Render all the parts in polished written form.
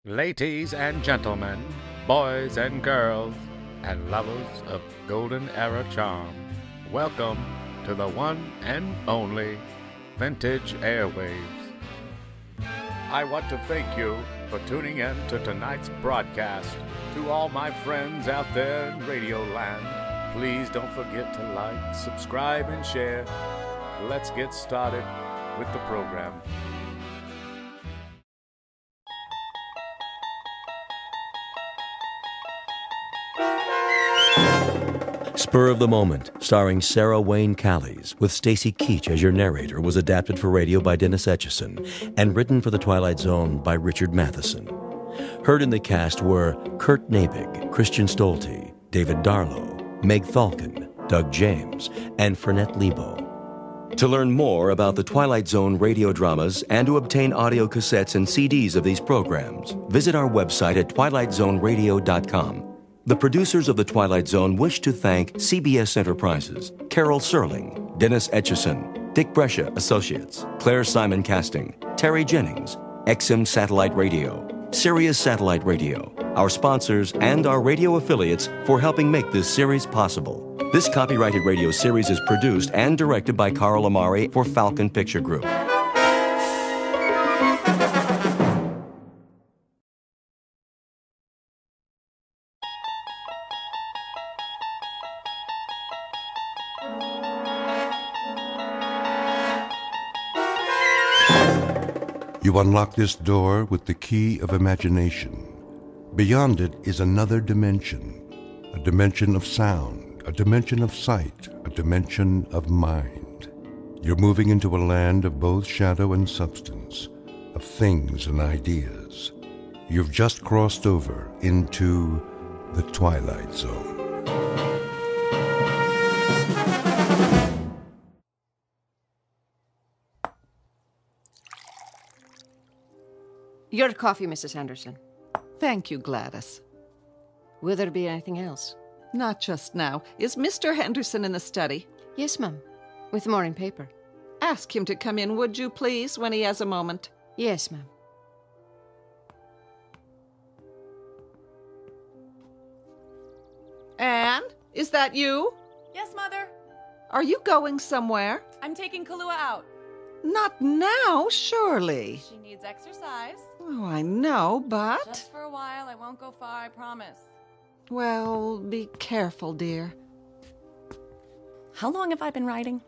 Ladies and gentlemen, boys and girls, and lovers of golden era charm, welcome to the one and only Vintage Airwaves. I want to thank you for tuning in to tonight's broadcast. To all my friends out there in Radio Land, please don't forget to like, subscribe, and share. Let's get started with the program. Spur of the Moment, starring Sarah Wayne Callies, with Stacy Keach as your narrator, was adapted for radio by Dennis Etchison and written for The Twilight Zone by Richard Matheson. Heard in the cast were Kurt Nabig, Christian Stolte, David Darlow, Meg Thalkin, Doug James, and Fernette Lebo. To learn more about the Twilight Zone radio dramas and to obtain audio cassettes and CDs of these programs, visit our website at twilightzoneradio.com. The producers of The Twilight Zone wish to thank CBS Enterprises, Carol Serling, Dennis Etchison, Dick Brescia Associates, Claire Simon Casting, Terry Jennings, XM Satellite Radio, Sirius Satellite Radio, our sponsors, and our radio affiliates for helping make this series possible. This copyrighted radio series is produced and directed by Carl Amari for Falcon Picture Group. You unlock this door with the key of imagination. Beyond it is another dimension, a dimension of sound, a dimension of sight, a dimension of mind. You're moving into a land of both shadow and substance, of things and ideas. You've just crossed over into the Twilight Zone. Your coffee, Mrs. Henderson. Thank you, Gladys. Will there be anything else? Not just now. Is Mr. Henderson in the study? Yes, ma'am. With the morning paper. Ask him to come in, would you, please, when he has a moment? Yes, ma'am. Anne, is that you? Yes, Mother. Are you going somewhere? I'm taking Kahlua out. Not now, surely. She needs exercise. Oh, I know, but... Just for a while. I won't go far, I promise. Well, be careful, dear. How long have I been riding?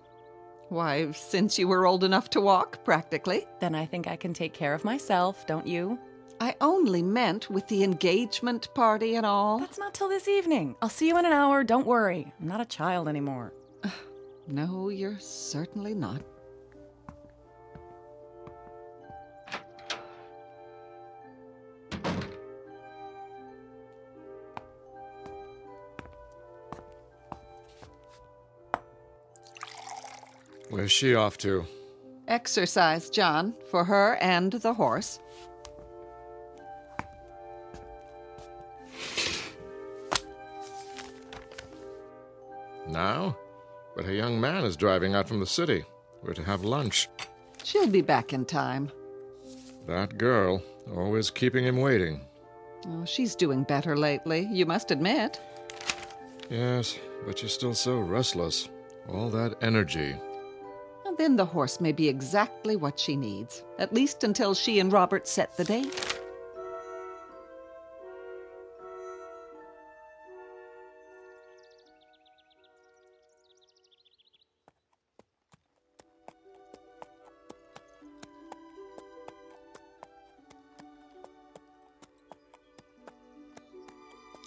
Why, since you were old enough to walk, practically. Then I think I can take care of myself, don't you? I only meant with the engagement party and all. That's not till this evening. I'll see you in an hour, don't worry. I'm not a child anymore. No, you're certainly not. Where's she off to? Exercise, John, for her and the horse. Now? But a young man is driving out from the city. We're to have lunch. She'll be back in time. That girl, always keeping him waiting. Oh, she's doing better lately, you must admit. Yes, but she's still so restless. All that energy. And then the horse may be exactly what she needs, at least until she and Robert set the date.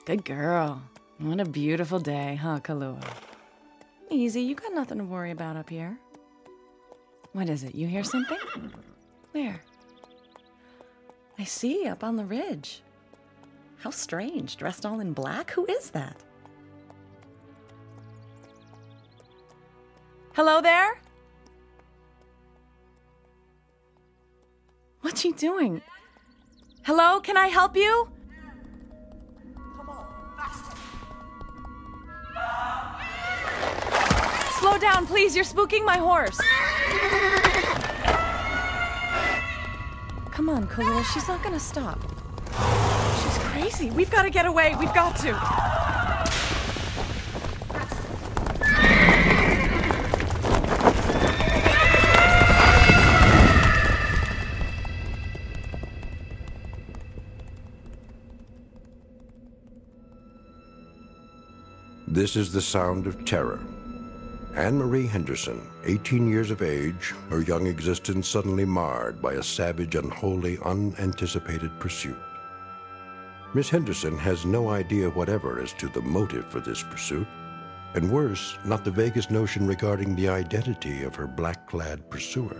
Good girl. What a beautiful day, huh, Kahlua? Easy, you got nothing to worry about up here. What is it? You hear something? Where? I see, up on the ridge. How strange, dressed all in black. Who is that? Hello there? What's he doing? Hello, can I help you? Slow down, please. You're spooking my horse. Come on, Kahlua. She's not gonna stop. crazy. We've got to get away. We've got to. This is the sound of terror. Anne-Marie Henderson, 18 years of age, her young existence suddenly marred by a savage, unholy, unanticipated pursuit. Miss Henderson has no idea whatever as to the motive for this pursuit, and worse, not the vaguest notion regarding the identity of her black-clad pursuer.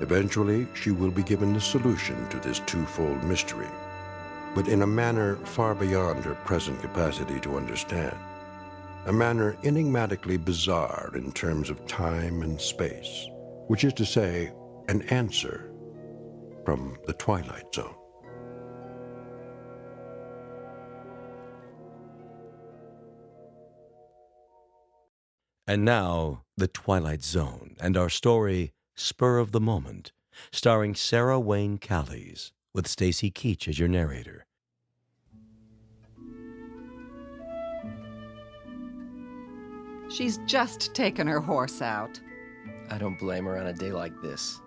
Eventually, she will be given the solution to this twofold mystery, but in a manner far beyond her present capacity to understand. A manner enigmatically bizarre in terms of time and space, which is to say, an answer from the Twilight Zone. And now, The Twilight Zone and our story, Spur of the Moment, starring Sarah Wayne Callies, with Stacy Keach as your narrator. She's just taken her horse out. I don't blame her on a day like this.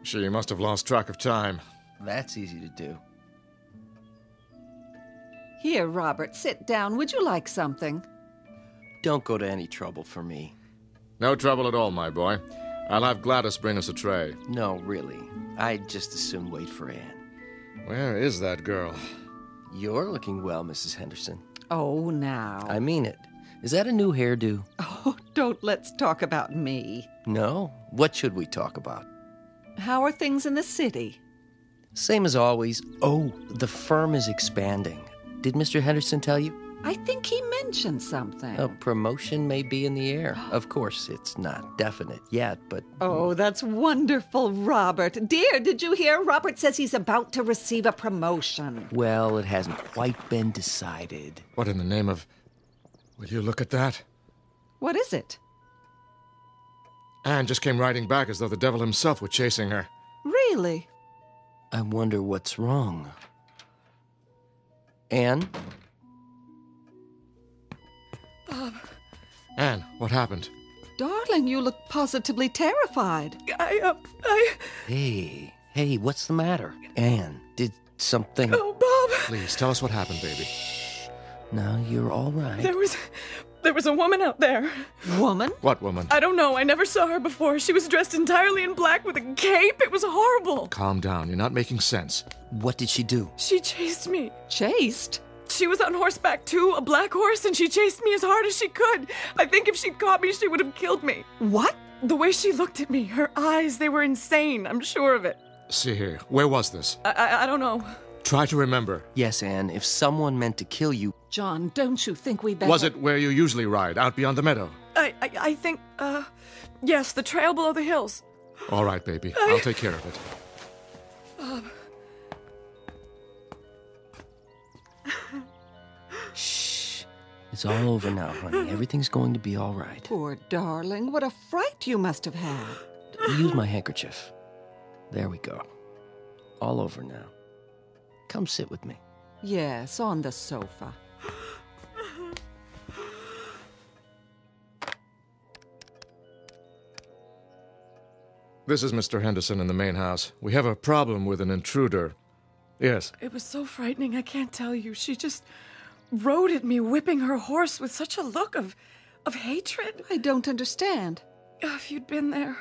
She must have lost track of time. That's easy to do. Here, Robert, sit down. Would you like something? Don't go to any trouble for me. No trouble at all, my boy. I'll have Gladys bring us a tray. No, really. I'd just as soon wait for Anne. Where is that girl? You're looking well, Mrs. Henderson. Oh, now. I mean it. Is that a new hairdo? Oh, don't let's talk about me. No? What should we talk about? How are things in the city? Same as always. Oh, the firm is expanding. Did Mr. Henderson tell you? I think he mentioned something. A promotion may be in the air. Of course, it's not definite yet, but... Oh, that's wonderful, Robert. Dear, did you hear? Robert says he's about to receive a promotion. Well, it hasn't quite been decided. What in the name of... Will you look at that? What is it? Anne just came riding back as though the devil himself were chasing her. Really? I wonder what's wrong. Anne? Bob. Anne, what happened? Darling, you look positively terrified. Hey, what's the matter? Anne, did something... Oh, Bob. Please, tell us what happened, baby. No, you're all right. There was a woman out there. Woman? What woman? I don't know. I never saw her before. She was dressed entirely in black with a cape. It was horrible. Calm down. You're not making sense. What did she do? She chased me. Chased? She was on horseback, too, a black horse, and she chased me as hard as she could. I think if she'd caught me, she would have killed me. What? The way she looked at me, her eyes, they were insane. I'm sure of it. See here. Where was this? I don't know. Try to remember. Yes, Anne, if someone meant to kill you... John, don't you think we better... Was it where you usually ride, out beyond the meadow? I think, yes, the trail below the hills. All right, baby. I'll take care of it. Shh. It's all over now, honey. Everything's going to be all right. Poor darling, what a fright you must have had. Use my handkerchief. There we go. All over now. Come sit with me. Yes, on the sofa. This is Mr. Henderson in the main house. We have a problem with an intruder. Yes. It was so frightening, I can't tell you. She just rode at me, whipping her horse with such a look of hatred. I don't understand. If you'd been there.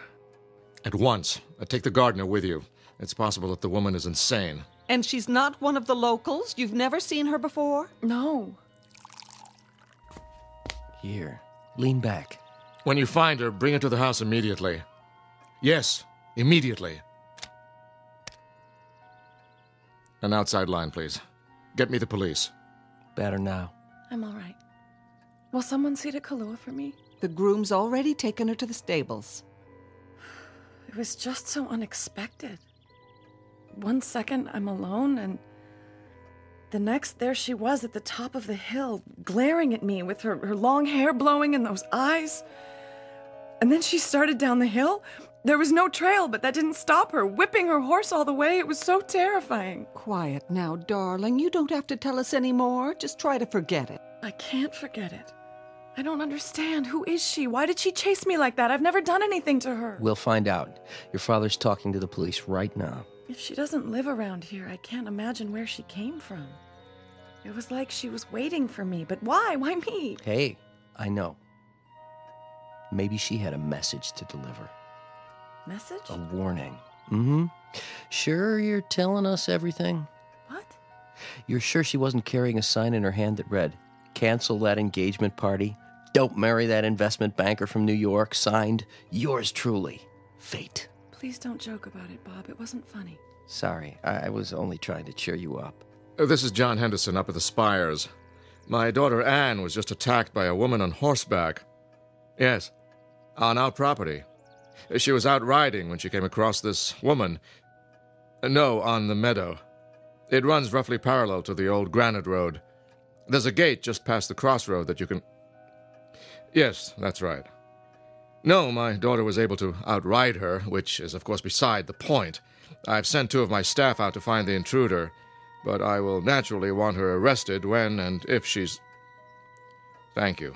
At once. Take the gardener with you. It's possible that the woman is insane. And she's not one of the locals? You've never seen her before? No. Here, lean back. When you find her, bring her to the house immediately. Yes, immediately. An outside line, please. Get me the police. Better now. I'm all right. Will someone see to Kahlua for me? The groom's already taken her to the stables. It was just so unexpected. 1 second, I'm alone, and the next, there she was at the top of the hill, glaring at me with her long hair blowing and those eyes. And then she started down the hill, There was no trail, but that didn't stop her. Whipping her horse all the way, it was so terrifying. Quiet now, darling. You don't have to tell us any more. Just try to forget it. I can't forget it. I don't understand. Who is she? Why did she chase me like that? I've never done anything to her. We'll find out. Your father's talking to the police right now. If she doesn't live around here, I can't imagine where she came from. It was like she was waiting for me, but why? Why me? Hey, I know. Maybe she had a message to deliver. Message? A warning. Mm-hmm. Sure you're telling us everything? What? You're sure she wasn't carrying a sign in her hand that read, "Cancel that engagement party. Don't marry that investment banker from New York. Signed, yours truly, Fate." Please don't joke about it, Bob. It wasn't funny. Sorry, I was only trying to cheer you up. This is John Henderson up at the Spires. My daughter Anne was just attacked by a woman on horseback. Yes, on our property. She was out riding when she came across this woman. No, on the meadow. It runs roughly parallel to the old granite road. There's a gate just past the crossroad that you can... Yes, that's right. No, my daughter was able to outride her, which is, of course, beside the point. I've sent 2 of my staff out to find the intruder, but I will naturally want her arrested when and if she's... Thank you.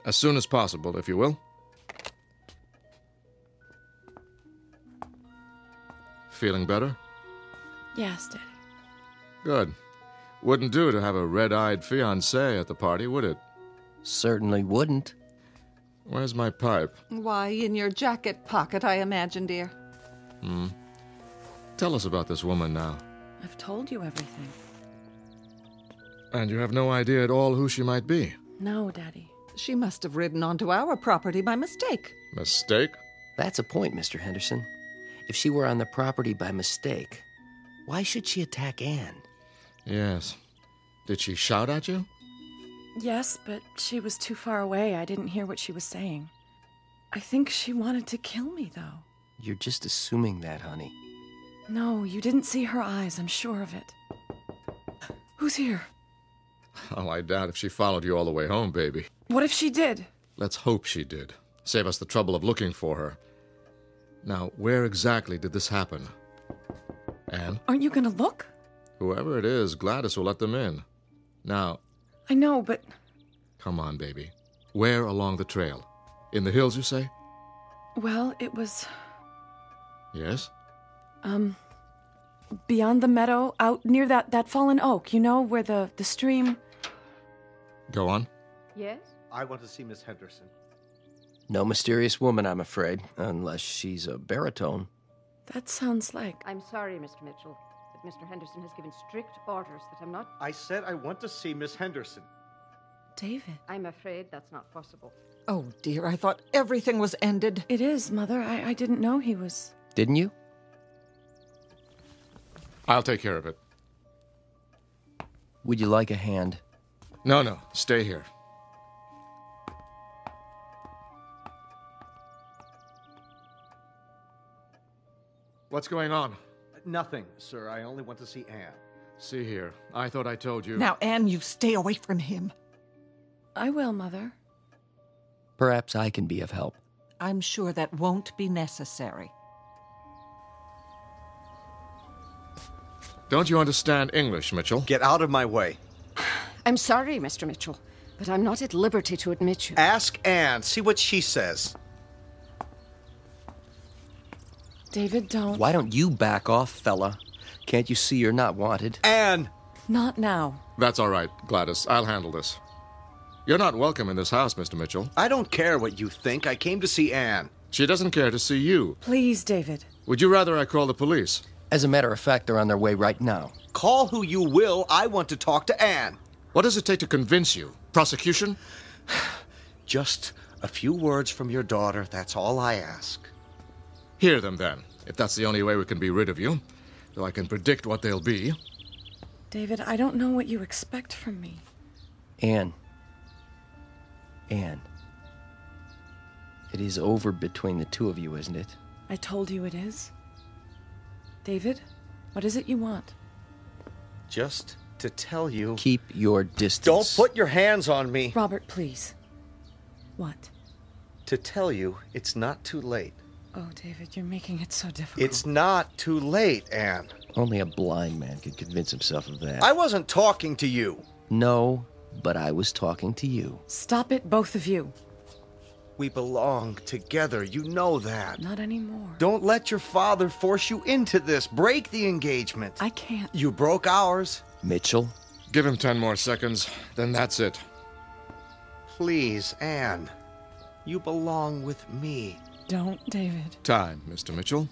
As soon as possible, if you will. Feeling better? Yes, Daddy. Good. Wouldn't do to have a red-eyed fiancé at the party, would it? Certainly wouldn't. Where's my pipe? Why, in your jacket pocket, I imagine, dear. Tell us about this woman now. I've told you everything. And you have no idea at all who she might be? No, Daddy. She must have ridden onto our property by mistake. Mistake? That's a point, Mr. Henderson. If she were on the property by mistake, why should she attack Anne? Yes. Did she shout at you? Yes, but she was too far away. I didn't hear what she was saying. I think she wanted to kill me, though. You're just assuming that, honey. No, you didn't see her eyes. I'm sure of it. Who's here? Oh, I doubt if she followed you all the way home, baby. What if she did? Let's hope she did. Save us the trouble of looking for her. Now, where exactly did this happen? Anne? Aren't you gonna look? Whoever it is, Gladys will let them in. Now... I know, but... Come on, baby. Where along the trail? In the hills, you say? Well, it was... Yes? Beyond the meadow, out near that fallen oak, you know, where the stream... Go on. Yes? I want to see Miss Henderson. No mysterious woman, I'm afraid, unless she's a baritone. That sounds like... I'm sorry, Mr. Mitchell, but Mr. Henderson has given strict orders that I'm not... I said I want to see Miss Henderson. David. I'm afraid that's not possible. Oh, dear, I thought everything was ended. It is, Mother. I didn't know he was... Didn't you? I'll take care of it. Would you like a hand? No, stay here. What's going on? Nothing, sir. I only want to see Anne. See here. I thought I told you... Now, Anne, you stay away from him. I will, Mother. Perhaps I can be of help. I'm sure that won't be necessary. Don't you understand English, Mitchell? Get out of my way. I'm sorry, Mr. Mitchell, but I'm not at liberty to admit you. Ask Anne. See what she says. David, don't... Why don't you back off, fella? Can't you see you're not wanted? Anne! Not now. That's all right, Gladys. I'll handle this. You're not welcome in this house, Mr. Mitchell. I don't care what you think. I came to see Anne. She doesn't care to see you. Please, David. Would you rather I call the police? As a matter of fact, they're on their way right now. Call who you will. I want to talk to Anne. What does it take to convince you? Prosecution? Just a few words from your daughter. That's all I ask. Hear them, then, if that's the only way we can be rid of you. Though I can predict what they'll be. David, I don't know what you expect from me. Anne. It is over between the two of you, isn't it? I told you it is. David, what is it you want? Just to tell you... Keep your distance. Don't put your hands on me. Robert, please. What? To tell you it's not too late. Oh, David, you're making it so difficult. It's not too late, Anne. Only a blind man could convince himself of that. I wasn't talking to you. No, but I was talking to you. Stop it, both of you. We belong together, you know that. Not anymore. Don't let your father force you into this. Break the engagement. I can't. You broke ours. Mitchell? Give him 10 more seconds, then that's it. Please, Anne. You belong with me. Don't, David. Time, Mr. Mitchell.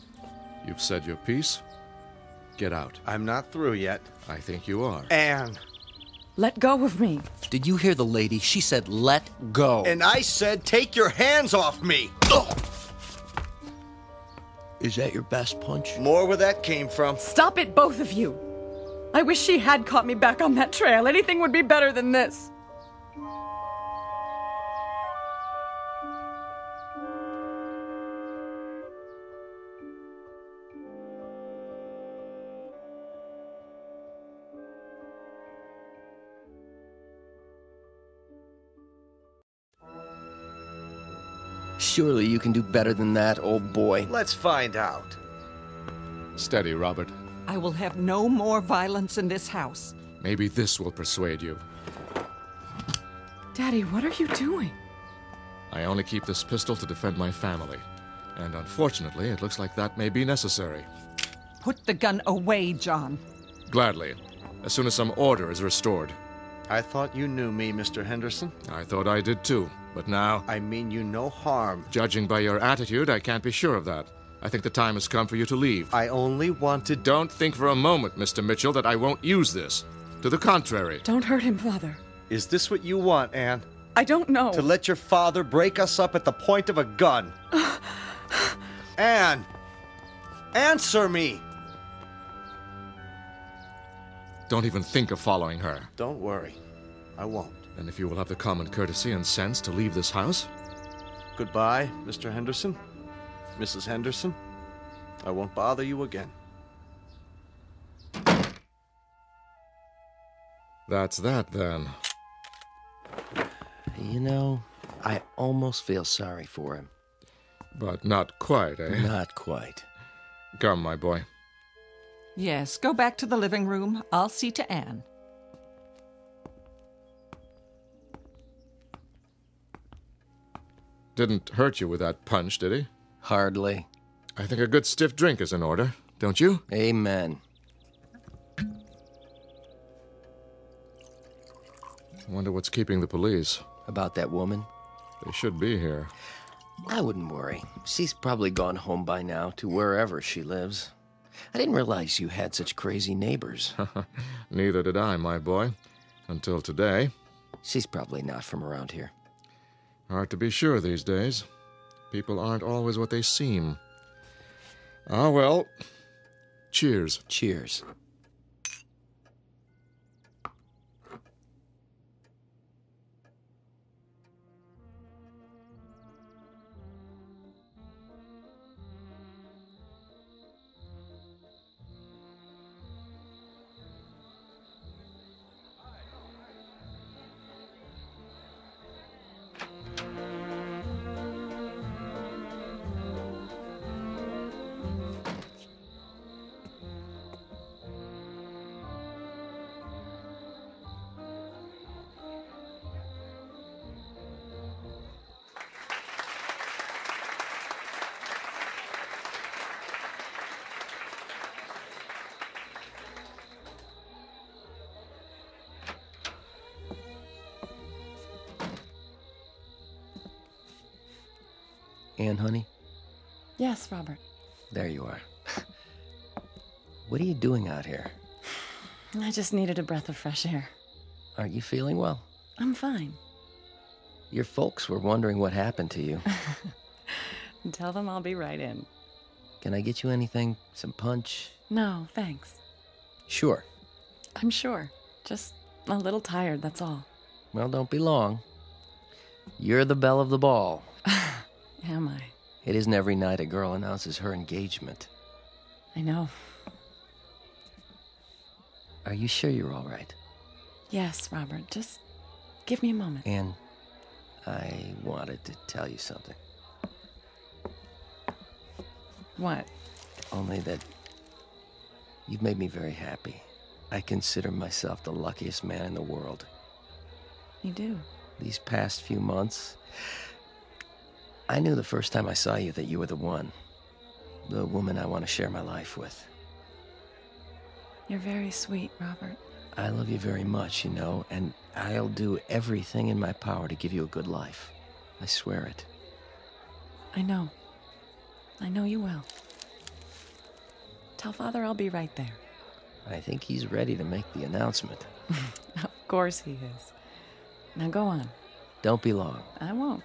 You've said your piece. Get out. I'm not through yet. I think you are. Anne. Let go of me. Did you hear the lady? She said, let go. And I said, take your hands off me. Ugh. Is that your best punch? More where that came from. Stop it, both of you. I wish she had caught me back on that trail. Anything would be better than this. Surely you can do better than that, old boy. Let's find out. Steady, Robert. I will have no more violence in this house. Maybe this will persuade you. Daddy, what are you doing? I only keep this pistol to defend my family. And unfortunately, it looks like that may be necessary. Put the gun away, John. Gladly, as soon as some order is restored. I thought you knew me, Mr. Henderson. I thought I did too, but now... I mean you no harm. Judging by your attitude, I can't be sure of that. I think the time has come for you to leave. I only wanted... Don't think for a moment, Mr. Mitchell, that I won't use this. To the contrary. Don't hurt him, Father. Is this what you want, Anne? I don't know. To let your father break us up at the point of a gun? Anne! Answer me! Don't even think of following her. Don't worry. I won't. And if you will have the common courtesy and sense to leave this house... Goodbye, Mr. Henderson. Mrs. Henderson. I won't bother you again. That's that, then. You know, I almost feel sorry for him. But not quite, eh? Not quite. Come, my boy. Yes, go back to the living room. I'll see to Anne. Didn't hurt you with that punch, did he? Hardly. I think a good stiff drink is in order, don't you? Amen. Wonder what's keeping the police. About that woman? They should be here. I wouldn't worry. She's probably gone home by now to wherever she lives. I didn't realize you had such crazy neighbors. Neither did I, my boy. Until today. She's probably not from around here. Hard to be sure these days. People aren't always what they seem. Ah, well. Cheers. Cheers. Anne, honey? Yes, Robert. There you are. What are you doing out here? I just needed a breath of fresh air. Aren't you feeling well? I'm fine. Your folks were wondering what happened to you. Tell them I'll be right in. Can I get you anything? Some punch? No, thanks. Sure. I'm sure. Just a little tired, that's all. Well, don't be long. You're the belle of the ball. Am I? It isn't every night a girl announces her engagement. I know. Are you sure you're all right? Yes, Robert. Just give me a moment. Anne, I wanted to tell you something. What? Only that you've made me very happy. I consider myself the luckiest man in the world. You do? These past few months, I knew the first time I saw you that you were the one. The woman I want to share my life with. You're very sweet, Robert. I love you very much, you know, and I'll do everything in my power to give you a good life. I swear it. I know. I know you will. Tell Father I'll be right there. I think he's ready to make the announcement. Of course he is. Now go on. Don't be long. I won't.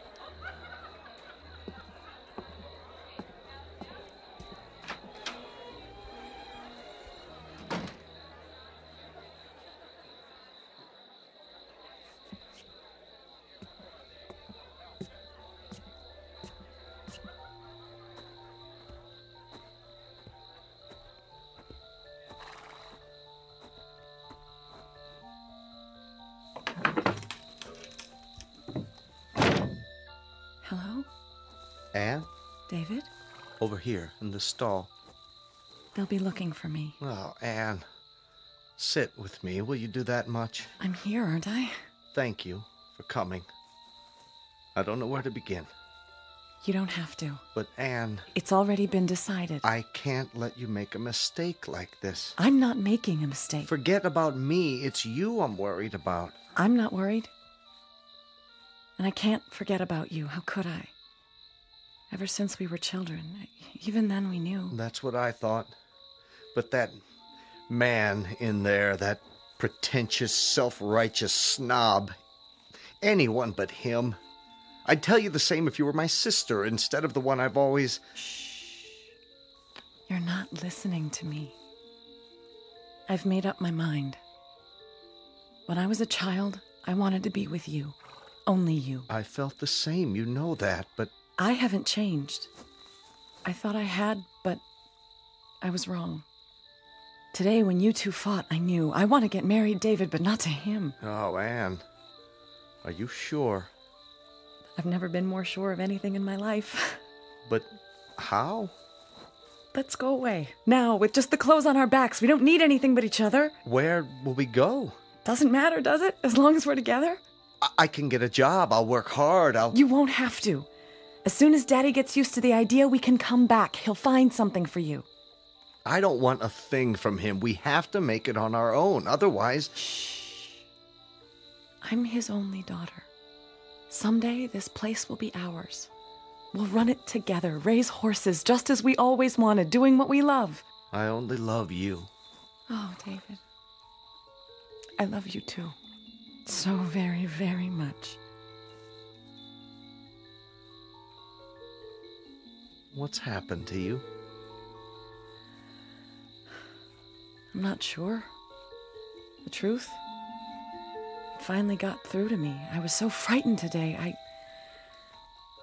Hello? Anne? David? Over here, in the stall. They'll be looking for me. Oh, Anne. Sit with me. Will you do that much? I'm here, aren't I? Thank you for coming. I don't know where to begin. You don't have to. But, Anne... It's already been decided. I can't let you make a mistake like this. I'm not making a mistake. Forget about me. It's you I'm worried about. I'm not worried. And I can't forget about you. How could I? Ever since we were children, even then we knew. That's what I thought. But that man in there, that pretentious, self-righteous snob, anyone but him. I'd tell you the same if you were my sister instead of the one I've always... Shh. You're not listening to me. I've made up my mind. When I was a child, I wanted to be with you. Only you. I felt the same, you know that, but... I haven't changed. I thought I had, but I was wrong. Today, when you two fought, I knew. I want to get married, David, but not to him. Oh, Anne. Are you sure? I've never been more sure of anything in my life. But how? Let's go away. Now, with just the clothes on our backs. We don't need anything but each other. Where will we go? Doesn't matter, does it? As long as we're together? I can get a job. I'll work hard. You won't have to. As soon as Daddy gets used to the idea, we can come back. He'll find something for you. I don't want a thing from him. We have to make it on our own. Otherwise... Shh. I'm his only daughter. Someday, this place will be ours. We'll run it together, raise horses, just as we always wanted, doing what we love. I only love you. Oh, David. I love you too. So very, very much. What's happened to you? I'm not sure. The truth? It finally got through to me. I was so frightened today.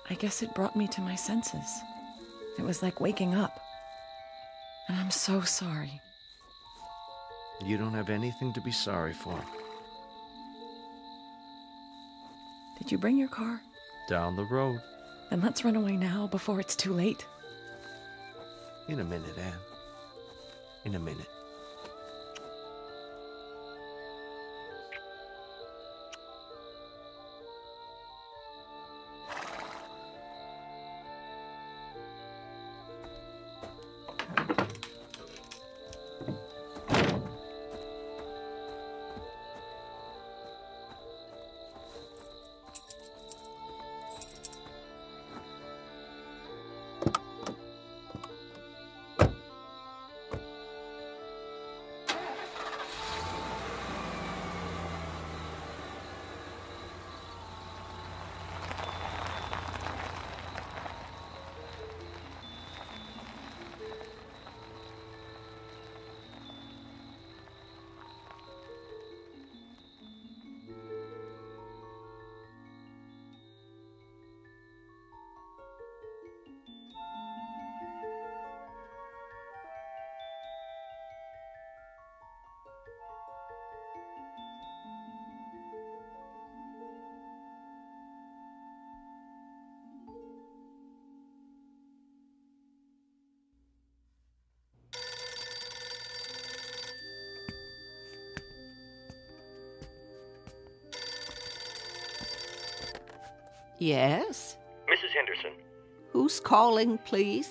I guess it brought me to my senses. It was like waking up. And I'm so sorry. You don't have anything to be sorry for. Did you bring your car? Down the road. Then let's run away now before it's too late. In a minute, Anne. In a minute. Yes? Mrs. Henderson. Who's calling, please?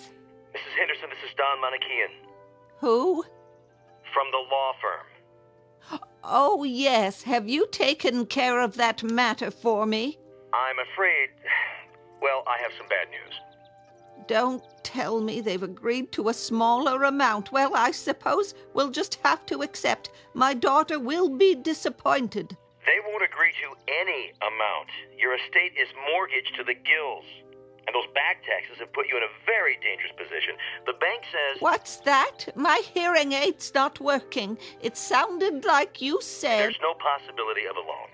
Mrs. Henderson, this is Don Monachian. Who? From the law firm. Oh, yes. Have you taken care of that matter for me? I'm afraid... Well, I have some bad news. Don't tell me they've agreed to a smaller amount. Well, I suppose we'll just have to accept. My daughter will be disappointed. They won't agree to any amount. Your estate is mortgaged to the gills. And those back taxes have put you in a very dangerous position. The bank says... What's that? My hearing aid's not working. It sounded like you said... There's no possibility of a loan.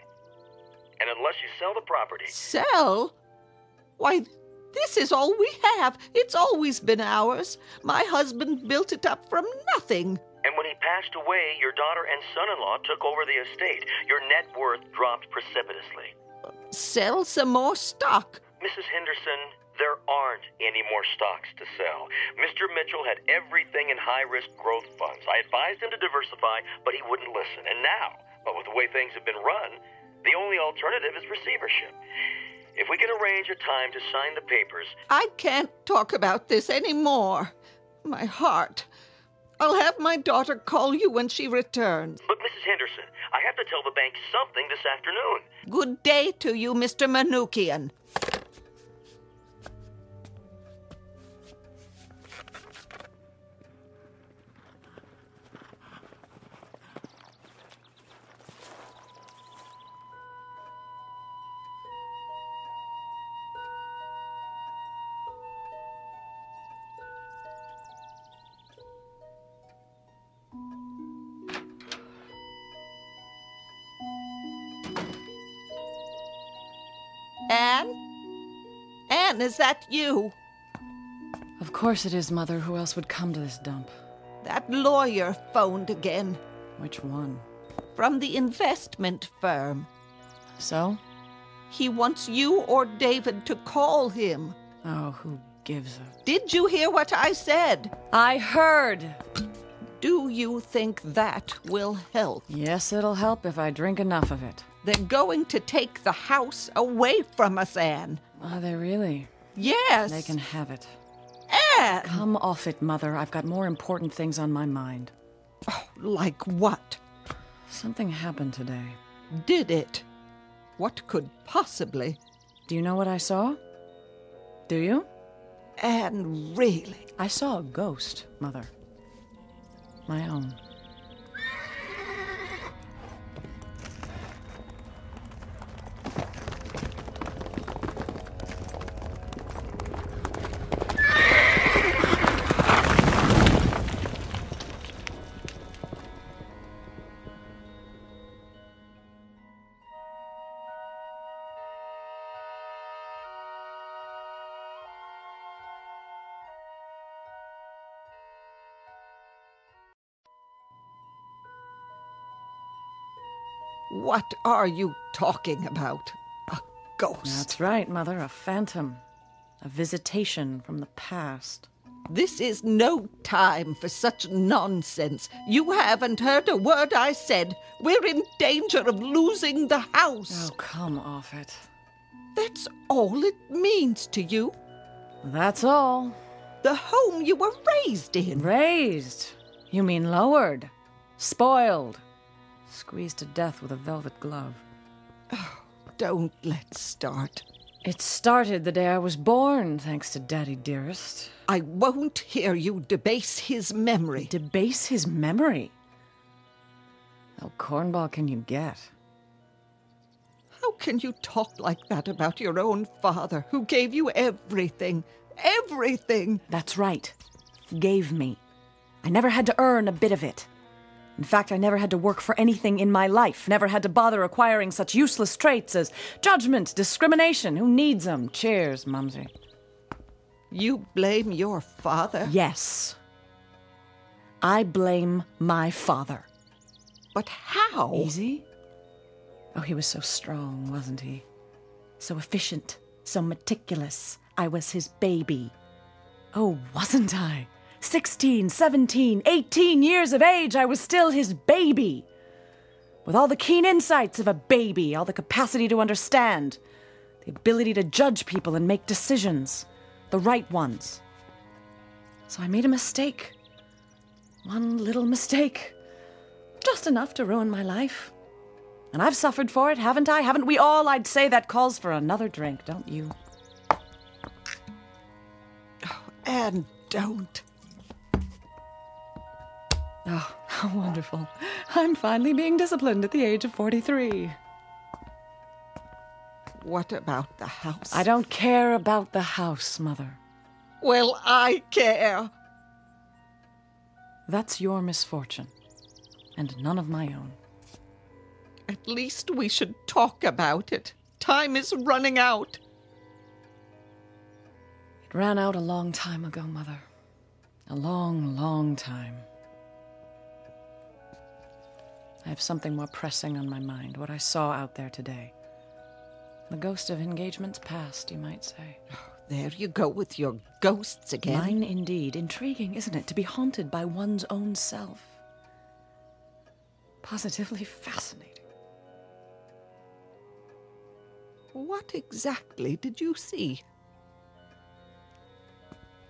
And unless you sell the property... Sell? Why, this is all we have. It's always been ours. My husband built it up from nothing. And when he passed away, your daughter and son-in-law took over the estate. Your net worth dropped precipitously. Sell some more stock. Mrs. Henderson, there aren't any more stocks to sell. Mr. Mitchell had everything in high-risk growth funds. I advised him to diversify, but he wouldn't listen. And now, well, with the way things have been run, the only alternative is receivership. If we can arrange a time to sign the papers... I can't talk about this anymore. My heart. I'll have my daughter call you when she returns. But, Mrs. Henderson, I have to tell the bank something this afternoon. Good day to you, Mr. Manukian. Anne? Anne, is that you? Of course it is, Mother. Who else would come to this dump? That lawyer phoned again. Which one? From the investment firm. So? He wants you or David to call him. Oh, who gives a... Did you hear what I said? I heard! Do you think that will help? Yes, it'll help if I drink enough of it. They're going to take the house away from us, Anne. Are they really? Yes. They can have it. Anne! Come off it, Mother. I've got more important things on my mind. Oh, like what? Something happened today. Did it? What could possibly? Do you know what I saw? Do you? Anne, really? I saw a ghost, Mother. My own. What are you talking about? A ghost? That's right, Mother. A phantom. A visitation from the past. This is no time for such nonsense. You haven't heard a word I said. We're in danger of losing the house. Oh, come off it. That's all it means to you? That's all. The home you were raised in. Raised? You mean lowered? Spoiled? Squeezed to death with a velvet glove. Oh, don't let's start. It started the day I was born, thanks to Daddy dearest. I won't hear you debase his memory. Debase his memory? How cornball can you get? How can you talk like that about your own father, who gave you everything? Everything! That's right. Gave me. I never had to earn a bit of it. In fact, I never had to work for anything in my life, never had to bother acquiring such useless traits as judgment, discrimination. Who needs them? Cheers, Mumsy. You blame your father? Yes. I blame my father. But how? Easy? Oh, he was so strong, wasn't he? So efficient, so meticulous. I was his baby. Oh, wasn't I? 16, 17, 18 years of age, I was still his baby. With all the keen insights of a baby, all the capacity to understand. The ability to judge people and make decisions. The right ones. So I made a mistake. One little mistake. Just enough to ruin my life. And I've suffered for it, haven't I? Haven't we all? I'd say that calls for another drink, don't you? Oh, Anne, don't. Oh, how wonderful. I'm finally being disciplined at the age of 43. What about the house? I don't care about the house, Mother. Well, I care. That's your misfortune, and none of my own. At least we should talk about it. Time is running out. It ran out a long time ago, Mother. A long, long time. I have something more pressing on my mind, what I saw out there today. The ghost of engagements past, you might say. There you go with your ghosts again. Mine indeed. Intriguing, isn't it, to be haunted by one's own self? Positively fascinating. What exactly did you see?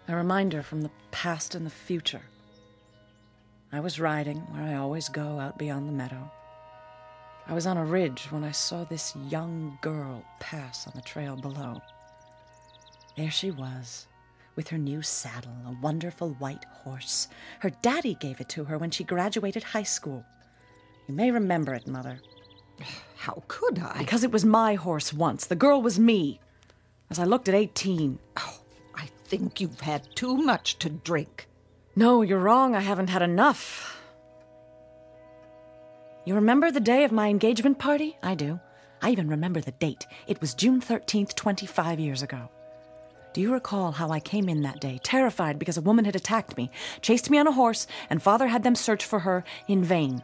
A reminder from the past and the future. I was riding where I always go out beyond the meadow. I was on a ridge when I saw this young girl pass on the trail below. There she was, with her new saddle, a wonderful white horse. Her daddy gave it to her when she graduated high school. You may remember it, Mother. How could I? Because it was my horse once. The girl was me. As I looked at 18. Oh, I think you've had too much to drink. No, you're wrong. I haven't had enough. You remember the day of my engagement party? I do. I even remember the date. It was June 13th, 25 years ago. Do you recall how I came in that day, terrified because a woman had attacked me, chased me on a horse, and Father had them search for her in vain?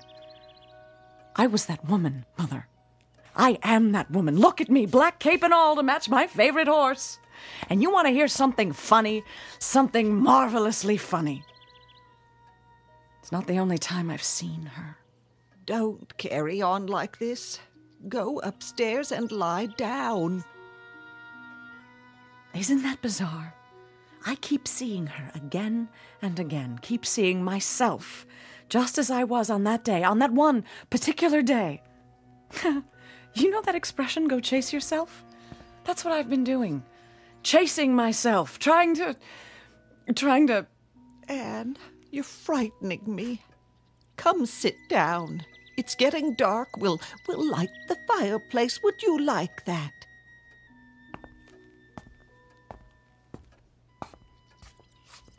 I was that woman, Mother. I am that woman. Look at me, black cape and all, to match my favorite horse. And you want to hear something funny? Something marvelously funny. It's not the only time I've seen her. Don't carry on like this. Go upstairs and lie down. Isn't that bizarre? I keep seeing her again and again. Keep seeing myself, just as I was on that day, on that one particular day. You know that expression, go chase yourself? That's what I've been doing. Chasing myself, trying to... Anne, you're frightening me. Come sit down. It's getting dark. We'll light the fireplace. Would you like that?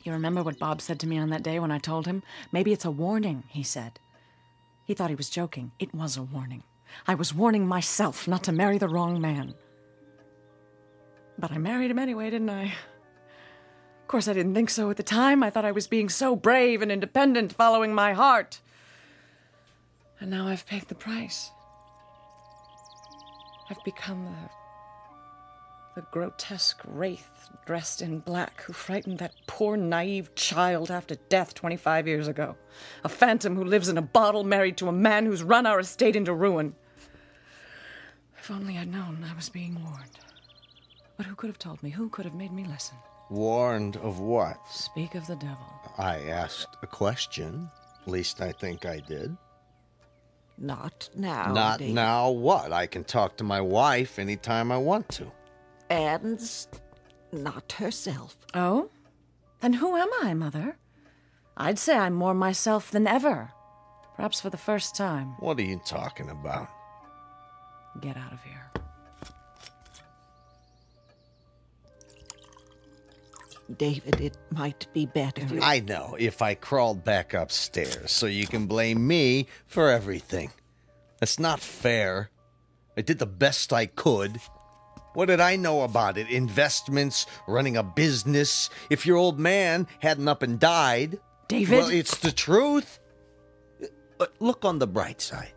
You remember what Bob said to me on that day when I told him? Maybe it's a warning, he said. He thought he was joking. It was a warning. I was warning myself not to marry the wrong man. But I married him anyway, didn't I? Of course, I didn't think so at the time. I thought I was being so brave and independent, following my heart. And now I've paid the price. I've become the grotesque wraith dressed in black who frightened that poor, naive child after death 25 years ago. A phantom who lives in a bottle married to a man who's run our estate into ruin. If only I'd known I was being warned. But who could have told me? Who could have made me listen? Warned of what? Speak of the devil. I asked a question. At least I think I did. Not now, Not David. now what? I can talk to my wife anytime I want to. Anne's not herself. Oh? Then who am I, Mother? I'd say I'm more myself than ever. Perhaps for the first time. What are you talking about? Get out of here. David, it might be better. I know, if I crawled back upstairs, so you can blame me for everything. That's not fair. I did the best I could. What did I know about it? Investments, running a business. If your old man hadn't up and died... David? Well, it's the truth. Look on the bright side.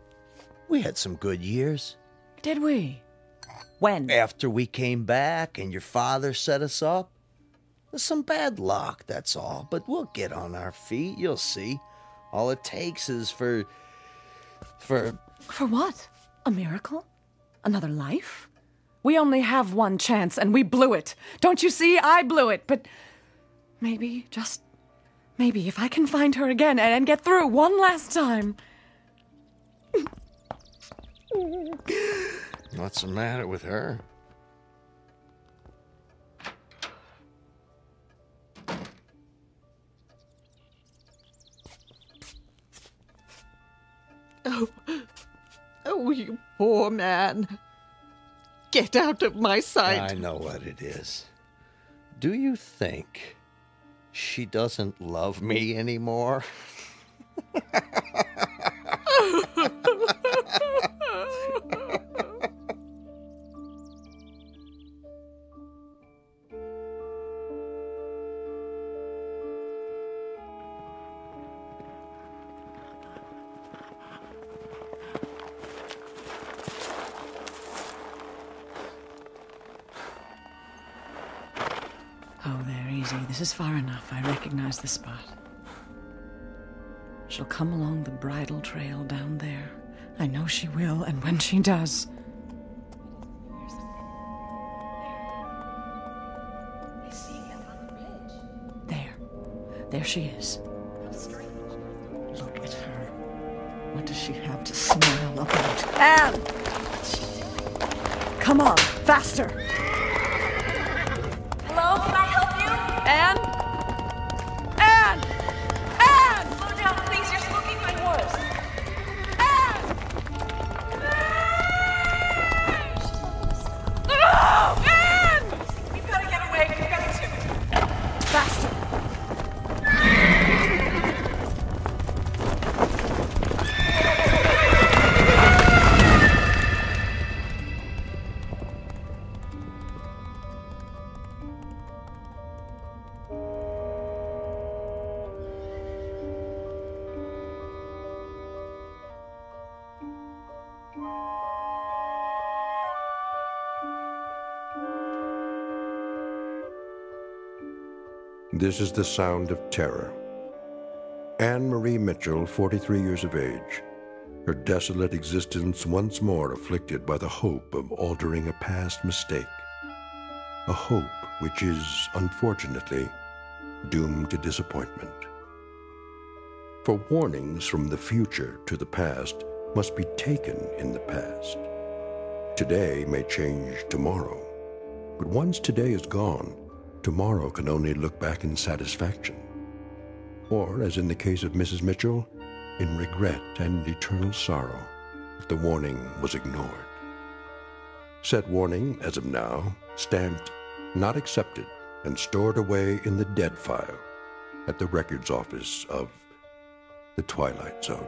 We had some good years. Did we? When? After we came back and your father set us up. Some bad luck, that's all. But we'll get on our feet, you'll see. All it takes is for... For what? A miracle? Another life? We only have one chance, and we blew it. Don't you see? I blew it. But maybe, just maybe, if I can find her again and get through one last time. What's the matter with her? Oh, you poor man. Get out of my sight. I know what it is. Do you think she doesn't love me anymore? Oh, there, easy. This is far enough. I recognize the spot. She'll come along the bridle trail down there. I know she will, and when she does... There she is. Look at her. What does she have to smile about? Anne! Come on, faster! Hello, can I help you? Anne? Anne! Anne! Slow down, please. You're smoking my horse. Anne! Oh, Anne! We've got to get away. We've got to... Faster! This is the sound of terror. Anne Marie Mitchell, 43 years of age, her desolate existence once more afflicted by the hope of altering a past mistake. A hope which is, unfortunately, doomed to disappointment. For warnings from the future to the past must be taken in the past. Today may change tomorrow, but once today is gone, tomorrow can only look back in satisfaction. Or, as in the case of Mrs. Mitchell, in regret and eternal sorrow if the warning was ignored. Said warning, as of now, stamped, not accepted, and stored away in the dead file at the records office of the Twilight Zone.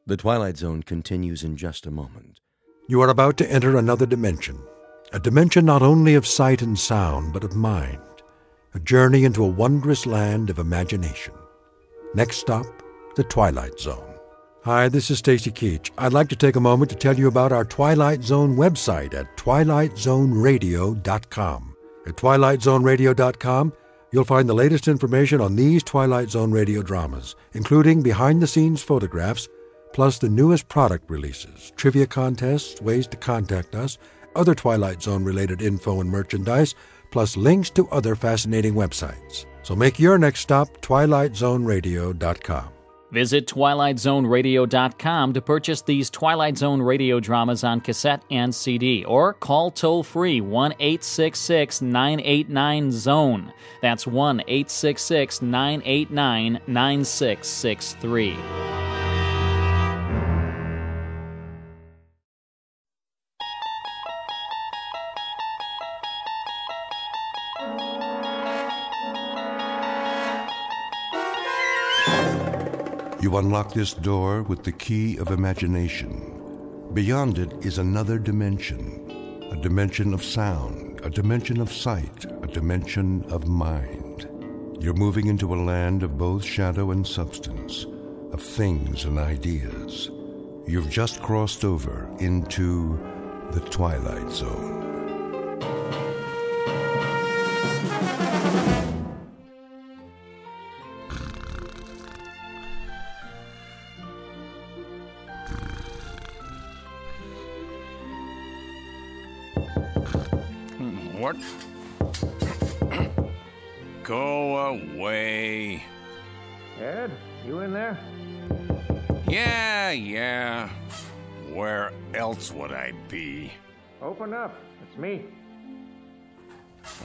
The Twilight Zone continues in just a moment. You are about to enter another dimension, a dimension not only of sight and sound, but of mind, a journey into a wondrous land of imagination. Next stop, the Twilight Zone. Hi, this is Stacy Keach. I'd like to take a moment to tell you about our Twilight Zone website at twilightzoneradio.com. At twilightzoneradio.com, you'll find the latest information on these Twilight Zone radio dramas, including behind-the-scenes photographs, plus the newest product releases, trivia contests, ways to contact us, other Twilight Zone-related info and merchandise, plus links to other fascinating websites. So make your next stop twilightzoneradio.com. Visit twilightzoneradio.com to purchase these Twilight Zone radio dramas on cassette and CD, or call toll-free 1-866-989-ZONE. That's 1-866-989-9663. You unlock this door with the key of imagination. Beyond it is another dimension, a dimension of sound, a dimension of sight, a dimension of mind. You're moving into a land of both shadow and substance, of things and ideas. You've just crossed over into the Twilight Zone. What? Go away. Ed, you in there? Yeah. Where else would I be? Open up. It's me.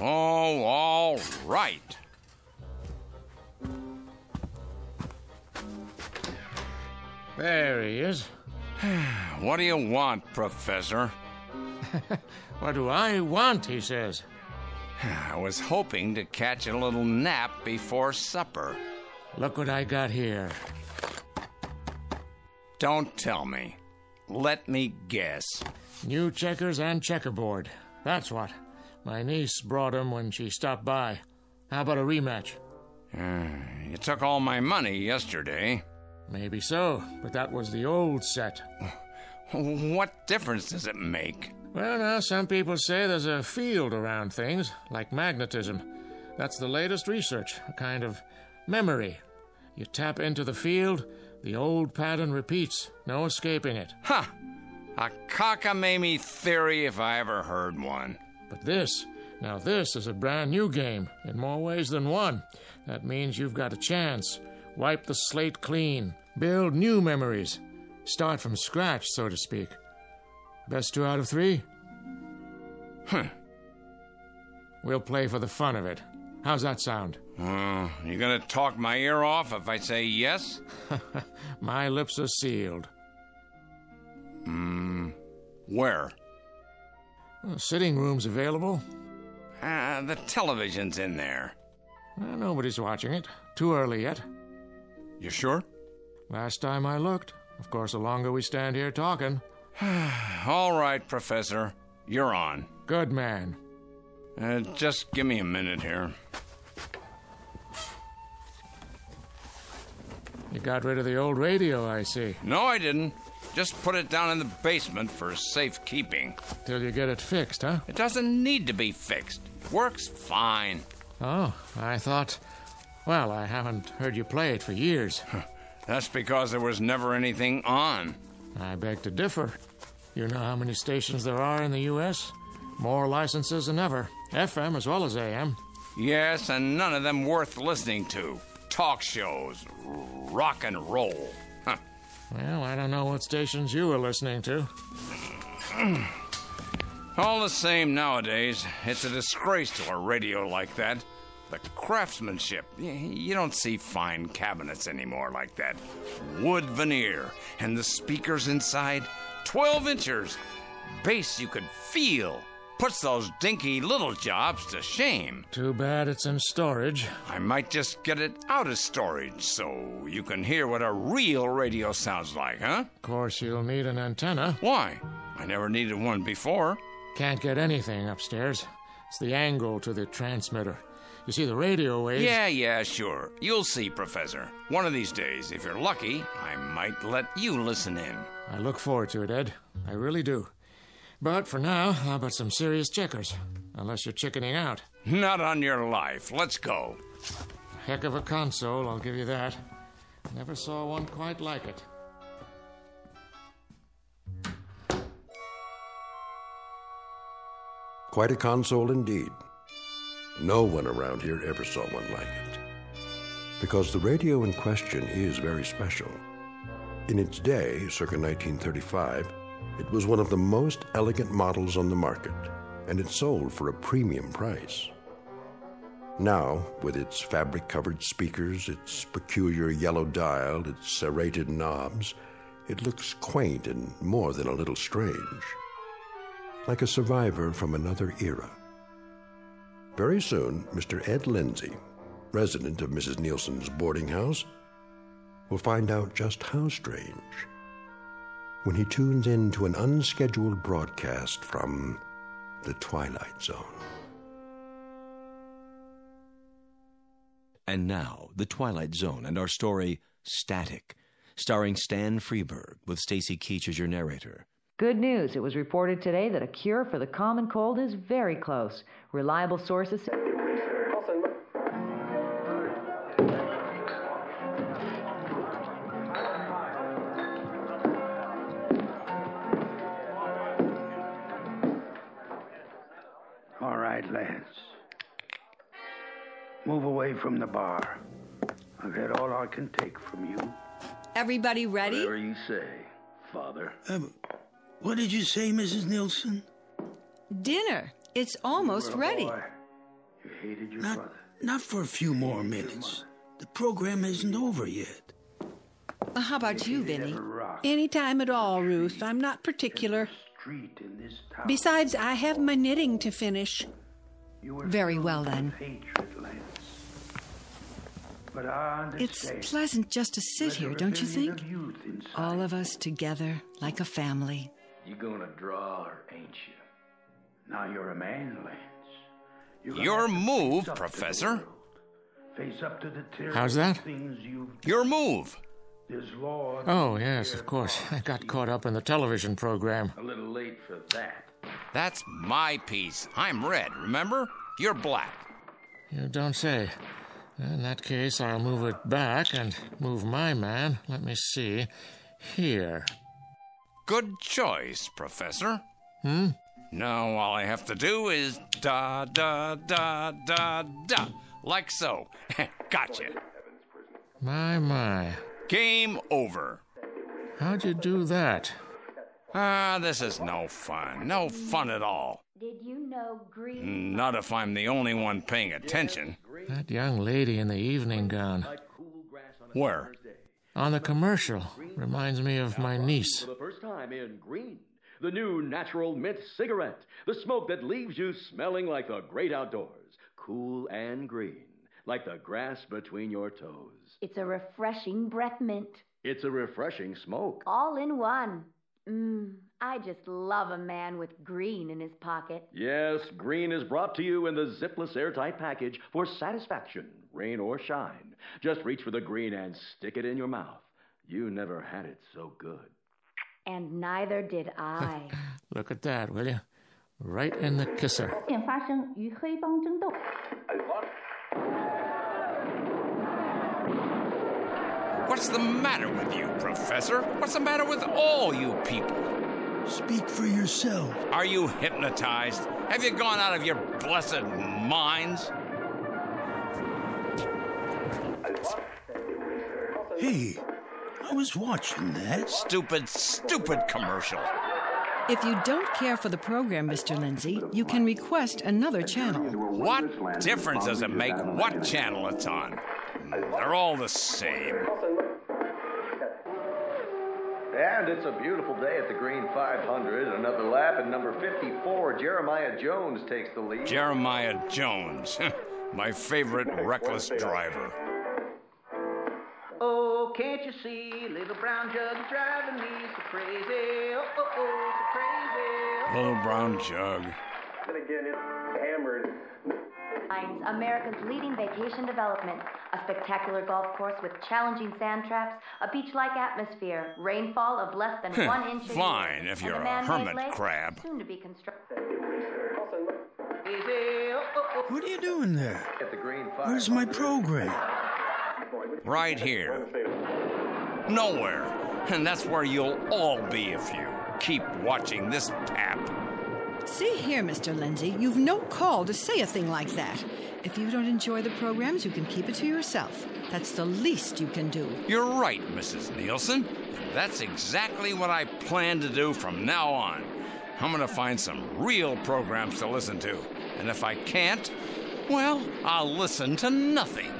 Oh, all right. There he is. What do you want, Professor? What do I want, he says. I was hoping to catch a little nap before supper. Look what I got here. Don't tell me. Let me guess. New checkers and checkerboard. That's what. My niece brought 'em when she stopped by. How about a rematch? You took all my money yesterday. Maybe so, but that was the old set. What difference does it make? Well, now, some people say there's a field around things, like magnetism. That's the latest research, a kind of memory. You tap into the field, the old pattern repeats, no escaping it. Huh! A cockamamie theory if I ever heard one. But this is a brand new game, in more ways than one. That means you've got a chance. Wipe the slate clean. Build new memories. Start from scratch, so to speak. Best 2 out of 3? We'll play for the fun of it. How's that sound? You gonna talk my ear off if I say yes? My lips are sealed. Where? Sitting room's available. The television's in there. Nobody's watching it. Too early yet. You sure? Last time I looked. Of course, the longer we stand here talking. All right, Professor. You're on. Good man. Just give me a minute here. You got rid of the old radio, I see. No, I didn't. Just put it down in the basement for safekeeping. Till you get it fixed, huh? It doesn't need to be fixed. Works fine. Oh, I thought... Well, I haven't heard you play it for years. That's because there was never anything on. I beg to differ. You know how many stations there are in the U.S.? More licenses than ever. FM as well as AM. Yes, and none of them worth listening to. Talk shows. Rock and roll. Huh. Well, I don't know what stations you were listening to. All the same nowadays, it's a disgrace to a radio like that. The craftsmanship. You don't see fine cabinets anymore like that. Wood veneer. And the speakers inside, 12 inches. Bass you could feel. Puts those dinky little jobs to shame. Too bad it's in storage. I might just get it out of storage so you can hear what a real radio sounds like, huh? Of course, you'll need an antenna. Why? I never needed one before. Can't get anything upstairs. It's the angle to the transmitter. You see the radio waves... Yeah, sure. You'll see, Professor. One of these days, if you're lucky, I might let you listen in. I look forward to it, Ed. I really do. But for now, how about some serious checkers? Unless you're chickening out. Not on your life. Let's go. Heck of a console, I'll give you that. Never saw one quite like it. Quite a console indeed. No one around here ever saw one like it. Because the radio in question is very special. In its day, circa 1935, it was one of the most elegant models on the market, and it sold for a premium price. Now, with its fabric-covered speakers, its peculiar yellow dial, its serrated knobs, it looks quaint and more than a little strange. Like a survivor from another era. Very soon, Mr. Ed Lindsay, resident of Mrs. Nielsen's boarding house, will find out just how strange when he tunes in to an unscheduled broadcast from the Twilight Zone. And now, The Twilight Zone and our story, Static, starring Stan Freberg, with Stacy Keach as your narrator. Good news. It was reported today that a cure for the common cold is very close. Reliable sources... All right, Lance. Move away from the bar. I've had all I can take from you. Everybody ready? Whatever you say, Father. What did you say, Mrs. Nielsen? Dinner. It's almost ready. You hated your brother. Not for a few more minutes. The program isn't over yet. How about you, Vinny? Any time at all, Ruth. I'm not particular. Besides, I have my knitting to finish. Very well, then. It's pleasant just to sit here, don't you think? All of us together, like a family. You gonna draw her, ain't you? Now you're a man, Lance. Your move, Professor. Face up to the How's that? Your move. Oh, yes, of course. I got caught up in the television program. A little late for that. That's my piece. I'm red, remember? You're black. You don't say. In that case, I'll move it back and move my man. Let me see. Here. Good choice, Professor. Now all I have to do is da, da, da, da, da. Like so. Gotcha. My. Game over. How'd you do that? This is no fun. No fun at all. Did you know green? Not if I'm the only one paying attention. That young lady in the evening gown. Where? On the commercial. Reminds me of my niece. For the first time in green. The new natural mint cigarette. The smoke that leaves you smelling like the great outdoors. Cool and green. Like the grass between your toes. It's a refreshing breath mint. It's a refreshing smoke. All in one. I just love a man with green in his pocket. Yes, green is brought to you in the zipless airtight package for satisfaction, rain or shine. Just reach for the green and stick it in your mouth. You never had it so good. And neither did I. Look at that, will you? Right in the kisser. What's the matter with you, Professor? What's the matter with all you people? Speak for yourself. Are you hypnotized? Have you gone out of your blessed minds? Hey, I was watching that. Stupid commercial. If you don't care for the program, Mr. Lindsay, you can request another channel. What difference does it make what channel it's on? They're all the same. And it's a beautiful day at the Green 500. Another lap, and number 54, Jeremiah Jones, takes the lead. Jeremiah Jones, my favorite reckless driver. Oh, can't you see, little brown jug driving me so crazy. Oh, so crazy. Little brown jug. And again, it's hammered. America's leading vacation development. A spectacular golf course with challenging sand traps, a beach-like atmosphere, rainfall of less than 1 inch a year. Fine, if you're a hermit crab. Soon to be constructed. What are you doing there? At the Green 500. Where's my program? Right here. Nowhere. And that's where you'll all be if you keep watching this pap. See here, Mr. Lindsay, you've no call to say a thing like that. If you don't enjoy the programs, you can keep it to yourself. That's the least you can do. You're right, Mrs. Nielsen. That's exactly what I plan to do from now on. I'm going to find some real programs to listen to. And if I can't, well, I'll listen to nothing.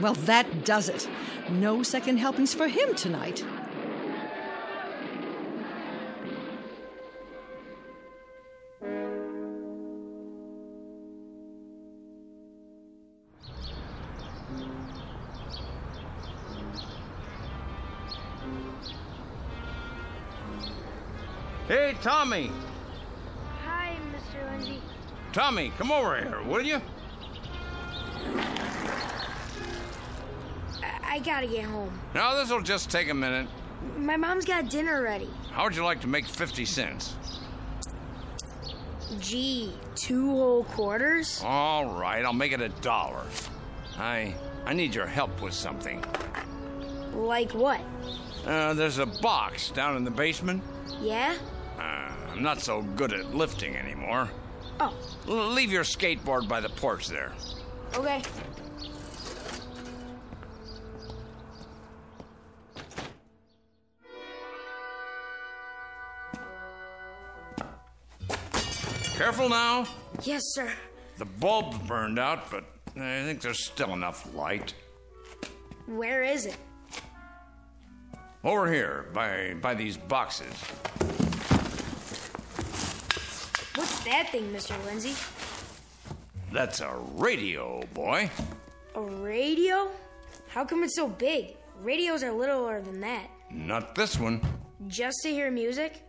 Well, that does it. No second helpings for him tonight. Hey, Tommy. Hi, Mr. Lindsay. Tommy, come over here, will you? I gotta get home. Now, this'll just take a minute. My mom's got dinner ready. How would you like to make 50 cents? Gee, 2 whole quarters? All right, I'll make it $1. I need your help with something. Like what? There's a box down in the basement. Yeah? I'm not so good at lifting anymore. Oh. Leave your skateboard by the porch there. Okay. Careful now. Yes, sir. The bulb's burned out, but I think there's still enough light. Where is it? Over here, by these boxes. What's that thing, Mr. Lindsay? That's a radio, boy. A radio? How come it's so big? Radios are littler than that. Not this one. Just to hear music?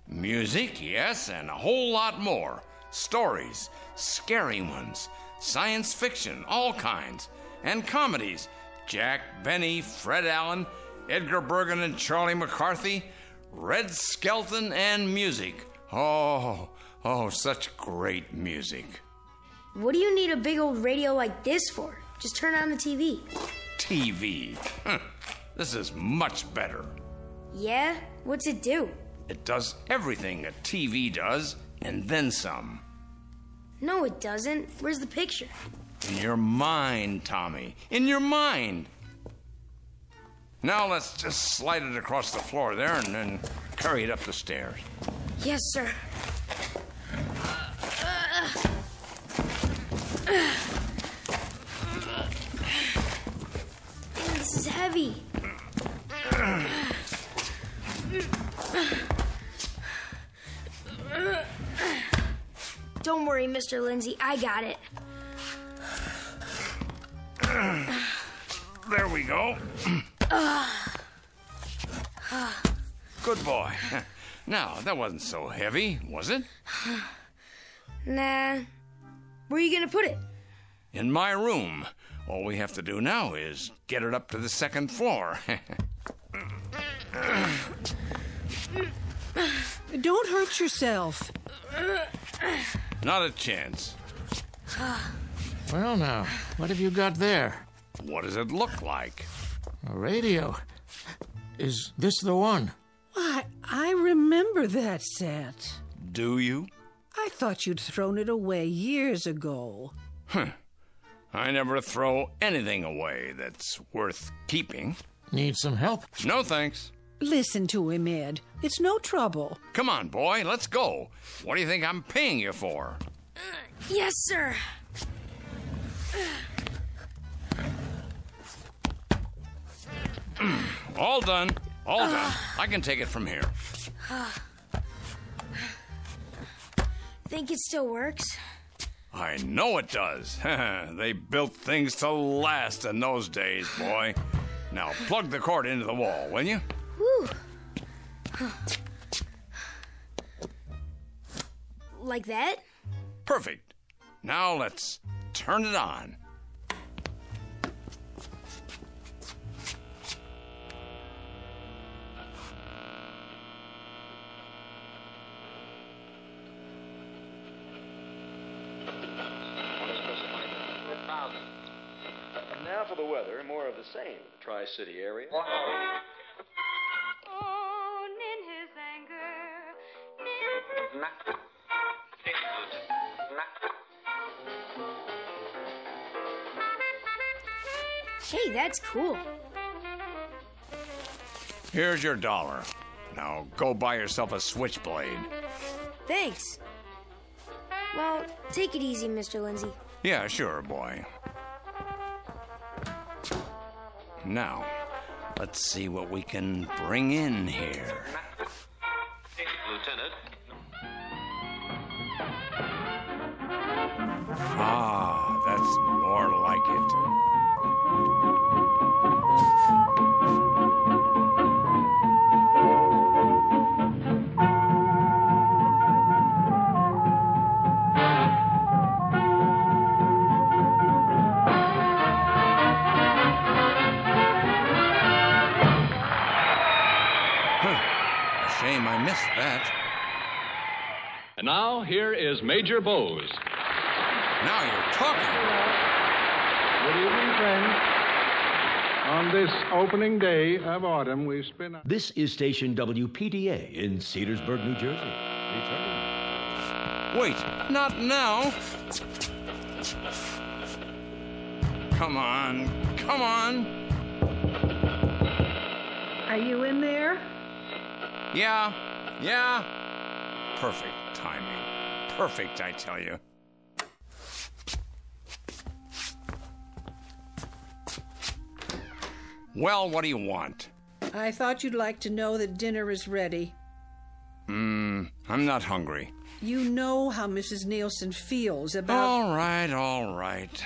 Music, yes, and a whole lot more. Stories, scary ones, science fiction, all kinds, and comedies. Jack Benny, Fred Allen, Edgar Bergen and Charlie McCarthy, Red Skelton, and music. Oh, such great music. What do you need a big old radio like this for? Just turn on the TV. TV? This is much better. Yeah? What's it do? It does everything a TV does, and then some. No, it doesn't. Where's the picture? In your mind, Tommy. In your mind. Now let's just slide it across the floor there and then carry it up the stairs. Yes, sir. This is heavy. Don't worry, Mr. Lindsay. I got it. There we go. Good boy. Now, that wasn't so heavy, was it? Nah. Where are you gonna put it? In my room. All we have to do now is get it up to the second floor. Don't hurt yourself. Not a chance. Well, now, what have you got there? What does it look like? A radio. Is this the one? Why, I remember that set. Do you? I thought you'd thrown it away years ago. I never throw anything away that's worth keeping. Need some help? No, thanks. Listen to him, Ed. It's no trouble. Come on, boy, let's go. What do you think I'm paying you for? Yes, sir. All done. All done. I can take it from here. Think it still works? I know it does. They built things to last in those days, boy. Now plug the cord into the wall, will you? Whew. Like that? Perfect. Now let's turn it on. And now for the weather, more of the same. Tri-City area. Hey, that's cool. Here's your $1. Now go buy yourself a switchblade. Thanks. Well, take it easy, Mr. Lindsay. Yeah, sure, boy. Now, let's see what we can bring in here. Lieutenant. Ah, that's more like it. Shame I missed that. And now, here is Major Bose. Now you're talking. Good evening, friends. On this opening day of autumn, we spin... This is station WPDA in Cedarsburg, New Jersey. Returning. Wait, not now. Come on, come on. Are you in there? Yeah. Perfect timing. Perfect, I tell you. Well, what do you want? I thought you'd like to know that dinner is ready. I'm not hungry. You know how Mrs. Nielsen feels about... All right.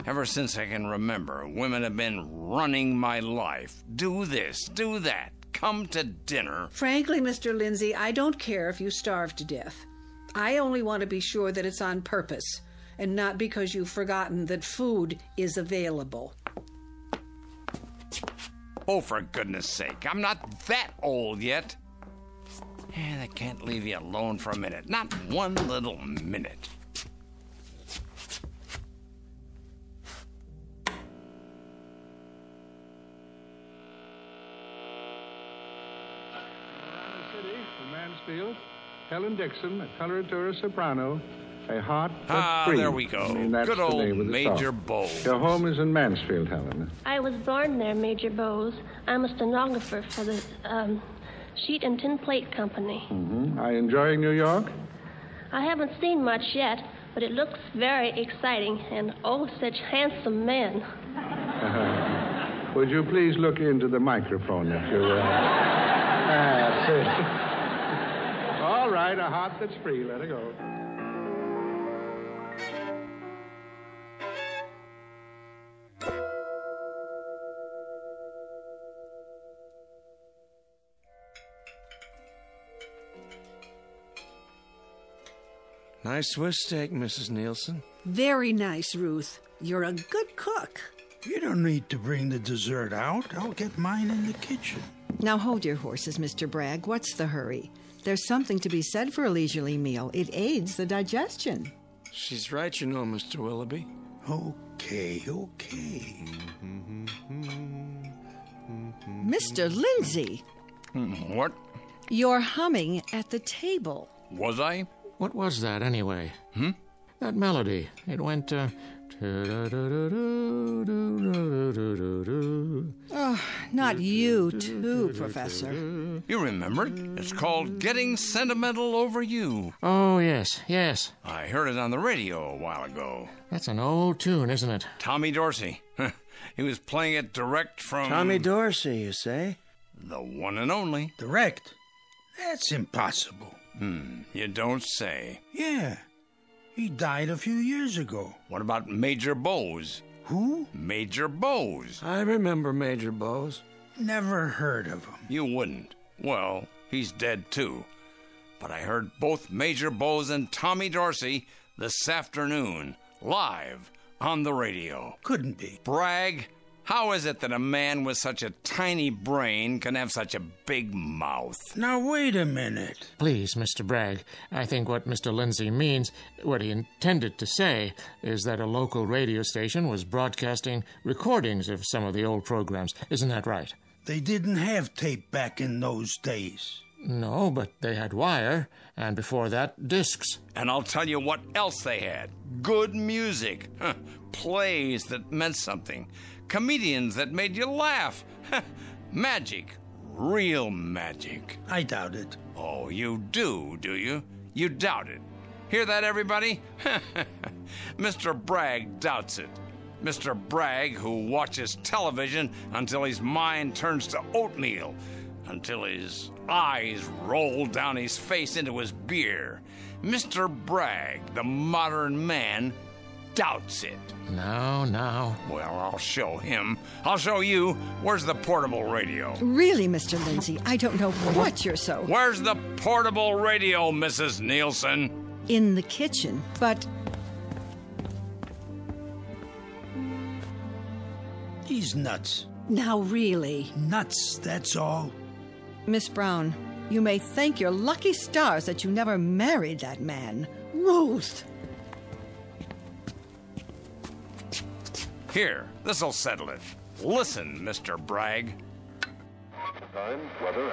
Ever since I can remember, women have been running my life. Do this, do that. Come to dinner. Frankly, Mr. Lindsay, I don't care if you starve to death. I only want to be sure that it's on purpose, and not because you've forgotten that food is available. Oh, for goodness sake, I'm not that old yet. And I can't leave you alone for a minute. Not one little minute. City, from Mansfield, Helen Dixon, a coloratura soprano, a hot but free. There we go. That's good the old name of the Major song. Bowes. Your home is in Mansfield, Helen. I was born there, Major Bowes. I'm a stenographer for the Sheet and Tin Plate Company. Mm-hmm. Are you enjoying New York? I haven't seen much yet, but it looks very exciting, and oh, such handsome men. Would you please look into the microphone if you will? That's it. All right, a hot that's free. Let her go. Nice Swiss steak, Mrs. Nielsen. Very nice, Ruth. You're a good cook. You don't need to bring the dessert out. I'll get mine in the kitchen. Now hold your horses, Mr. Bragg. What's the hurry? There's something to be said for a leisurely meal. It aids the digestion. She's right, you know, Mr. Willoughby. Okay. Mr. Lindsay! What? You're humming at the table. Was I? What was that, anyway? That melody. It went, Oh, not you, too, Professor. You remember it? It's called Getting Sentimental Over You. Oh, yes. I heard it on the radio a while ago. That's an old tune, isn't it? Tommy Dorsey. He was playing it direct from... Tommy Dorsey, you say? The one and only. Direct? That's impossible. You don't say. Yeah. He died a few years ago. What about Major Bowes? Who? Major Bowes. I remember Major Bowes. Never heard of him. You wouldn't. Well, he's dead too. But I heard both Major Bowes and Tommy Dorsey this afternoon, live on the radio. Couldn't be. Bragg, how is it that a man with such a tiny brain can have such a big mouth? Now, wait a minute. Please, Mr. Bragg, I think what Mr. Lindsay means, what he intended to say, is that a local radio station was broadcasting recordings of some of the old programs. Isn't that right? They didn't have tape back in those days. No, but they had wire, and before that, discs. And I'll tell you what else they had. Good music. Plays that meant something. Comedians that made you laugh. Magic. Real magic. I doubt it. Oh, you do you? You doubt it. Hear that, everybody? Mr. Bragg doubts it. Mr. Bragg, who watches television until his mind turns to oatmeal, until his eyes roll down his face into his beer. Mr. Bragg, the modern man, doubts it. Now. Well, I'll show him. I'll show you. Where's the portable radio? Really, Mr. Lindsay, I don't know what you're so... Where's the portable radio, Mrs. Nielsen? In the kitchen, but... He's nuts. Now, really. Nuts, that's all. Miss Brown, you may thank your lucky stars that you never married that man. Ruth! Here, this'll settle it. Listen, Mr. Bragg. Time, weather,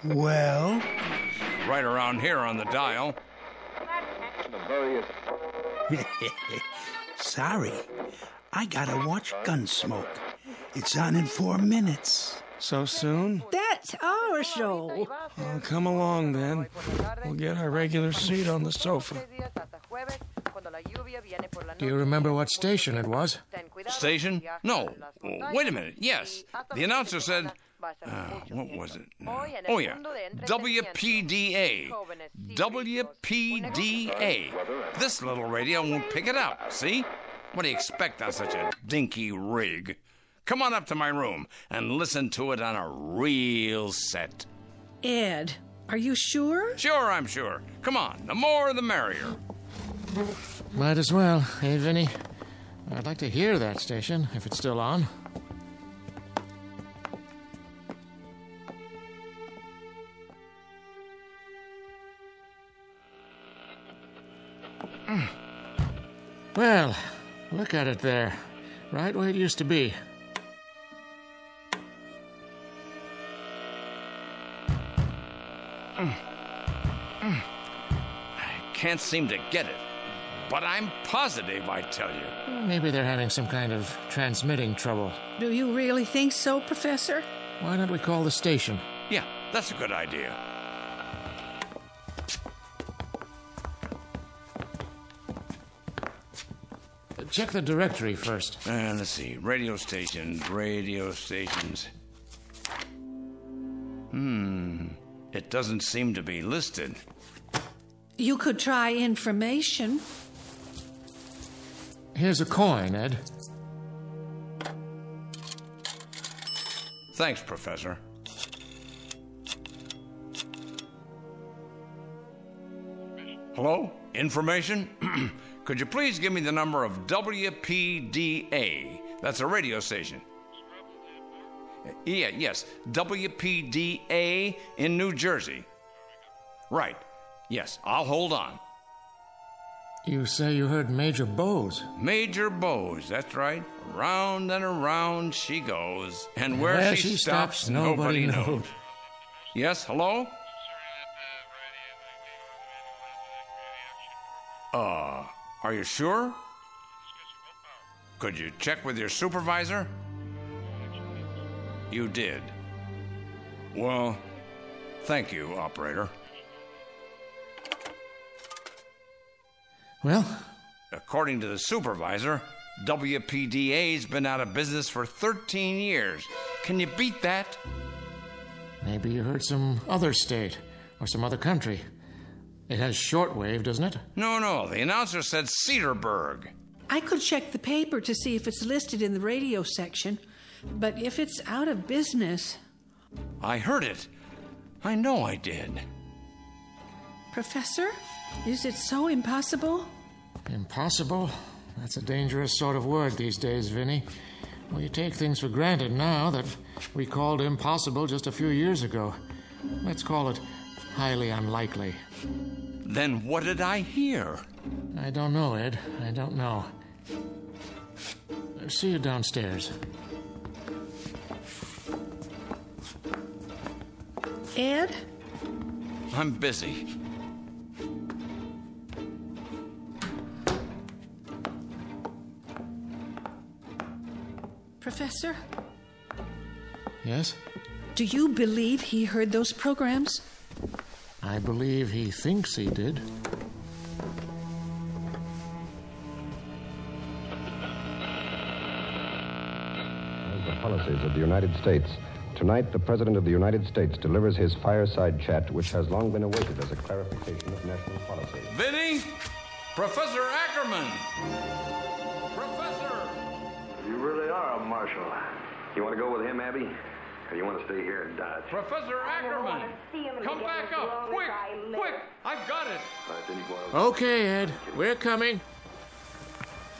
and... Well? Right around here on the dial. Sorry. I gotta watch Gunsmoke. It's on in 4 minutes. So soon? That's our show. Oh, come along, then. We'll get our regular seat on the sofa. Do you remember what station it was? Station? No. Wait a minute. Yes. The announcer said... what was it? Oh, yeah. WPDA. WPDA. This little radio won't pick it up, see? What do you expect on such a dinky rig? Come on up to my room and listen to it on a real set. Ed, are you sure? Sure, I'm sure. Come on, the more the merrier. Might as well, hey, Vinny? I'd like to hear that station, if it's still on. Well, look at it there. Right where it used to be. I can't seem to get it, but I'm positive, I tell you. Maybe they're having some kind of transmitting trouble. Do you really think so, Professor? Why don't we call the station? Yeah, that's a good idea. Check the directory first. Let's see. Radio stations. It doesn't seem to be listed. You could try information. Here's a coin, Ed. Thanks, Professor. Hello? Information? Could you please give me the number of WPDA? That's a radio station. Yes, WPDA in New Jersey. Right. Yes, I'll hold on. You say you heard Major Bowes? Major Bowes, that's right. Round and around she goes. And where she stops, nobody knows. Yes, hello? Are you sure? Could you check with your supervisor? You did. Well, thank you, operator. Well? According to the supervisor, WPDA's been out of business for 13 years. Can you beat that? Maybe you heard some other state or some other country. It has shortwave, doesn't it? No. The announcer said Cedarburg. I could check the paper to see if it's listed in the radio section, but if it's out of business... I heard it. I know I did. Professor, is it so impossible? Impossible? That's a dangerous sort of word these days, Vinny. We take things for granted now that we called impossible just a few years ago. Let's call it highly unlikely. Then what did I hear? I don't know, Ed. I don't know. See you downstairs. Ed? I'm busy. Professor? Yes? Do you believe he heard those programs? I believe he thinks he did. The policies of the United States. Tonight, the President of the United States delivers his fireside chat, which has long been awaited as a clarification of national policy. Vinny? Professor Ackerman! Professor! You really are a marshal. You want to go with him, Abby? Or you want to stay here and dodge? Professor Ackerman! Come back up! Quick! I've got it! Okay, Ed. We're coming.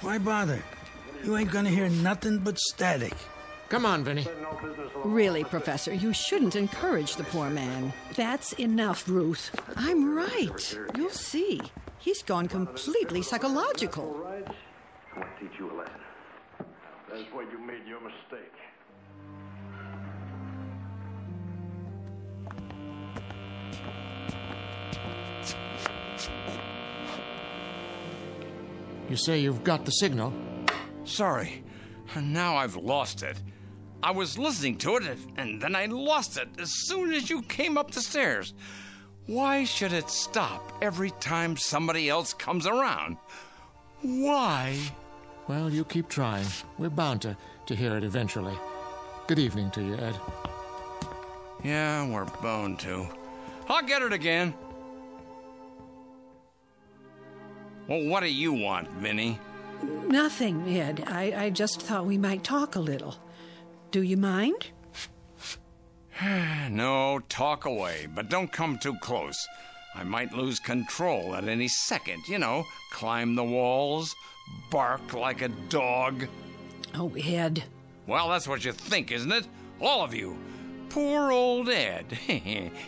Why bother? You ain't gonna hear nothing but static. Come on, Vinny. Really, Professor, you shouldn't encourage the poor man. That's enough, Ruth. I'm right. You'll see. He's gone completely psychological. you a lesson. That's where you made your mistake. You say you've got the signal? Sorry. Now I've lost it. I was listening to it, and then I lost it as soon as you came up the stairs. Why should it stop every time somebody else comes around? Why? Well, you keep trying. We're bound to hear it eventually. Good evening to you, Ed. Yeah, we're bound to. I'll get it again. Well, what do you want, Vinny? Nothing, Ed. I just thought we might talk a little. Do you mind? No, talk away, but don't come too close. I might lose control at any second, climb the walls, bark like a dog. Oh, Ed. Well, that's what you think, isn't it? All of you. Poor old Ed.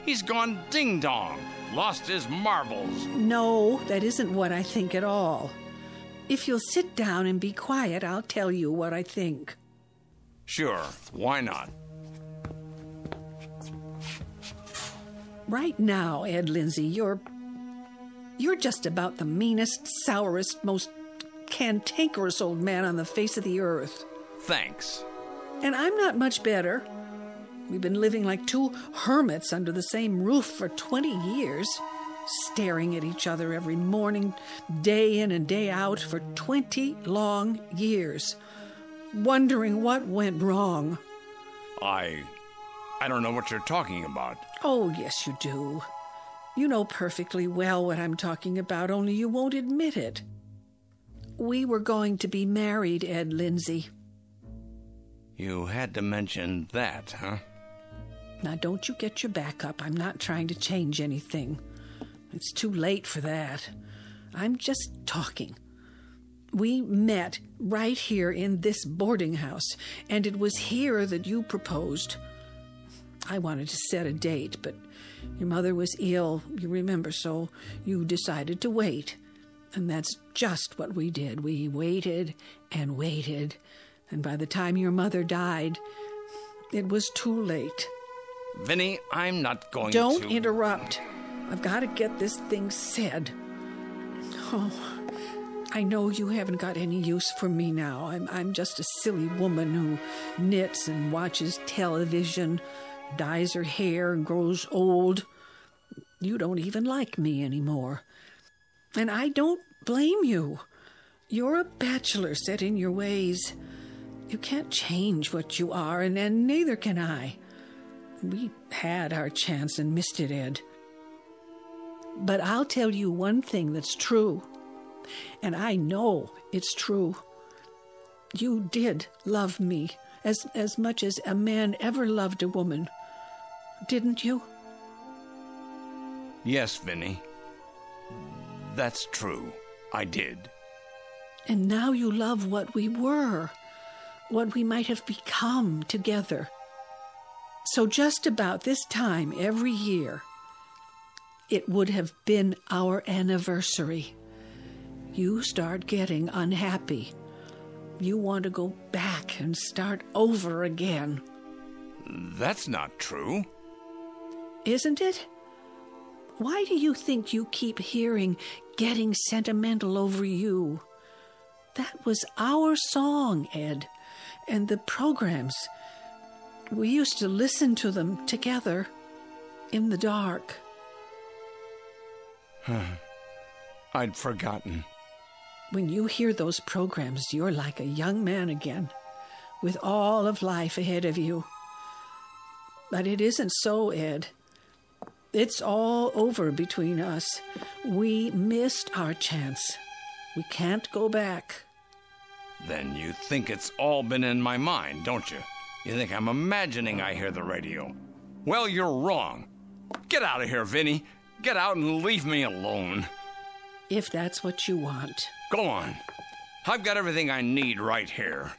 He's gone ding-dong, lost his marbles. No, that isn't what I think at all. If you'll sit down and be quiet, I'll tell you what I think. Sure, why not? Right now, Ed Lindsay, you're just about the meanest, sourest, most cantankerous old man on the face of the earth. Thanks. And I'm not much better. We've been living like two hermits under the same roof for 20 years, staring at each other every morning, day in and day out for 20 long years, wondering what went wrong. I don't know what you're talking about. Oh, yes, you do. You know perfectly well what I'm talking about, only you won't admit it. We were going to be married, Ed Lindsay. You had to mention that, huh? Now, don't you get your back up. I'm not trying to change anything. It's too late for that. I'm just talking. We met right here in this boarding house, and it was here that you proposed. I wanted to set a date, but your mother was ill, you remember, so you decided to wait. And that's just what we did. We waited and waited, and by the time your mother died, it was too late. Vinny, I'm not going Don't to... interrupt. I've got to get this thing said. Oh, I know you haven't got any use for me now. I'm just a silly woman who knits and watches television, dyes her hair and grows old. You don't even like me anymore. And I don't blame you. You're a bachelor set in your ways. You can't change what you are, and neither can I. We had our chance and missed it, Ed. But I'll tell you one thing that's true, and I know it's true. You did love me as much as a man ever loved a woman, didn't you? Yes, Vinny. That's true. I did. And now you love what we were, what we might have become together. So just about this time every year, it would have been our anniversary. You start getting unhappy. You want to go back and start over again. That's not true. Isn't it? Why do you think you keep hearing getting sentimental over you? That was our song, Ed, and the programs. We used to listen to them together in the dark. I'd forgotten. When you hear those programs, you're like a young man again, with all of life ahead of you. But it isn't so, Ed. It's all over between us. We missed our chance. We can't go back. Then you think it's all been in my mind, don't you? You think I'm imagining I hear the radio. Well, you're wrong. Get out of here, Vinny. Get out and leave me alone. If that's what you want. Go on. I've got everything I need right here.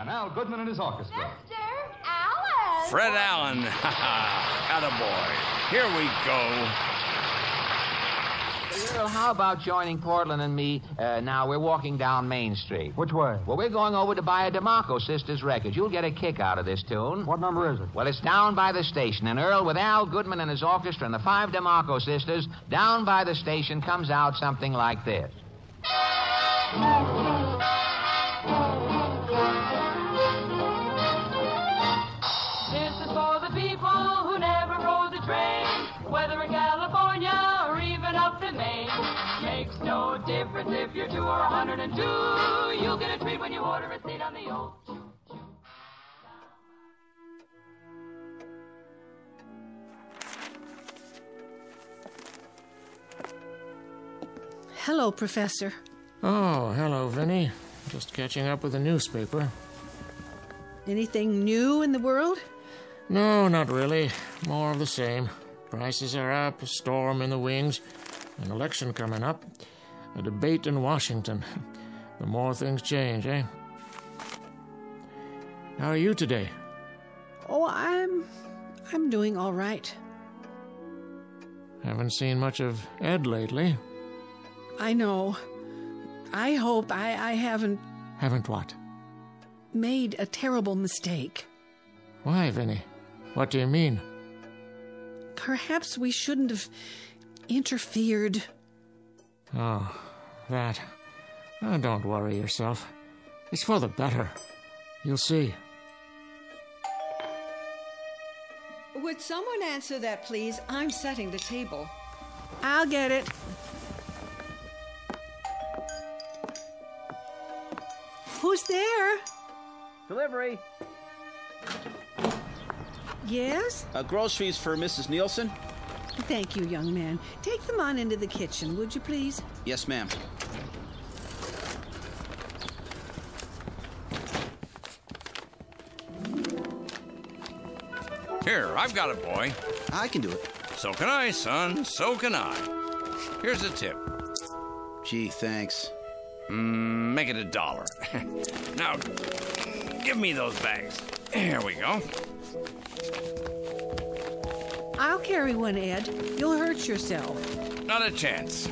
and Al Goodman and his orchestra. Mr. Allen! Fred Allen. Attaboy. Here we go. Earl, how about joining Portland and me? Now, we're walking down Main Street. Which way? Well, we're going over to buy a DeMarco Sisters record. You'll get a kick out of this tune. What number is it? Well, it's down by the station. And Earl, with Al Goodman and his orchestra and the 5 DeMarco Sisters, down by the station comes out something like this. This is for the people who never rode the train, whether in California or even up in Maine. Makes no difference if you're 2 or 102. You'll get a treat when you order a seat on the old. Hello, Professor. Oh, hello, Vinny. Just catching up with the newspaper. Anything new in the world? No, not really. More of the same. Prices are up, a storm in the wings, an election coming up, a debate in Washington. The more things change, eh? How are you today? Oh, I'm doing all right. Haven't seen much of Ed lately. I know. I hope I haven't... Haven't what? Made a terrible mistake. Why, Vinny? What do you mean? Perhaps we shouldn't have interfered. Oh, that. Oh, don't worry yourself. It's for the better. You'll see. Would someone answer that, please? I'm setting the table. I'll get it. Who's there? Delivery. Yes? Groceries for Mrs. Nielsen? Thank you, young man. Take them on into the kitchen, would you please? Yes, ma'am. Here, I've got it, boy. I can do it. So can I, son. So can I. Here's a tip. Gee, thanks. Make it $1. Now, give me those bags. Here we go. I'll carry one, Ed. You'll hurt yourself. Not a chance.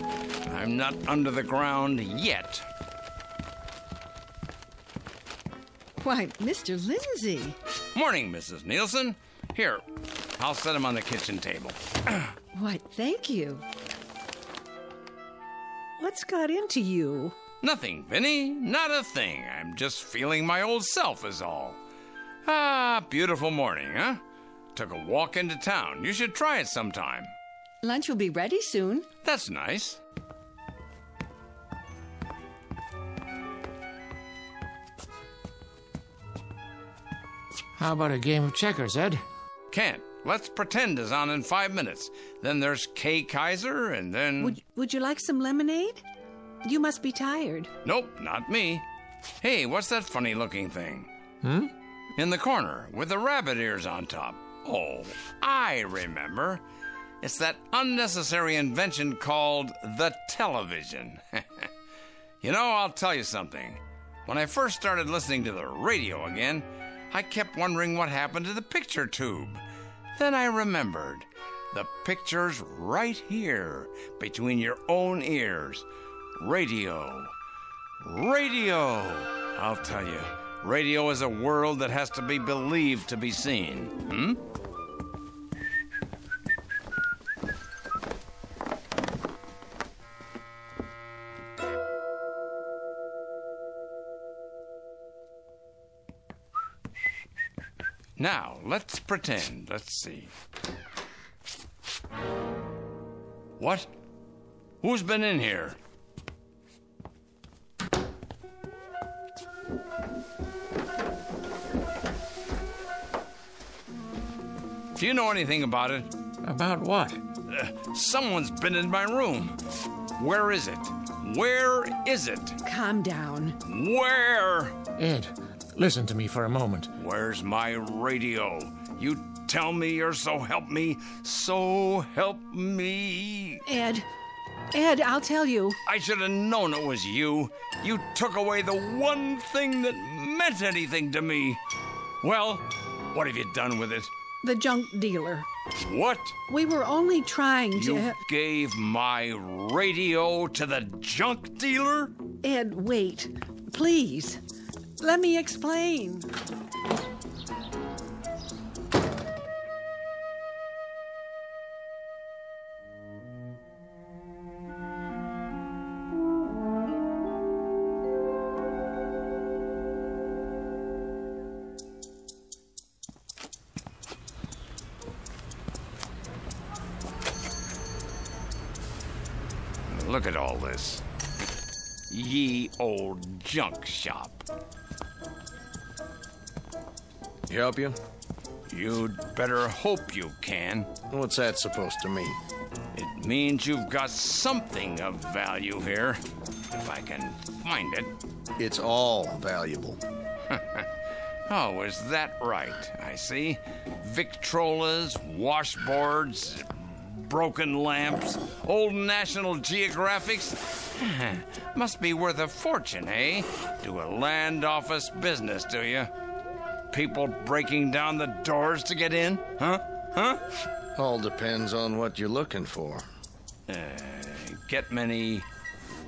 I'm not under the ground yet. Why, Mr. Lindsay. Morning, Mrs. Nielsen. Here, I'll set him on the kitchen table. Why, thank you. What's got into you? Nothing, Vinny. Not a thing. I'm just feeling my old self is all. Ah, beautiful morning, huh? Took a walk into town. You should try it sometime. Lunch will be ready soon. That's nice. How about a game of checkers, Ed? Can't. Let's pretend is on in 5 minutes. Then there's Kay Kaiser, and then... Would you like some lemonade? You must be tired. Nope, not me. Hey, what's that funny-looking thing? In the corner, with the rabbit ears on top. Oh, I remember. It's that unnecessary invention called the television. You know, I'll tell you something. When I first started listening to the radio again, I kept wondering what happened to the picture tube. Then I remembered. The picture's right here, between your own ears. Radio. Radio! I'll tell you, radio is a world that has to be believed to be seen. Now, let's pretend. Let's see. What? Who's been in here? Do you know anything about it? About what? Someone's been in my room. Where is it? Where is it? Calm down. Where? Ed, listen to me for a moment. Where's my radio? You tell me, or so help me. So help me. Ed, Ed, I'll tell you. I should have known it was you. You took away the one thing that meant anything to me. Well, what have you done with it? The junk dealer. What? We were only trying to... You gave my radio to the junk dealer? Ed, wait. Please. Let me explain. Look at all this. Ye old junk shop. Help you? You'd better hope you can. What's that supposed to mean? It means you've got something of value here, if I can find it. It's all valuable. Oh, is that right? I see. Victrolas, washboards, broken lamps, old National Geographics. Must be worth a fortune, eh? Do a land office business, do you? People breaking down the doors to get in? Huh? All depends on what you're looking for. Get many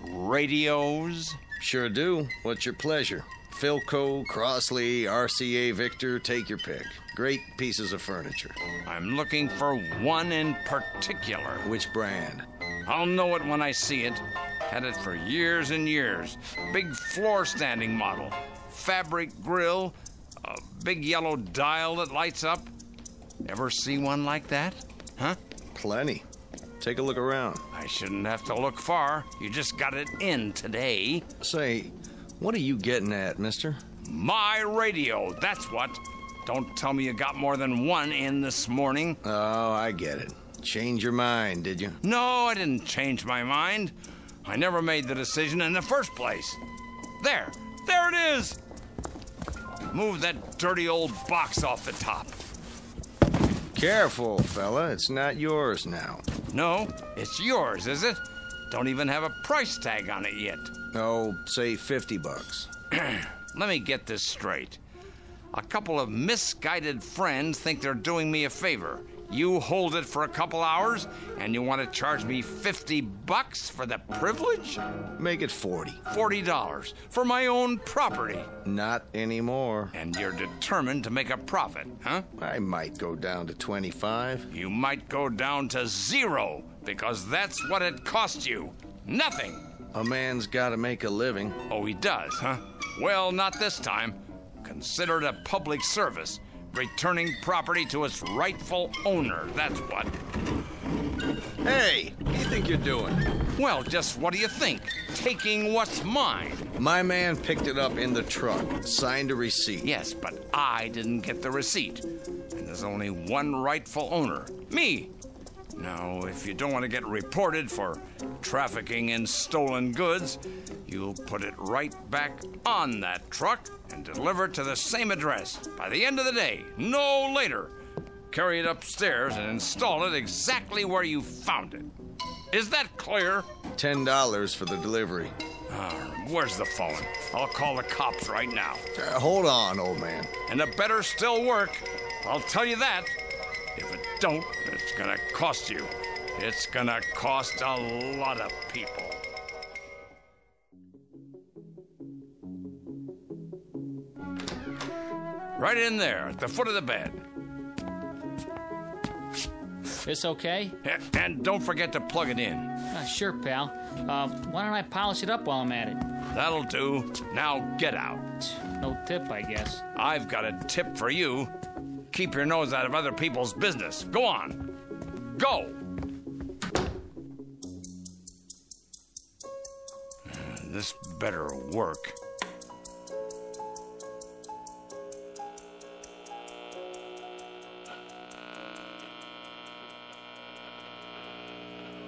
radios? Sure do. What's your pleasure? Philco, Crossley, RCA Victor, take your pick. Great pieces of furniture. I'm looking for one in particular. Which brand? I'll know it when I see it. Had it for years and years. Big floor standing model. Fabric grill. A big yellow dial that lights up. Ever see one like that? Huh? Plenty. Take a look around. I shouldn't have to look far. You just got it in today. Say, what are you getting at, mister? My radio, that's what. Don't tell me you got more than one in this morning. Oh, I get it. Change your mind, did you? No, I didn't change my mind. I never made the decision in the first place. There it is. Move that dirty old box off the top. Careful, fella. It's not yours now. No, it's yours, is it? Don't even have a price tag on it yet. Oh, say $50. Let me get this straight. A couple of misguided friends think they're doing me a favor. You hold it for a couple hours, and you want to charge me $50 for the privilege? Make it 40. $40 for my own property. Not anymore. And you're determined to make a profit, huh? I might go down to 25. You might go down to 0, because that's what it cost you. Nothing. A man's got to make a living. Oh, he does, huh? Well, not this time. Consider it a public service. Returning property to its rightful owner, that's what. Hey, what do you think you're doing? Well, just what do you think? Taking what's mine. My man picked it up in the truck, signed a receipt. Yes, but I didn't get the receipt. And there's only one rightful owner, me. Now, if you don't want to get reported for trafficking in stolen goods, you'll put it right back on that truck and deliver it to the same address by the end of the day, no later. Carry it upstairs and install it exactly where you found it. Is that clear? $10 for the delivery. Where's the phone? I'll call the cops right now. Hold on, old man. And it better still work. I'll tell you that. If it don't, it's gonna cost you. It's gonna cost a lot of people. Right in there, at the foot of the bed. This okay? And don't forget to plug it in. Sure, pal. Why don't I polish it up while I'm at it? That'll do. Now get out. No tip, I guess. I've got a tip for you. Keep your nose out of other people's business. Go on. Go! This better work.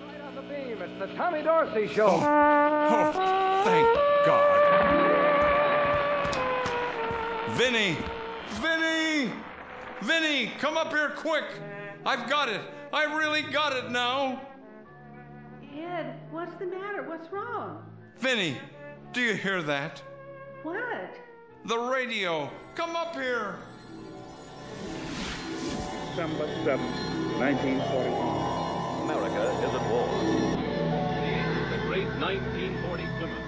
Right on the beam. It's the Tommy Dorsey Show. Oh, thank God. Vinny! Vinny! Vinny, come up here quick. I've got it. I really got it now. Ed, what's the matter? What's wrong? Vinny, do you hear that? What? The radio. Come up here. December 7, 1941. America is at war. The great 1940 Plymouth.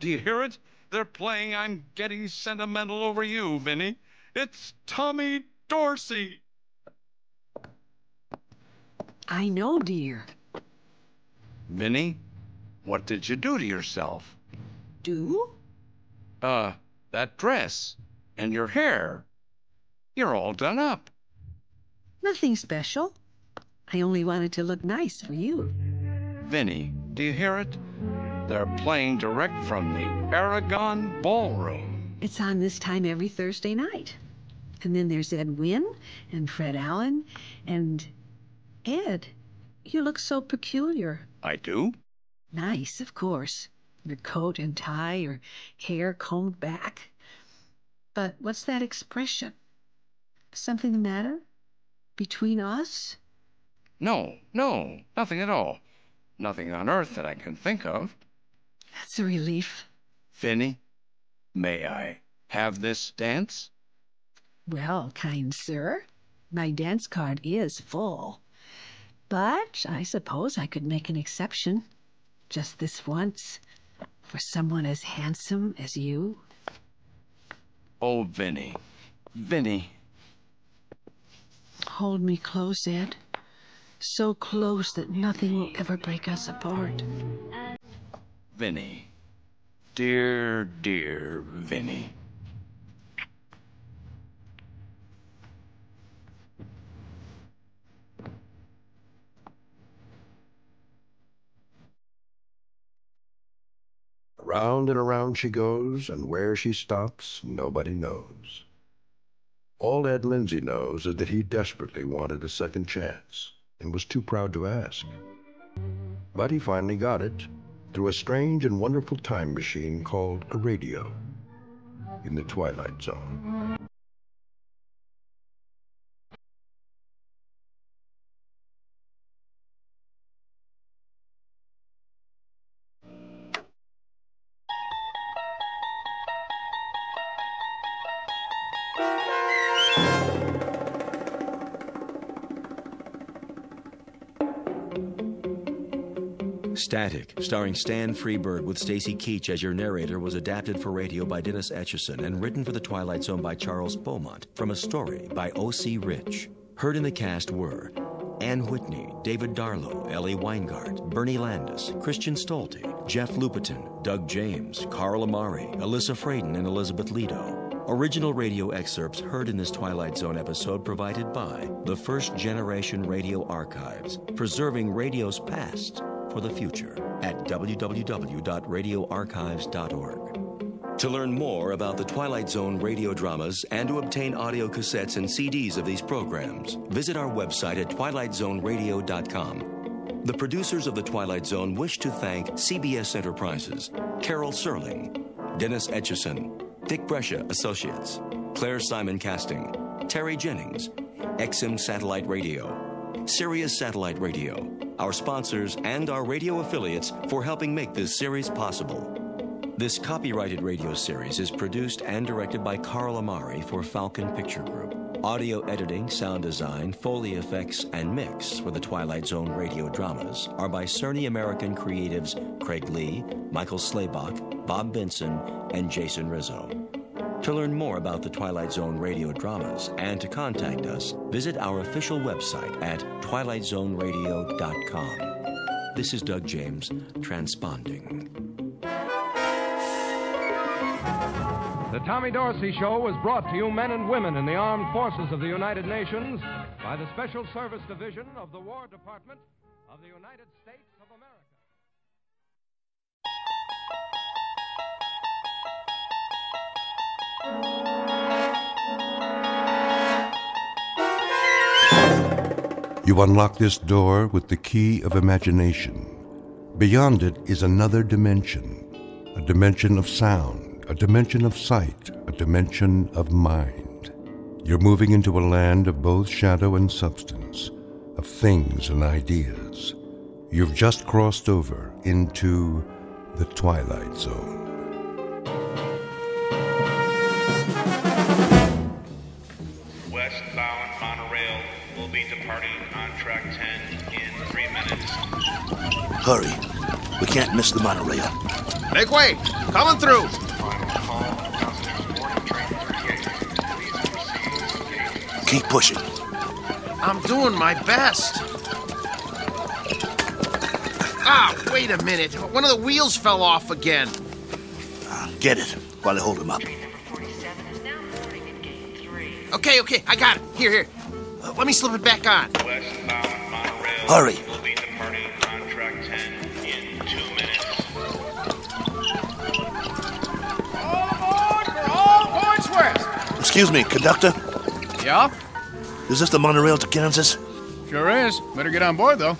Do you hear it? They're playing I'm Getting Sentimental Over You, Vinny. It's Tommy Dorsey. I know, dear. Vinny, what did you do to yourself? Do? That dress and your hair. You're all done up. Nothing special. I only wanted to look nice for you. Vinny, do you hear it? They're playing direct from the Aragon Ballroom. It's on this time every Thursday night. And then there's Ed Wynn and Fred Allen and... Ed, you look so peculiar. I do? Nice, of course. Your coat and tie, your hair combed back. But what's that expression? Something the matter? Between us? No, nothing at all. Nothing on earth that I can think of. That's a relief. Vinny, may I have this dance? Well, kind sir, my dance card is full. But I suppose I could make an exception, just this once, for someone as handsome as you. Oh, Vinny. Vinny. Hold me close, Ed. So close that nothing will ever break us apart. Vinny. Dear, dear Vinny. Around and around she goes, and where she stops, nobody knows. All Ed Lindsay knows is that he desperately wanted a second chance and was too proud to ask. But he finally got it through a strange and wonderful time machine called a radio in the Twilight Zone. Static, starring Stan Freberg with Stacy Keach as your narrator, was adapted for radio by Dennis Etchison and written for The Twilight Zone by Charles Beaumont from a story by O.C. Rich. Heard in the cast were Ann Whitney, David Darlow, Ellie Weingart, Bernie Landis, Christian Stolte, Jeff Lupetin, Doug James, Carl Amari, Alyssa Fraden, and Elizabeth Lido. Original radio excerpts heard in this Twilight Zone episode provided by the First Generation Radio Archives, preserving radio's past for the future at www.radioarchives.org. To learn more about the Twilight Zone radio dramas and to obtain audio cassettes and CDs of these programs, visit our website at twilightzoneradio.com. The producers of The Twilight Zone wish to thank CBS Enterprises, Carol Serling, Dennis Etchison, Dick Brescia Associates, Claire Simon Casting, Terry Jennings, XM Satellite Radio, Sirius Satellite Radio, our sponsors, and our radio affiliates for helping make this series possible. This copyrighted radio series is produced and directed by Carl Amari for Falcon Picture Group. Audio editing, sound design, Foley effects, and mix for the Twilight Zone radio dramas are by Cerny American creatives Craig Lee, Michael Slaybach, Bob Benson, and Jason Rizzo. To learn more about the Twilight Zone radio dramas and to contact us, visit our official website at twilightzoneradio.com. This is Doug James, transponding. The Tommy Dorsey Show was brought to you, men and women in the armed forces of the United Nations, by the Special Service Division of the War Department of the United States of America. You unlock this door with the key of imagination. Beyond it is another dimension, a dimension of sound, a dimension of sight, a dimension of mind. You're moving into a land of both shadow and substance, of things and ideas. You've just crossed over into the Twilight Zone. Westbound monorail will be departing on track 10 in 3 minutes. Hurry. We can't miss the monorail. Make way! Coming through! Keep pushing. I'm doing my best. Ah, wait a minute. One of the wheels fell off again. Get it while I hold him up. Okay, I got it. Here. Let me slip it back on. Hurry. Will be departing on track 10 in 2 minutes. All aboard for all points west. Excuse me, conductor. Yeah? Is this the monorail to Kansas? Sure is. Better get on board, though.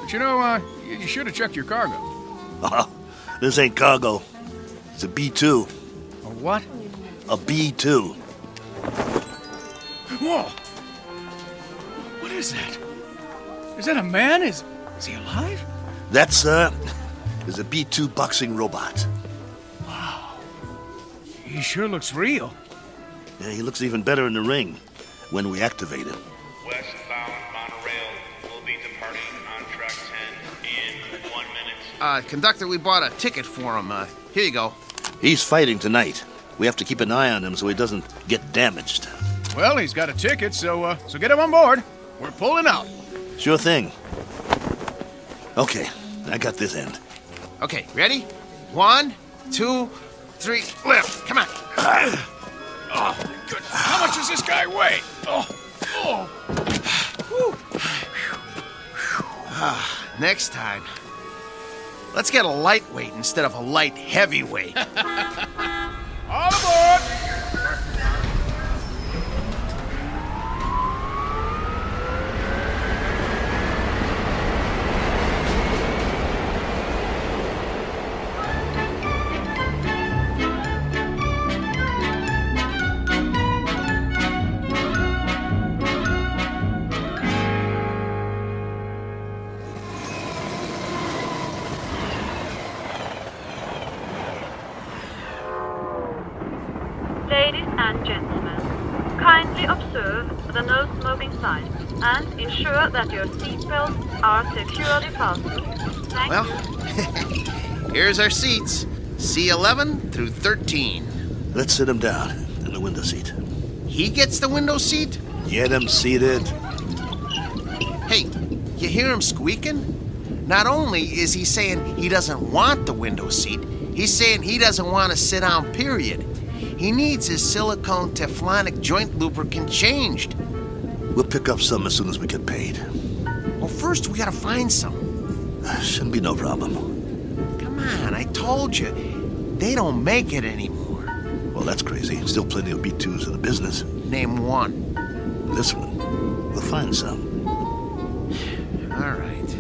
But you know, you should have checked your cargo. This ain't cargo. It's a B-2. A what? A B-2. Whoa! What is that? Is that a man? Is he alive? That, sir, is a B-2 boxing robot. Wow. He sure looks real. Yeah, he looks even better in the ring when we activate him. Westbound monorail will be departing on track 10 in 1 minute. Conductor, we bought a ticket for him. Here you go. He's fighting tonight. We have to keep an eye on him so he doesn't get damaged. Well, he's got a ticket, so get him on board. We're pulling out. Sure thing. Okay, I got this end. Okay, ready? 1, 2, 3, lift. Come on. Oh, good. How much does this guy weigh? Next time, let's get a lightweight instead of a light heavyweight. All aboard! Ladies and gentlemen, kindly observe the no smoking sign and ensure that your seatbelts are securely fastened. Thank Well, here's our seats. C11 through 13. Let's sit him down in the window seat. He gets the window seat? Get him seated. Hey, you hear him squeaking? Not only is he saying he doesn't want the window seat, he's saying he doesn't want to sit down, period. He needs his silicone Teflonic joint lubricant changed. We'll pick up some as soon as we get paid. Well, first we gotta find some. Shouldn't be no problem. Come on, I told you. They don't make it anymore. Well, that's crazy. Still plenty of B-2s in the business. Name one. This one. We'll find some. All right.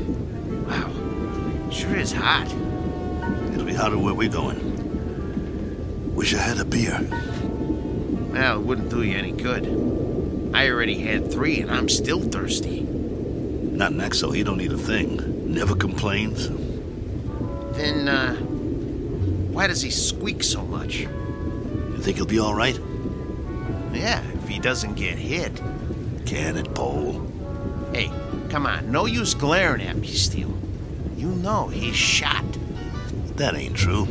Wow. Sure is hot. It'll be hotter where we're going. Wish I had a beer. Well, it wouldn't do you any good. I already had 3 and I'm still thirsty. Not Naxo, he don't need a thing. Never complains. Then, why does he squeak so much? You think he'll be all right? Yeah, if he doesn't get hit. Can it, Pole? Hey, come on, no use glaring at me, Steele. You know he's shot. That ain't true.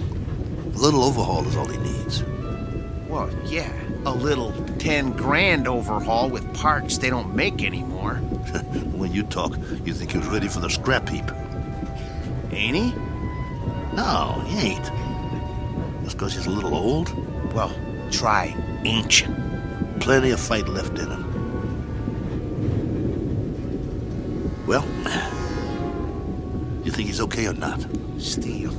A little overhaul is all he needs. Well, yeah, a little 10 grand overhaul with parts they don't make anymore. When you talk, you think he was ready for the scrap heap. Ain't he? No, he ain't. Just because he's a little old? Well, try ancient. Plenty of fight left in him. Well, you think he's okay or not? Steele,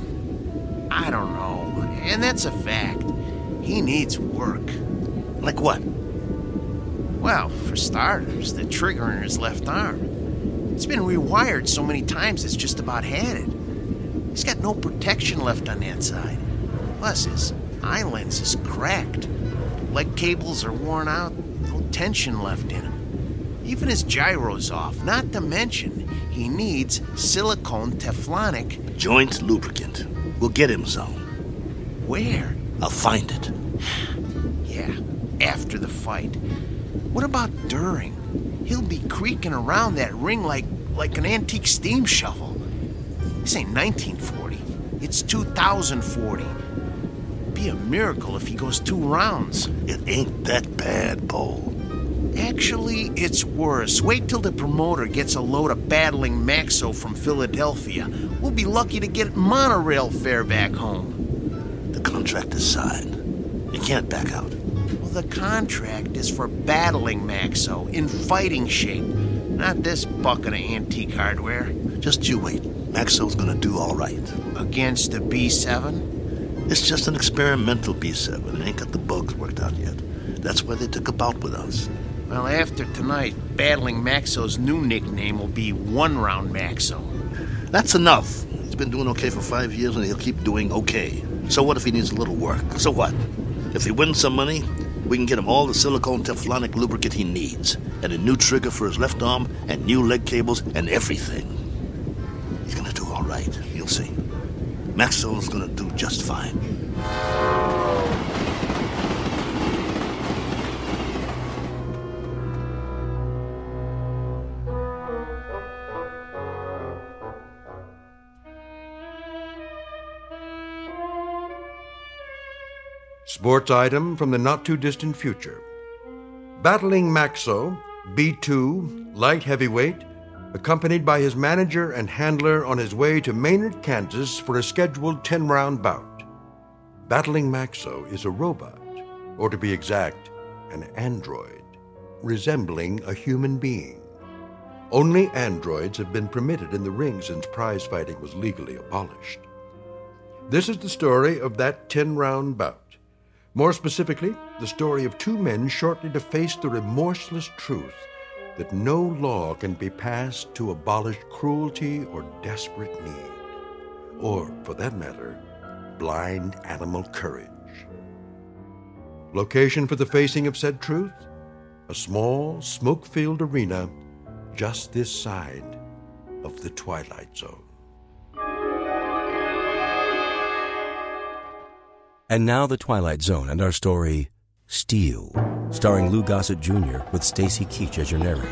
I don't know. And that's a fact. He needs work. Like what? Well, for starters, the trigger in his left arm. It's been rewired so many times it's just about had it. He's got no protection left on that side. Plus, his eye lens is cracked. Leg cables are worn out. No tension left in him. Even his gyro's off, not to mention he needs silicone Teflonic joint lubricant. We'll get him some. Where? I'll find it. Yeah, after the fight. What about during? He'll be creaking around that ring like an antique steam shovel. This ain't 1940. It's 2040. Be a miracle if he goes 2 rounds. It ain't that bad, Bo. Actually, it's worse. Wait till the promoter gets a load of battling Maxo from Philadelphia. We'll be lucky to get monorail fare back home. The contract is signed. You can't back out. Well, the contract is for battling Maxo in fighting shape, not this bucket of antique hardware. Just you wait. Maxo's gonna do all right. Against the B7? It's just an experimental B7. It ain't got the bugs worked out yet. That's why they took a bout with us. Well, after tonight, battling Maxo's new nickname will be One Round Maxo. That's enough. He's been doing okay for 5 years, and he'll keep doing okay. So what if he needs a little work? So what? If he wins some money, we can get him all the silicone Teflonic lubricant he needs, and a new trigger for his left arm, and new leg cables, and everything. He's gonna do all right. You'll see. Maxo's gonna do just fine. Sports item from the not-too-distant future. Battling Maxo, B2, light heavyweight, accompanied by his manager and handler on his way to Maynard, Kansas for a scheduled 10-round bout. Battling Maxo is a robot, or to be exact, an android, resembling a human being. Only androids have been permitted in the ring since prize fighting was legally abolished. This is the story of that 10-round bout. More specifically, the story of 2 men shortly to face the remorseless truth that no law can be passed to abolish cruelty or desperate need, or, for that matter, blind animal courage. Location for the facing of said truth? A small, smoke-filled arena just this side of the Twilight Zone. And now the Twilight Zone and our story, Steel, starring Lou Gossett Jr. with Stacy Keach as your narrator.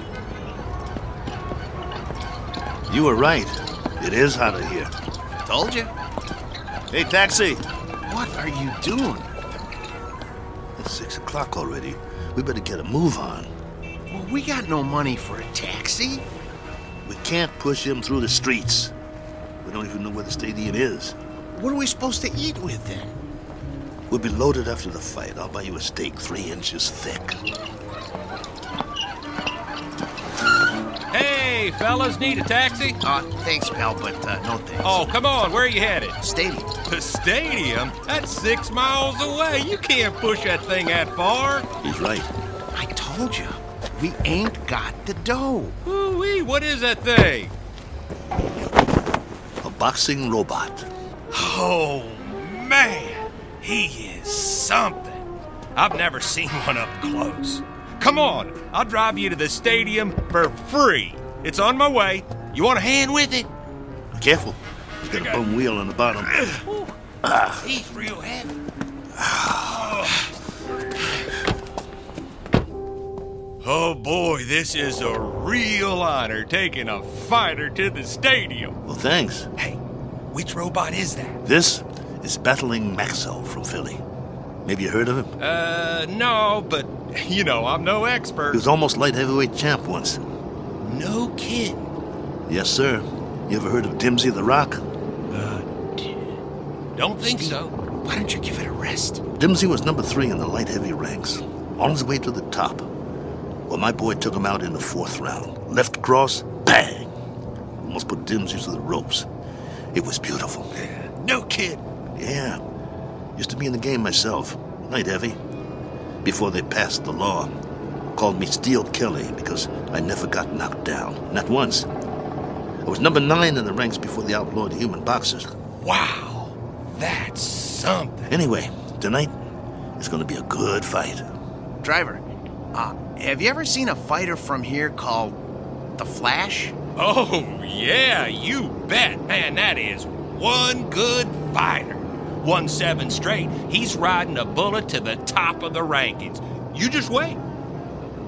You were right. It is hotter here. Told you. Hey, taxi! What are you doing? It's 6 o'clock already. We better get a move on. Well, we got no money for a taxi. We can't push him through the streets. We don't even know where the stadium is. What are we supposed to eat with then? We'll be loaded after the fight. I'll buy you a steak 3 inches thick. Hey, fellas, need a taxi? Thanks, pal, but no thanks. Oh, come on, where are you headed? Stadium. The stadium? That's 6 miles away. You can't push that thing that far. He's right. I told you, we ain't got the dough. Ooh-wee, what is that thing? A boxing robot. Oh, man. He is something. I've never seen one up close. Come on, I'll drive you to the stadium for free. It's on my way. You want a hand with it? Careful. He's got a bum wheel on the bottom. He's real heavy. Oh boy, this is a real honor taking a fighter to the stadium. Well, thanks. Hey, which robot is that? This is Battling Maxo from Philly. Maybe you heard of him? No, but, you know, I'm no expert. He was almost light heavyweight champ once. No kid. Yes, sir. You ever heard of Dimsy the Rock? Don't think so. Why don't you give it a rest? Dimsy was number 3 in the light heavy ranks, on his way to the top. Well, my boy took him out in the 4th round. Left cross, bang! Almost put Dimsy to the ropes. It was beautiful. No kid. Yeah. Used to be in the game myself. Light heavy. Before they passed the law. Called me Steel Kelly because I never got knocked down. Not once. I was number 9 in the ranks before they outlawed human boxers. Wow. That's something. Anyway, tonight is going to be a good fight. Driver, have you ever seen a fighter from here called the Flash? Oh, yeah, you bet. Man, that is one good fighter. Won 7 straight. He's riding a bullet to the top of the rankings. You just wait.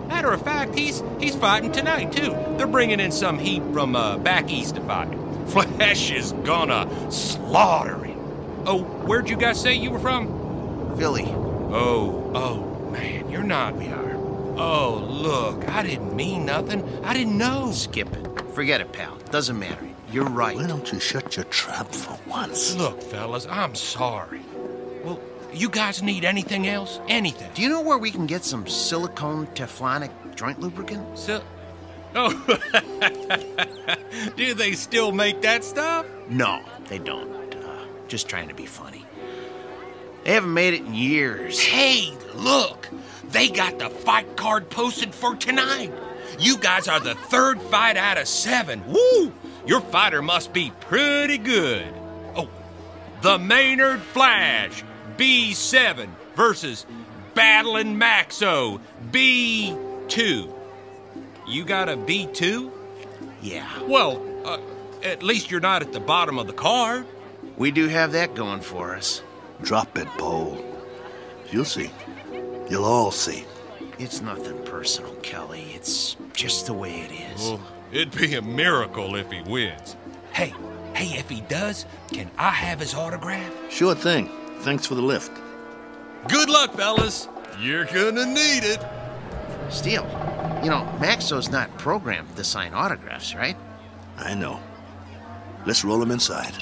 Matter of fact, he's fighting tonight, too. They're bringing in some heat from back east to fight. Flash is gonna slaughter him. Oh, where'd you guys say you were from? Philly. Oh, man, you're not. We are. Oh, look, I didn't mean nothing. I didn't know. Skip it. Forget it, pal. Doesn't matter. You're right. Why don't you shut your trap for once? Look, fellas, I'm sorry. Well, you guys need anything else? Anything? Do you know where we can get some silicone Teflonic joint lubricant? Oh, do they still make that stuff? No, they don't. Just trying to be funny. They haven't made it in years. Hey, look! They got the fight card posted for tonight. You guys are the 3rd fight out of 7. Woo! Your fighter must be pretty good. Oh, the Maynard Flash, B7 versus Battling Maxo, B2. You got a B2? Yeah. Well, at least you're not at the bottom of the card. We do have that going for us. Drop it, Bo. You'll see. You'll all see. It's nothing personal, Kelly. It's just the way it is. Well, it'd be a miracle if he wins. Hey, if he does, can I have his autograph? Sure thing. Thanks for the lift. Good luck, fellas. You're gonna need it. Steele, you know, Maxo's not programmed to sign autographs, right? I know. Let's roll him inside.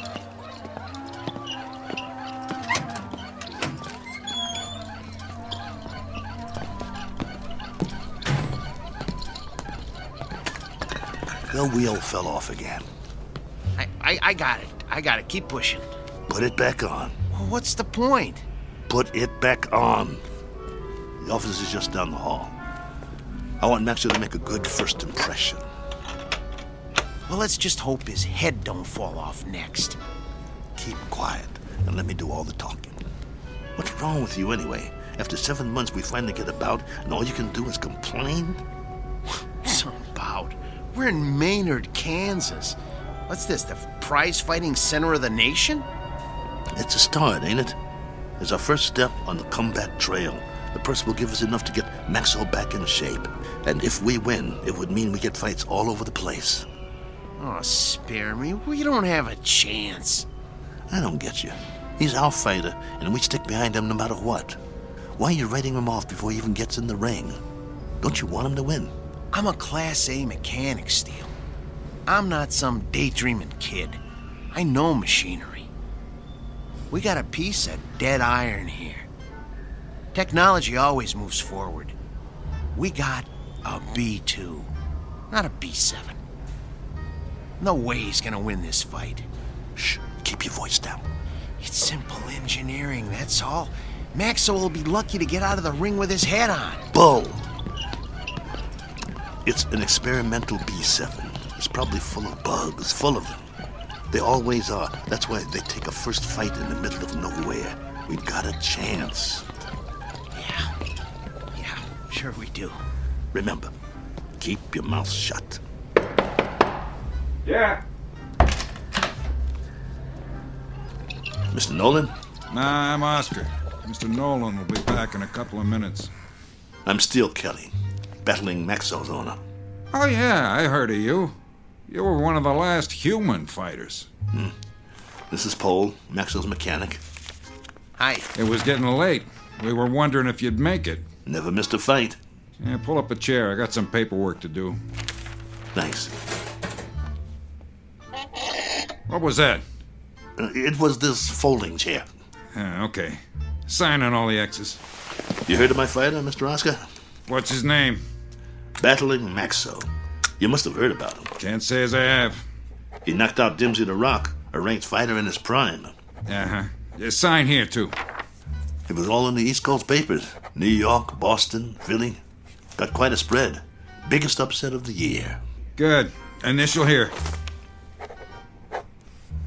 The wheel fell off again. I got it. I got it. Keep pushing. Put it back on. Well, what's the point? Put it back on. The office is just down the hall. I want Maxo to make a good first impression. Well, let's just hope his head don't fall off next. Keep quiet and let me do all the talking. What's wrong with you anyway? After 7 months, we finally get about, and all you can do is complain? Some bout. We're in Maynard, Kansas. What's this, the prize-fighting center of the nation? It's a start, ain't it? It's our first step on the comeback trail. The purse will give us enough to get Maxo back in shape. And if we win, it would mean we get fights all over the place. Oh, spare me. We don't have a chance. I don't get you. He's our fighter, and we stick behind him no matter what. Why are you writing him off before he even gets in the ring? Don't you want him to win? I'm a Class A mechanic, Steele. I'm not some daydreaming kid. I know machinery. We got a piece of dead iron here. Technology always moves forward. We got a B2, not a B7. No way he's gonna win this fight. Shh, keep your voice down. It's simple engineering, that's all. Maxo will be lucky to get out of the ring with his head on. Bo! It's an experimental B7. It's probably full of bugs, full of them. They always are. That's why they take a first fight in the middle of nowhere. We've got a chance. Yeah, sure we do. Remember, keep your mouth shut. Yeah. Mr. Nolan? Nah, I'm Oscar. Mr. Nolan will be back in a couple of minutes. I'm Steele Kelly, battling Maxo's owner. Oh, yeah, I heard of you. You were one of the last human fighters. This is Paul, Maxo's mechanic. Hi. It was getting late. We were wondering if you'd make it. Never missed a fight. Yeah, pull up a chair. I got some paperwork to do. Thanks. What was that? It was this folding chair. Okay. Sign on all the X's. You heard of my fighter, Mr. Oscar? What's his name? Battling Maxo. You must have heard about him. Can't say as I have. He knocked out Dimsy the Rock, a ranked fighter in his prime. Uh-huh. Sign here, too. It was all in the East Coast papers. New York, Boston, Philly. Got quite a spread. Biggest upset of the year. Good. Initial here.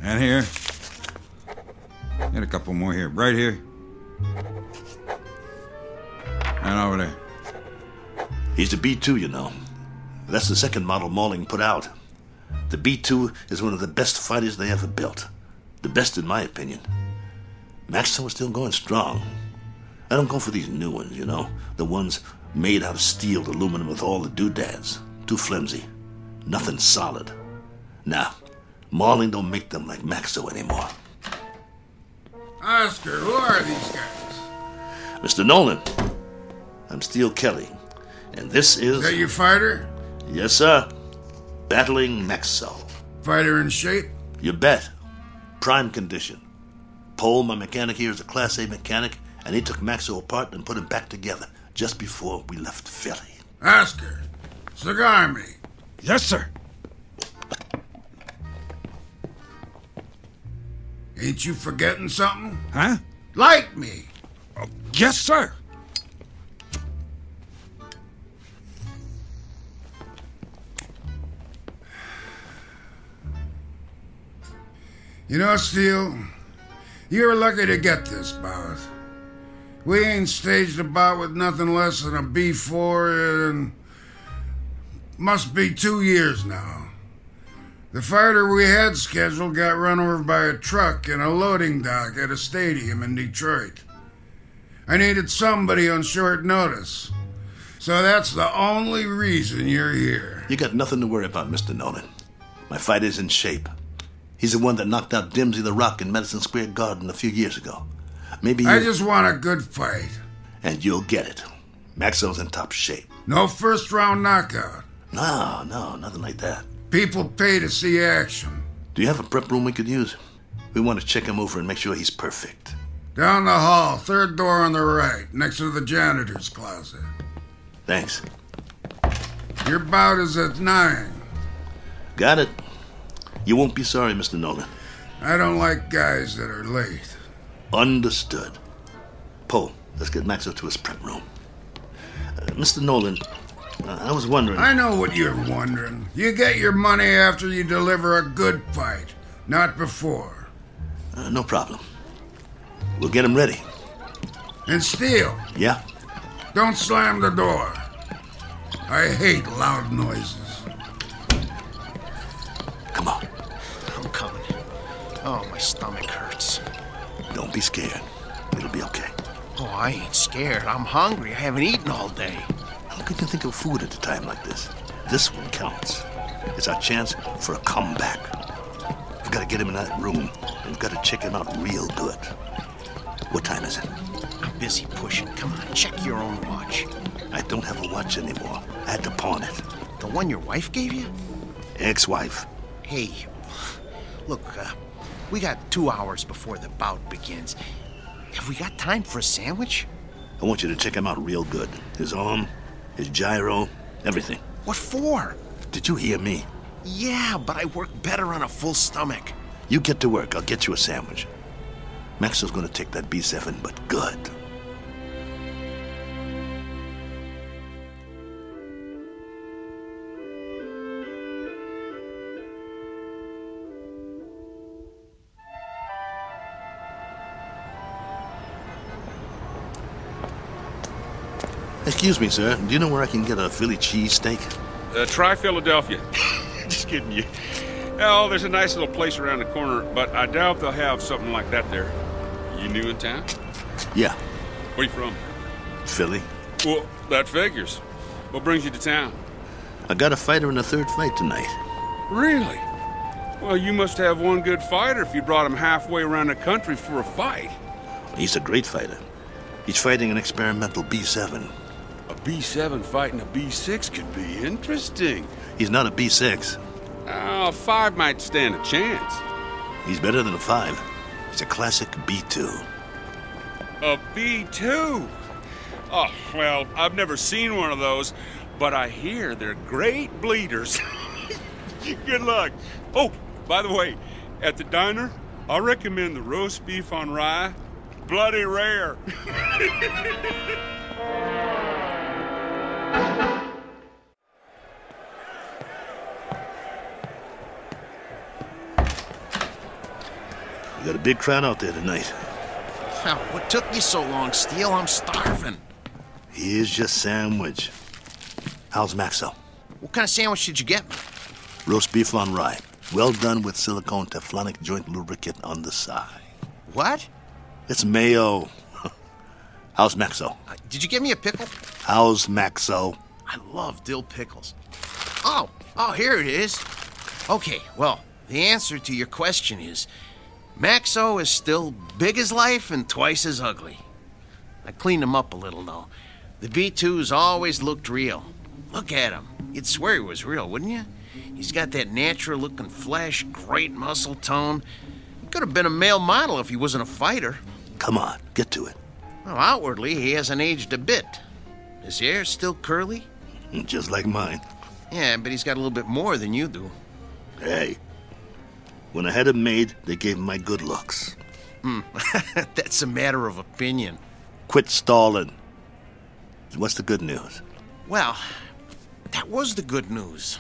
And here. And a couple more here. Right here. And over there. He's the B2, you know. That's the second model Malling put out. The B2 is one of the best fighters they ever built. The best in my opinion. Maxo is still going strong. I don't go for these new ones, you know. The ones made out of steel, aluminum with all the doodads. Too flimsy. Nothing solid. Nah, Malling don't make them like Maxo anymore. Oscar, who are these guys? Mr. Nolan, I'm Steele Kelly, and this is... Is that your fighter? Yes, sir. Battling Maxo. Fighter in shape? You bet. Prime condition. Paul, my mechanic here, is a Class A mechanic, and he took Maxo apart and put him back together just before we left Philly. Oscar, cigar me. Yes, sir. Ain't you forgetting something? Huh? Light me. Oh, yes, sir. You know, Steele, you were lucky to get this bout. We ain't staged a bout with nothing less than a B4 in must be 2 years now. The fighter we had scheduled got run over by a truck in a loading dock at a stadium in Detroit. I needed somebody on short notice. So that's the only reason you're here. You got nothing to worry about, Mr. Nolan. My fighter's in shape. He's the one that knocked out Dimsey the Rock in Madison Square Garden a few years ago. Maybe you... I just want a good fight. And you'll get it. Maxo's in top shape. No first-round knockout. No, nothing like that. People pay to see action. Do you have a prep room we could use? We want to check him over and make sure he's perfect. Down the hall, third door on the right, next to the janitor's closet. Thanks. Your bout is at 9. Got it. You won't be sorry, Mr. Nolan. I don't like guys that are late. Understood. Poe, let's get Maxo to his prep room. Mr. Nolan, I was wondering... I know what you're wondering. You get your money after you deliver a good fight, not before. No problem. We'll get him ready. And Steele. Yeah? Don't slam the door. I hate loud noises. Come on. I'm coming. Oh, my stomach hurts. Don't be scared. It'll be okay. Oh, I ain't scared. I'm hungry. I haven't eaten all day. How could you think of food at a time like this? This one counts. It's our chance for a comeback. We've got to get him in that room, and we've got to check him out real good. What time is it? I'm busy pushing. Come on, check your own watch. I don't have a watch anymore. I had to pawn it. The one your wife gave you? Ex-wife. Hey, look, we got 2 hours before the bout begins. Have we got time for a sandwich? I want you to check him out real good. His arm, his gyro, everything. What for? Did you hear me? Yeah, but I work better on a full stomach. You get to work. I'll get you a sandwich. Maxo's gonna take that B7, but good. Excuse me, sir. Do you know where I can get a Philly cheesesteak? Try Philadelphia. Just kidding you. Oh, there's a nice little place around the corner, but I doubt they'll have something like that there. You new in town? Yeah. Where you from? Philly. Well, that figures. What brings you to town? I got a fighter in the third fight tonight. Really? Well, you must have one good fighter if you brought him halfway around the country for a fight. He's a great fighter. He's fighting an experimental B7. A B7 fighting a B6 could be interesting. He's not a B6. A 5 might stand a chance. He's better than a 5. He's a classic B2. A B2? Oh, well, I've never seen one of those, but I hear they're great bleeders. Good luck. Oh, by the way, at the diner, I recommend the roast beef on rye. Bloody rare. We got a big crowd out there tonight. What took you so long, Steele? I'm starving. Here's your sandwich. How's Maxo? What kind of sandwich did you get me? Roast beef on rye. Well done with silicone Teflonic joint lubricant on the side. What? It's mayo. How's Maxo? Did you get me a pickle? How's Maxo? I love dill pickles. Oh, here it is. Okay, well, the answer to your question is Maxo is still big as life and twice as ugly. I cleaned him up a little, though. The B2's always looked real. Look at him. You'd swear he was real, wouldn't you? He's got that natural-looking flesh, great muscle tone. He could have been a male model if he wasn't a fighter. Come on, get to it. Well, outwardly, he hasn't aged a bit. His hair's still curly. Just like mine. Yeah, but he's got a little bit more than you do. Hey, when I had him made, they gave him my good looks. That's a matter of opinion. Quit stalling. What's the good news? Well, that was the good news.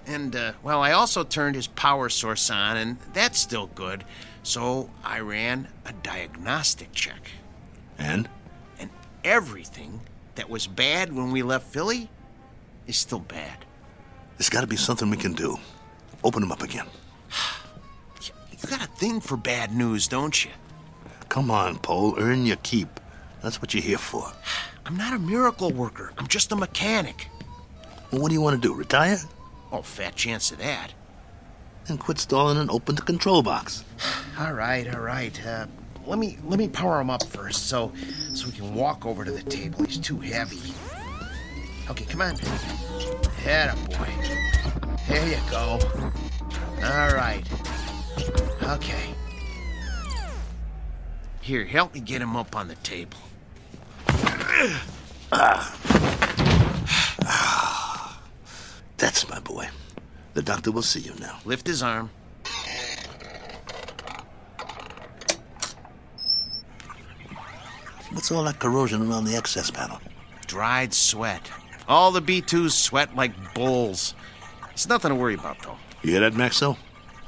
And, well, I also turned his power source on, and that's still good. So I ran a diagnostic check. And? And everything that was bad when we left Philly is still bad. There's got to be something we can do. Open him up again. You got a thing for bad news, don't you? Come on, Pole. Earn your keep. That's what you're here for. I'm not a miracle worker. I'm just a mechanic. Well, what do you want to do, retire? Oh, fat chance of that. Then quit stalling and open the control box. All right. Let me power him up first so we can walk over to the table. He's too heavy. Okay, come on. Atta boy. There you go. All right. Okay. Here, help me get him up on the table. That's my boy. The doctor will see you now. Lift his arm. What's all that corrosion around the excess panel? Dried sweat. All the B2s sweat like bulls. It's nothing to worry about, though. You hear that, Maxo?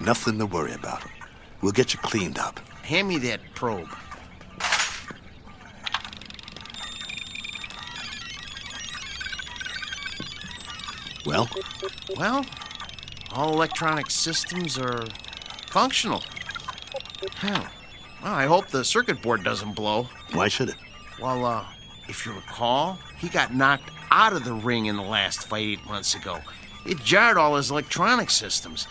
Nothing to worry about. We'll get you cleaned up. Hand me that probe. Well? Well, all electronic systems are functional. Well, I hope the circuit board doesn't blow. Why should it? Well, if you recall, he got knocked out of the ring in the last fight 8 months ago. It jarred all his electronic systems.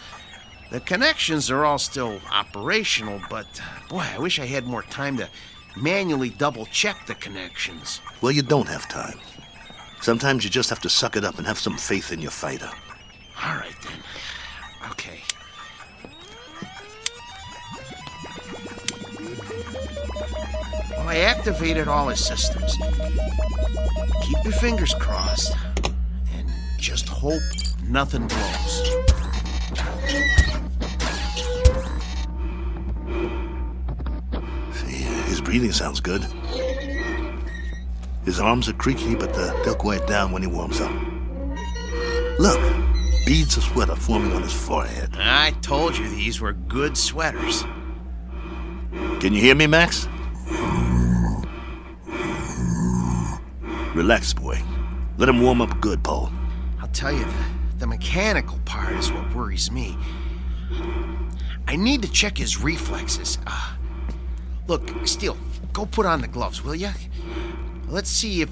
The connections are all still operational, but, boy, I wish I had more time to manually double-check the connections. Well, you don't have time. Sometimes you just have to suck it up and have some faith in your fighter. All right, then. Okay. Well, I activated all his systems. Keep your fingers crossed and just hope nothing blows. See, his breathing sounds good. His arms are creaky, but they'll quiet down when he warms up. Look, beads of sweat are forming on his forehead. I told you these were good sweaters. Can you hear me, Max? Relax, boy. Let him warm up good, Paul. I'll tell you, the mechanical part is what worries me. I need to check his reflexes. Look, Steele, go put on the gloves, will you? Let's see if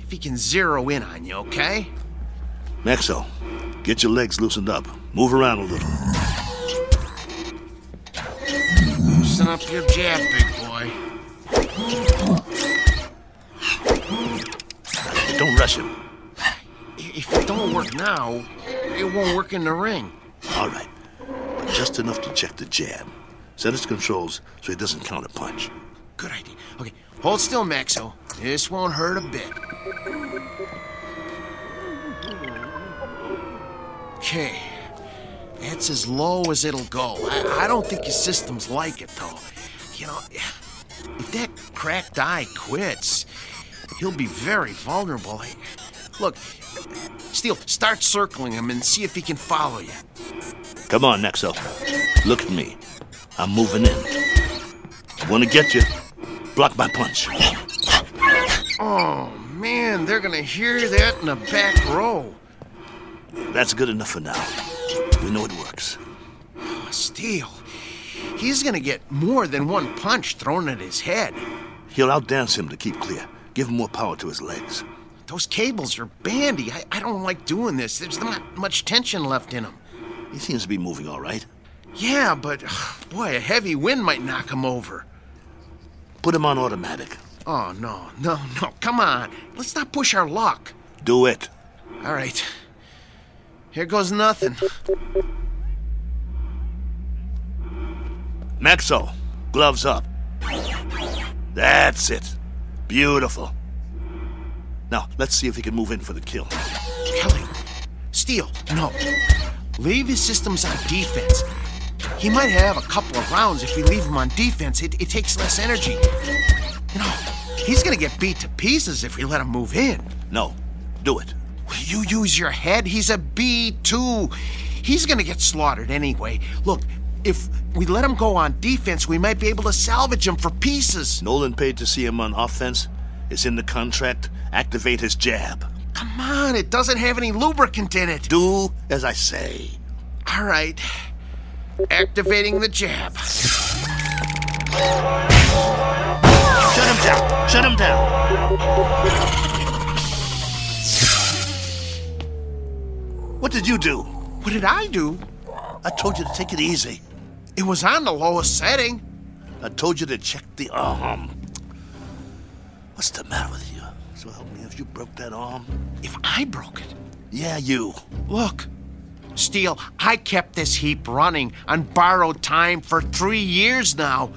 he can zero in on you, okay? Maxo, get your legs loosened up. Move around a little. Loosen up your jab, big boy. Don't rush him. If it don't work now, it won't work in the ring. All right, but just enough to check the jab. Set his controls so he doesn't counter punch. Good idea. Okay, hold still, Maxo. This won't hurt a bit. Okay, that's as low as it'll go. I don't think his systems like it, though. You know, if that cracked eye quits, he'll be very vulnerable. Look, Steele, start circling him and see if he can follow you. Come on, Nexo. Look at me. I'm moving in. I want to get you. Block my punch. Oh, man, they're gonna hear that in the back row. That's good enough for now. We know it works. Steele, he's gonna get more than one punch thrown at his head. He'll outdance him to keep clear. Give him more power to his legs. Those cables are bandy. I don't like doing this. There's not much tension left in them. He seems to be moving all right. Yeah, but, boy, a heavy wind might knock him over. Put him on automatic. Oh, no. Come on. Let's not push our luck. Do it. All right. Here goes nothing. Maxo, gloves up. That's it. Beautiful. Now, let's see if he can move in for the kill. Kelly. Steele, no. Leave his systems on defense. He might have a couple of rounds if we leave him on defense. It takes less energy. You know, he's gonna get beat to pieces if we let him move in. No, do it. You use your head? He's a B2. He's gonna get slaughtered anyway. Look, if we let him go on defense, we might be able to salvage him for pieces. Nolan paid to see him on offense. It's in the contract. Activate his jab. Come on, it doesn't have any lubricant in it. Do as I say. All right. Activating the jab. Shut him down. Shut him down. What did you do? What did I do? I told you to take it easy. It was on the lowest setting. I told you to check the arm. What's the matter with you? So help me if you broke that arm. If I broke it? Yeah, you. Look, Steele, I kept this heap running on borrowed time for 3 years now.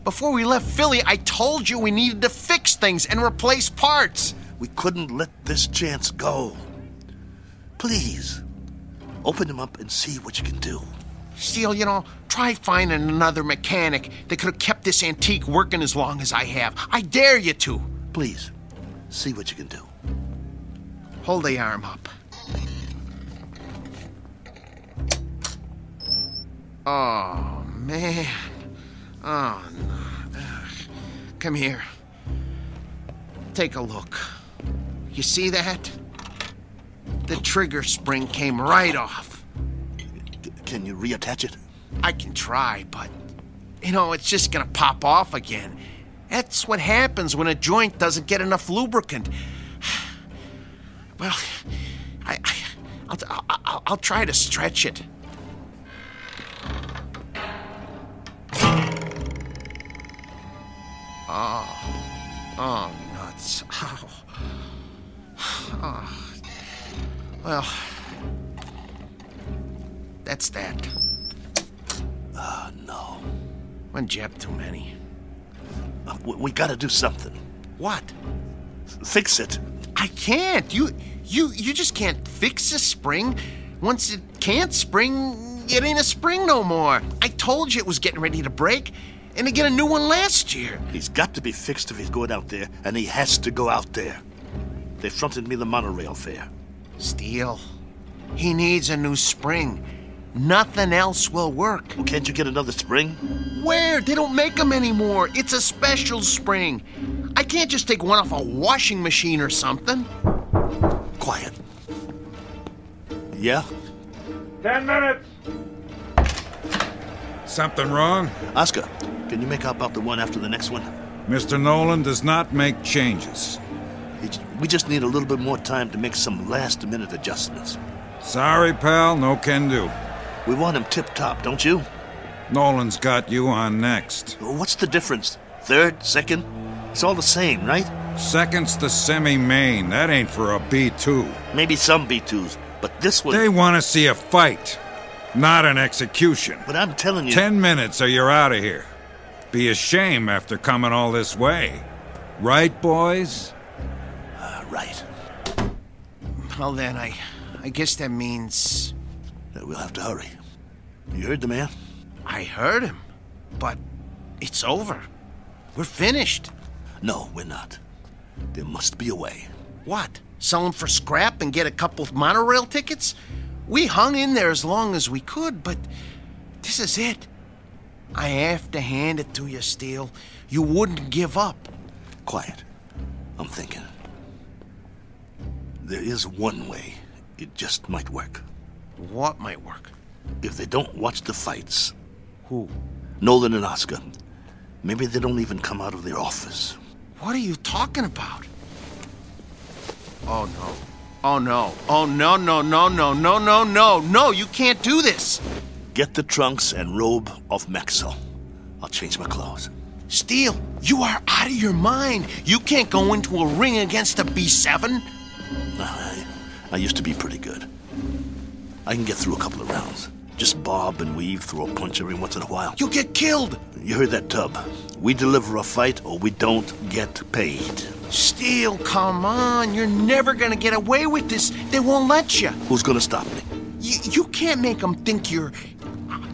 Before we left Philly, I told you we needed to fix things and replace parts. We couldn't let this chance go. Please, open him up and see what you can do. Steele, you know, try finding another mechanic that could have kept this antique working as long as I have. I dare you to. Please, see what you can do. Hold the arm up. Oh, man. Oh, no. Ugh. Come here. Take a look. You see that? The trigger spring came right off. Can you reattach it? I can try, but, you know, it's just gonna pop off again. That's what happens when a joint doesn't get enough lubricant. Well, I'll try to stretch it. Oh, nuts. Oh. Well, that's that. No. One jab too many. We gotta do something. What? Fix it. I can't. You just can't fix a spring. Once it can't spring, it ain't a spring no more. I told you it was getting ready to break, and to get a new one last year. He's got to be fixed if he's going out there, and he has to go out there. They fronted me the monorail fare. Steele, he needs a new spring. Nothing else will work. Well, can't you get another spring? Where? They don't make them anymore. It's a special spring. I can't just take one off a washing machine or something. Quiet. Yeah? 10 minutes. Something wrong? Oscar, can you make up the one after the next one? Mr. Nolan does not make changes. We just need a little bit more time to make some last-minute adjustments. Sorry, pal, no can do. We want him tip-top, don't you? Nolan's got you on next. What's the difference? Third? Second? It's all the same, right? Second's the semi-main. That ain't for a B2. Maybe some B2s, but this one... They want to see a fight, not an execution. But I'm telling you... 10 minutes or you're out of here. Be a shame after coming all this way. Right, boys? Right. Well then, I guess that means... We'll have to hurry. You heard the man? I heard him, but it's over. We're finished. No, we're not. There must be a way. What? Sell them for scrap and get a couple of monorail tickets? We hung in there as long as we could, but this is it. I have to hand it to you, Steele. You wouldn't give up. Quiet. I'm thinking. There is one way. It just might work. What might work? If they don't watch the fights. Who? Nolan and Oscar. Maybe they don't even come out of their office. What are you talking about? Oh, no. Oh, no. Oh, no, no, no, no, no, no, no. No, you can't do this. Get the trunks and robe off Maxwell. I'll change my clothes. Steele, you are out of your mind. You can't go into a ring against a B7. I used to be pretty good. I can get through a couple of rounds. Just bob and weave, throw a punch every once in a while. You'll get killed. You heard that, Tub. We deliver a fight or we don't get paid. Steele, come on. You're never gonna get away with this. They won't let you. Who's gonna stop me? You can't make them think you're...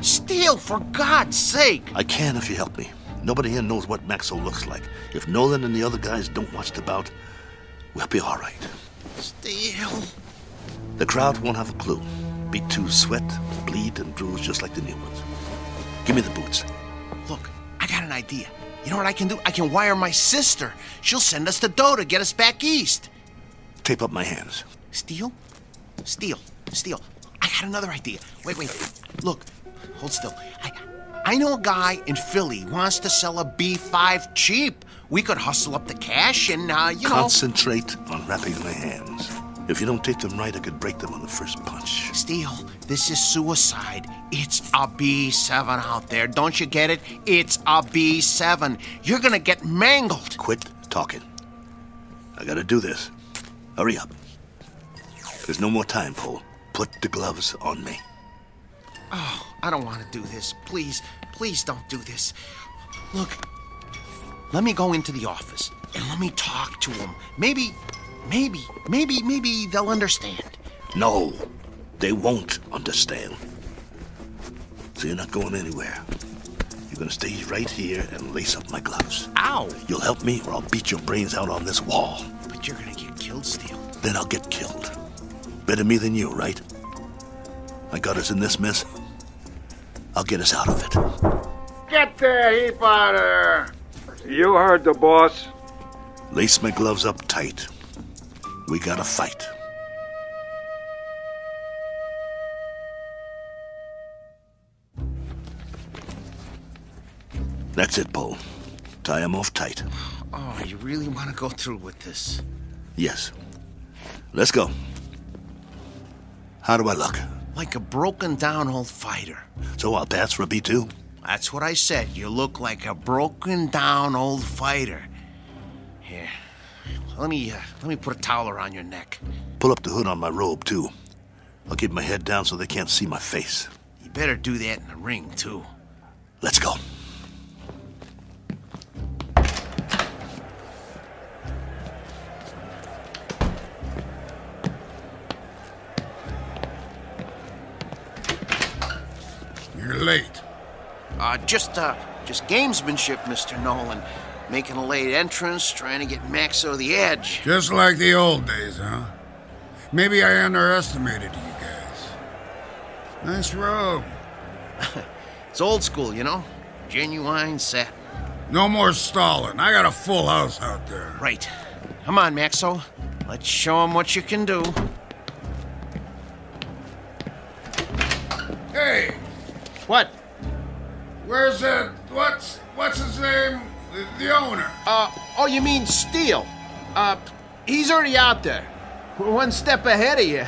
Steele, for God's sake. I can if you help me. Nobody here knows what Maxwell looks like. If Nolan and the other guys don't watch the bout, we'll be all right. Steele. The crowd won't have a clue. B2 sweat, bleed, and bruise just like the new ones. Give me the boots. Look, I got an idea. You know what I can do? I can wire my sister. She'll send us the dough to get us back east. Tape up my hands. Steele? Steele. I got another idea. Wait. Look, hold still. I know a guy in Philly wants to sell a B5 cheap. We could hustle up the cash and, Concentrate on wrapping my hands. If you don't tape them right, I could break them on the first punch. Steele, this is suicide. It's a B7 out there. Don't you get it? It's a B7. You're gonna get mangled. Quit talking. I gotta do this. Hurry up. There's no more time, Paul. Put the gloves on me. Oh, I don't want to do this. Please don't do this. Look, let me go into the office and let me talk to them. Maybe they'll understand. No, they won't understand. So you're not going anywhere. You're gonna stay right here and lace up my gloves. Ow! You'll help me or I'll beat your brains out on this wall. But you're gonna get killed, Steele. Then I'll get killed. Better me than you, right? I got us in this mess. I'll get us out of it. Get the heap out of there! You heard the boss. Lace my gloves up tight. We gotta fight. That's it, Paul. Tie him off tight. Oh, you really want to go through with this? Yes. Let's go. How do I look? Like a broken down old fighter. So I'll pass for a B2? That's what I said. You look like a broken down old fighter. Here. Let me put a towel around your neck. Pull up the hood on my robe, too. I'll keep my head down so they can't see my face. You better do that in the ring, too. Let's go. You're late. Just gamesmanship, Mr. Nolan. Making a late entrance, trying to get Max over the edge. Just like the old days, huh? Maybe I underestimated you guys. Nice robe. It's old school, you know? Genuine satin. No more stalling. I got a full house out there. Right. Come on, Maxo. Let's show him what you can do. Hey! What? Where's that... What's his name? The owner. Oh, you mean Steele? He's already out there. We're one step ahead of you.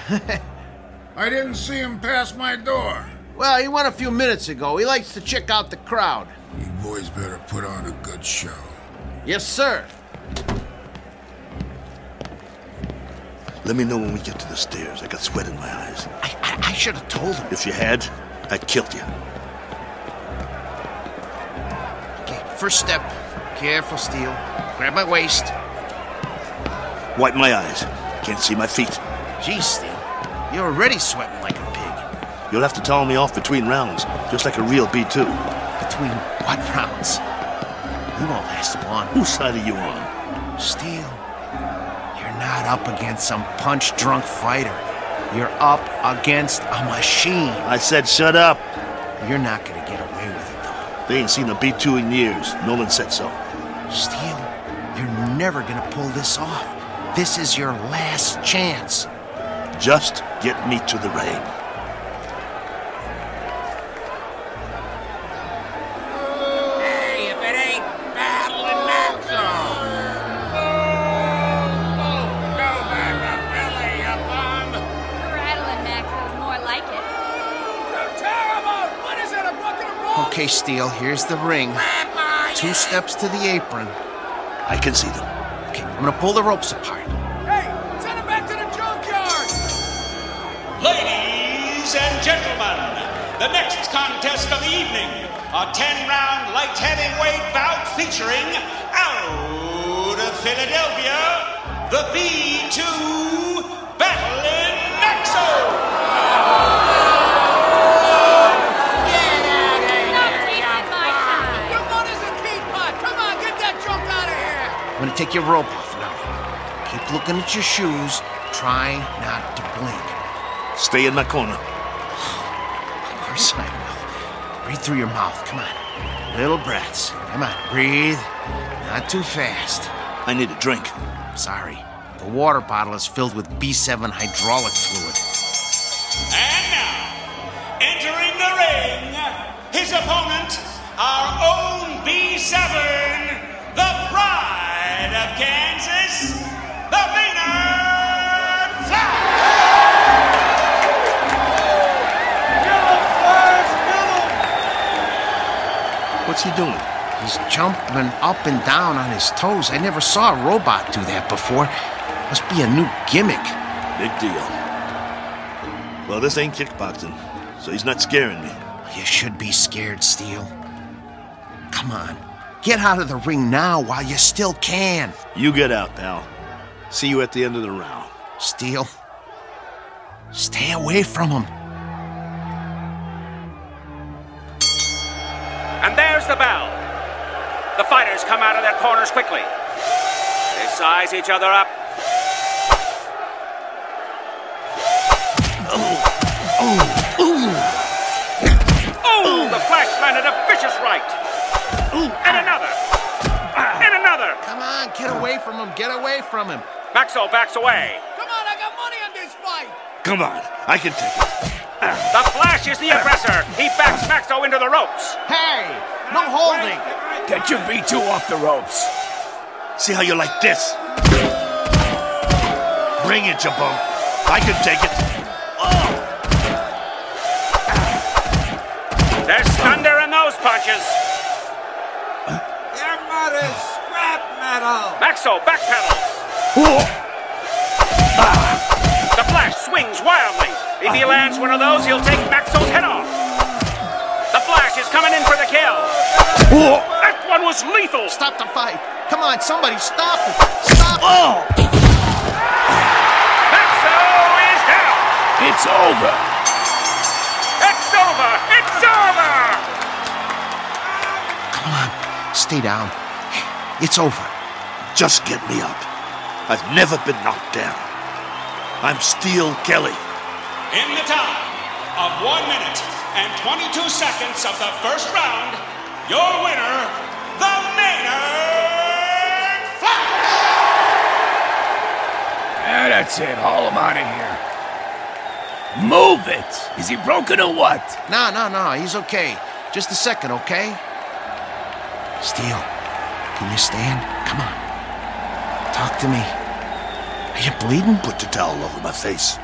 I didn't see him pass my door. Well, he went a few minutes ago. He likes to check out the crowd. You boys better put on a good show. Yes, sir. Let me know when we get to the stairs. I got sweat in my eyes. I should have told him. If you had, I'd killed you. Okay, first step. Careful, Steele. Grab my waist. Wipe my eyes. Can't see my feet. Geez, Steele. You're already sweating like a pig. You'll have to towel me off between rounds, just like a real B2. Between what rounds? You won't last long. Whose side are you on? Steele, you're not up against some punch-drunk fighter. You're up against a machine. I said shut up. You're not gonna get away with it, though. They ain't seen a B2 in years. Nolan said so. Steele, you're never gonna pull this off. This is your last chance. Just get me to the ring. Hey, if it ain't battling Maxo! Go back to Philly, you bum! Rattling Maxo's more like it. You're terrible! What is it, a bucket of balls? Okay, Steele, here's the ring. 2 steps to the apron. I can see them. Okay, I'm gonna pull the ropes apart. Hey, send him back to the junkyard! Ladies and gentlemen, the next contest of the evening, a 10-round light heavyweight bout featuring, out of Philadelphia, the B2 Battling Maxo! Get out of here! Stop wasting my time! Your mother's a teapot! Come on, get that junk out of here! I'm gonna take your rope off now. Keep looking at your shoes. Try not to blink. Stay in my corner. Of course I will. Breathe through your mouth. Come on. Little breaths. Come on. Breathe. Not too fast. I need a drink. Sorry. The water bottle is filled with B7 hydraulic fluid. And now, entering the ring, his opponent, our own B7, the pride of Kansas, the Maynard Flash! What's he doing? He's jumping up and down on his toes. I never saw a robot do that before. Must be a new gimmick. Big deal. Well, this ain't kickboxing, so he's not scaring me. You should be scared, Steele. Come on. Get out of the ring now while you still can. You get out, pal. See you at the end of the round. Steele, stay away from him. And there's the bell. The fighters come out of their corners quickly. They size each other up. Oh, the Flash landed a vicious right. And another. And another. Come on, get away from him. Get away from him. Maxo backs away. Come on, I got money on this fight! Come on, I can take it. The Flash is the aggressor. He backs Maxo into the ropes. Hey, no holding. Get your B2 off the ropes. See how you like this? Bring it, you bum. I can take it. There's thunder in those punches. Your mother's scrap metal! Maxo backpedals. The Flash swings wildly. If he lands one of those, he'll take Maxo's head off. The Flash is coming in for the kill. That one was lethal. Stop the fight. Come on, somebody stop it. Stop it. Maxo is down. It's over. It's over. It's over. Come on, stay down. It's over. Just get me up. I've never been knocked down. I'm Steele Kelly. In the time of 1 minute and 22 seconds of the first round, your winner, the Maynard Flash! Yeah, that's it. Haul him out of here. Move it! Is he broken or what? No, he's okay. Just a second, okay? Steele, can you stand? Come on. Talk to me. Are you bleeding? Put the towel over my face.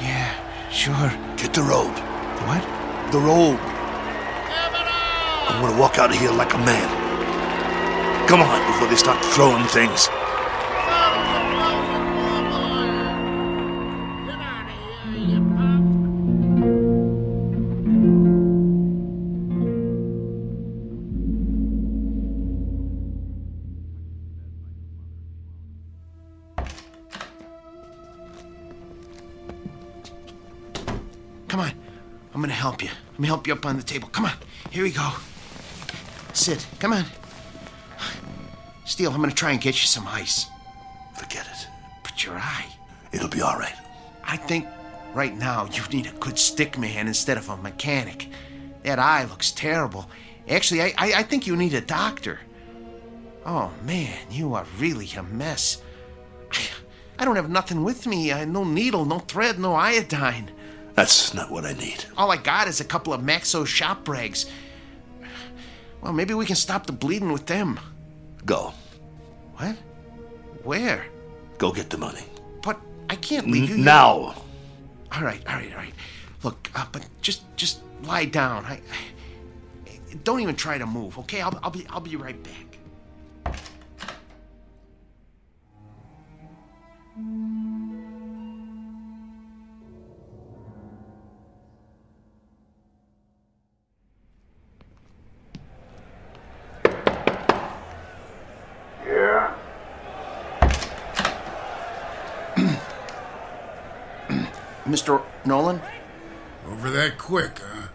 Yeah, sure. Get the robe. What? The robe. I'm gonna walk out of here like a man. Come on, before they start throwing things. Come on. I'm gonna help you. Let me help you up on the table. Come on. Here we go. Sit. Come on. Steele, I'm gonna try and get you some ice. Forget it. But your eye. It'll be all right. I think right now you need a good stick man instead of a mechanic. That eye looks terrible. Actually, I think you need a doctor. Oh, man, you are really a mess. I don't have nothing with me. No needle, no thread, no iodine. That's not what I need. All I got is a couple of Maxo shop rags. Well, maybe we can stop the bleeding with them. Go. What? Where? Go get the money. But I can't leave you now. All right. Look, but just lie down. I don't even try to move, okay? I'll be right back. Yeah? Mr. Nolan? Over that quick, huh?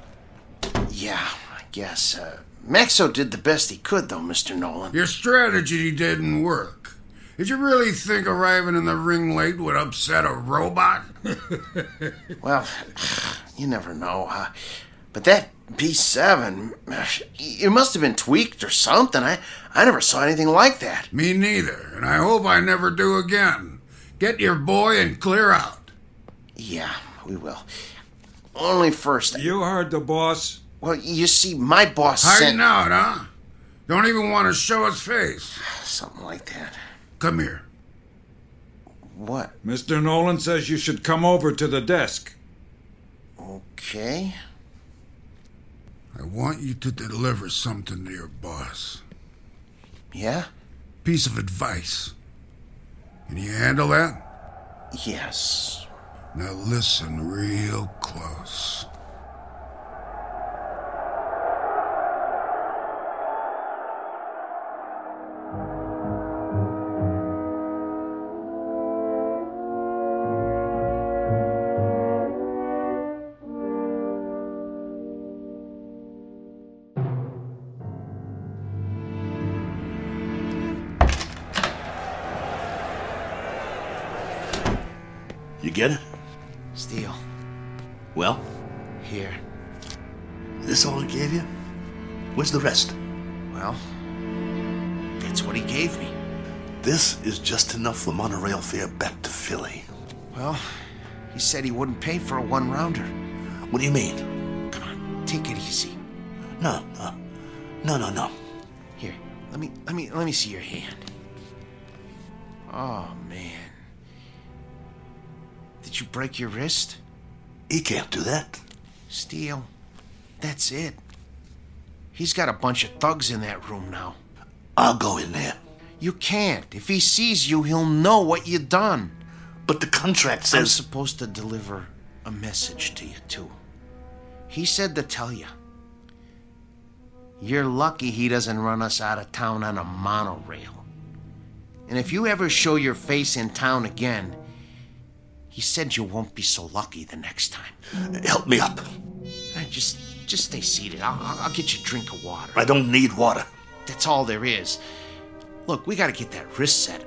Yeah, I guess. Maxo did the best he could, though, Mr. Nolan. Your strategy didn't work. Did you really think arriving in the ring late would upset a robot? Well, you never know. But that B7, it must have been tweaked or something. I never saw anything like that. Me neither, and I hope I never do again. Get your boy and clear out. Yeah, we will. Only first. You heard the boss. Well, you see, my boss Hiding out, huh? Don't even want to show his face. Something like that. Come here. What? Mr. Nolan says you should come over to the desk. Okay. I want you to deliver something to your boss. Yeah? Piece of advice. Can you handle that? Yes. Now listen real close. You get it? Steel. Well? Here. This all he gave you? Where's the rest? Well, that's what he gave me. This is just enough for monorail fare back to Philly. Well, he said he wouldn't pay for a one-rounder. What do you mean? Come on, take it easy. No. Here, let me see your hand. Oh, man. Did you break your wrist? He can't do that. Steel, that's it. He's got a bunch of thugs in that room now. I'll go in there. You can't. If he sees you, he'll know what you done. But the contract says... I'm supposed to deliver a message to you, too. He said to tell you. You're lucky he doesn't run us out of town on a monorail. And if you ever show your face in town again, he said you won't be so lucky the next time. Help me up. Just stay seated. I'll get you a drink of water. I don't need water. That's all there is. Look, we gotta get that wrist set.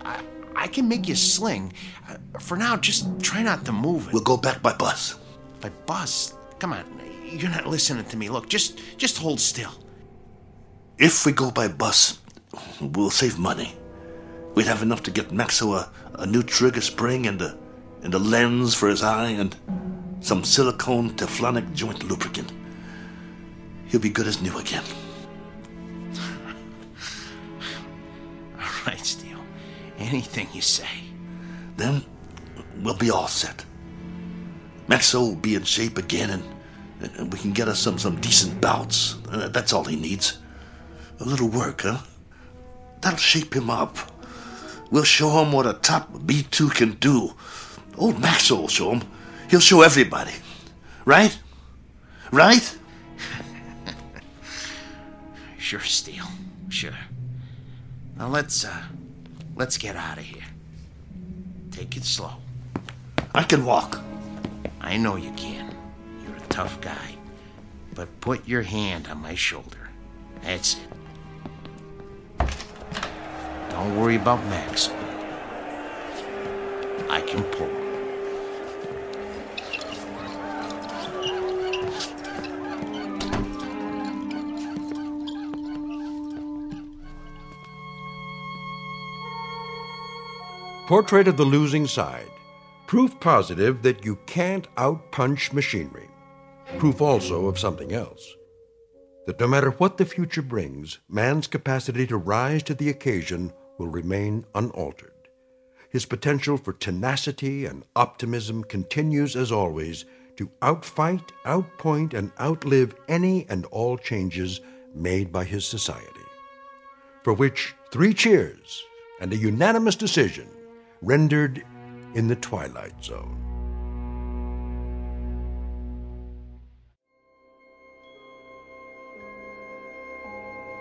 I can make you a sling. For now, just try not to move it. We'll go back by bus. By bus? Come on, you're not listening to me. Look, just hold still. If we go by bus, we'll save money. We'd have enough to get Maxo a new trigger spring and a lens for his eye and some silicone Teflonic joint lubricant. He'll be good as new again. All right, Steele. Anything you say. Then we'll be all set. Maxo will be in shape again, and we can get us some decent bouts. That's all he needs. A little work, huh? That'll shape him up. We'll show him what a top B2 can do. Old Maxo will show him. He'll show everybody. Right? Right? Sure, Steele. Sure. Now let's get out of here. Take it slow. I can walk. I know you can. You're a tough guy. But put your hand on my shoulder. That's it. Don't worry about Max. I can pull. Portrait of the Losing Side. Proof positive that you can't outpunch machinery. Proof also of something else. That no matter what the future brings, man's capacity to rise to the occasion will remain unaltered. His potential for tenacity and optimism continues, as always, to outfight, outpoint, and outlive any and all changes made by his society. For which 3 cheers and a unanimous decision rendered in the Twilight Zone.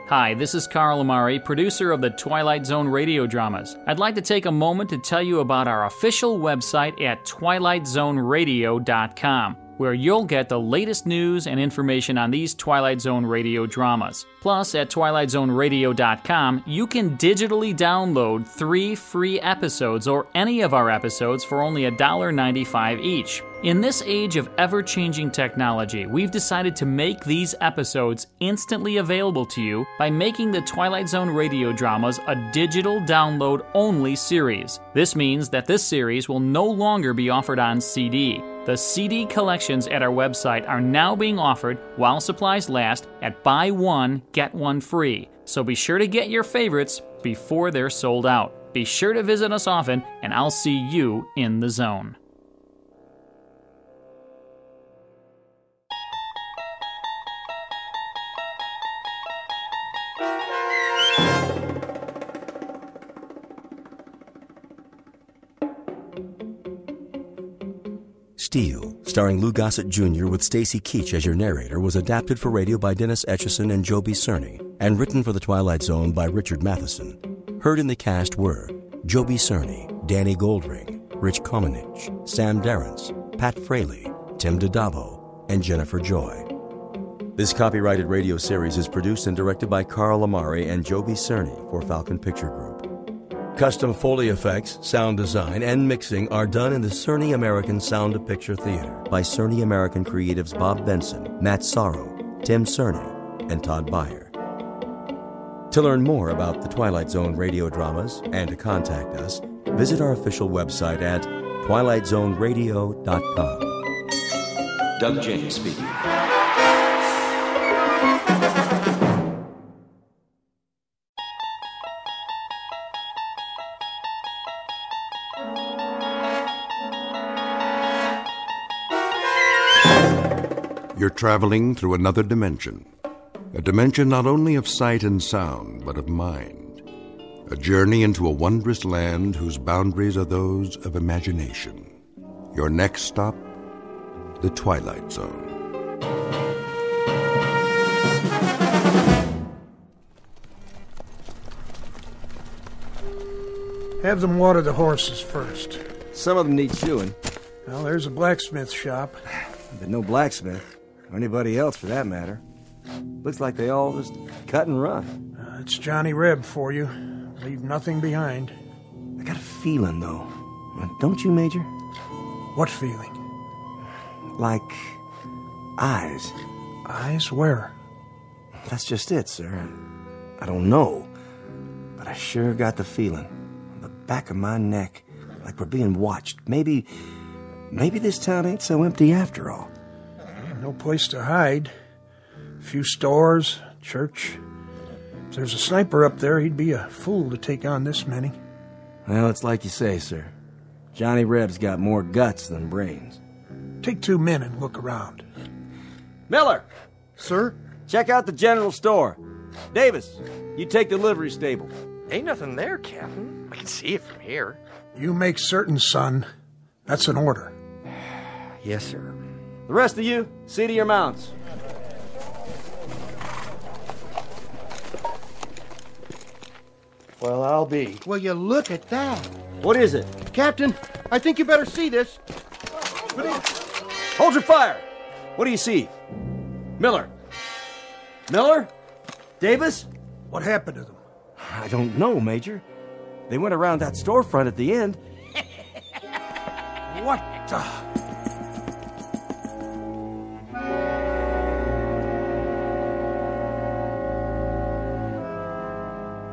Hi, this is Carl Amari, producer of the Twilight Zone radio dramas. I'd like to take a moment to tell you about our official website at twilightzoneradio.com, where you'll get the latest news and information on these Twilight Zone radio dramas. Plus, at twilightzoneradio.com, you can digitally download 3 free episodes or any of our episodes for only $1.95 each. In this age of ever-changing technology, we've decided to make these episodes instantly available to you by making the Twilight Zone radio dramas a digital download-only series. This means that this series will no longer be offered on CD. The CD collections at our website are now being offered while supplies last at buy one, get one free. So be sure to get your favorites before they're sold out. Be sure to visit us often, and I'll see you in the zone. Steel, starring Lou Gossett Jr. with Stacy Keach as your narrator, was adapted for radio by Dennis Etchison and Joby Cerny, and written for The Twilight Zone by Richard Matheson. Heard in the cast were Joby Cerny, Danny Goldring, Rich Komenich, Sam Darrence, Pat Fraley, Tim DiDavo, and Jennifer Joy. This copyrighted radio series is produced and directed by Carl Amari and Joby Cerny for Falcon Picture Group. Custom Foley effects, sound design, and mixing are done in the Cerny American Sound of Picture Theater by Cerny American creatives Bob Benson, Matt Sorrow, Tim Cerny, and Todd Beyer. To learn more about the Twilight Zone radio dramas and to contact us, visit our official website at twilightzoneradio.com. Doug James speaking. You're traveling through another dimension. A dimension not only of sight and sound, but of mind. A journey into a wondrous land whose boundaries are those of imagination. Your next stop, the Twilight Zone. Have them water the horses first. Some of them need shoeing. Well, there's a blacksmith shop. But no blacksmith, or anybody else for that matter. Looks like they all just cut and run. It's Johnny Reb for you. Leave nothing behind. I got a feeling, though. Don't you, Major? What feeling? Like eyes. Eyes? Where? That's just it, sir. I don't know. But I sure got the feeling. On the back of my neck. Like we're being watched. Maybe this town ain't so empty after all. No place to hide. A few stores, church. If there's a sniper up there, he'd be a fool to take on this many. Well, it's like you say, sir. Johnny Reb's got more guts than brains. Take 2 men and look around. Miller! Sir? Check out the general store. Davis, you take the livery stable. Ain't nothing there, Captain. I can see it from here. You make certain, son. That's an order. Yes, sir. The rest of you, see to your mounts. Well, I'll be. Will you look at that? What is it? Captain, I think you better see this. Hold your fire! What do you see? Miller? Miller? Davis? What happened to them? I don't know, Major. They went around that storefront at the end. What the...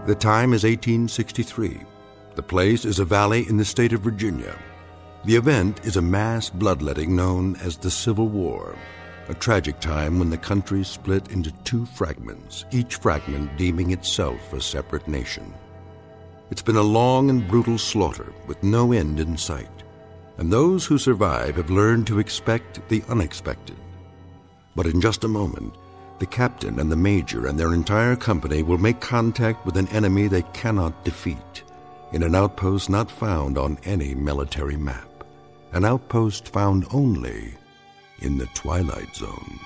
The time is 1863. The place is a valley in the state of Virginia. The event is a mass bloodletting known as the Civil War, a tragic time when the country split into two fragments, each fragment deeming itself a separate nation. It's been a long and brutal slaughter with no end in sight, and those who survive have learned to expect the unexpected. But in just a moment, the captain and the major and their entire company will make contact with an enemy they cannot defeat, in an outpost not found on any military map, an outpost found only in the Twilight Zone.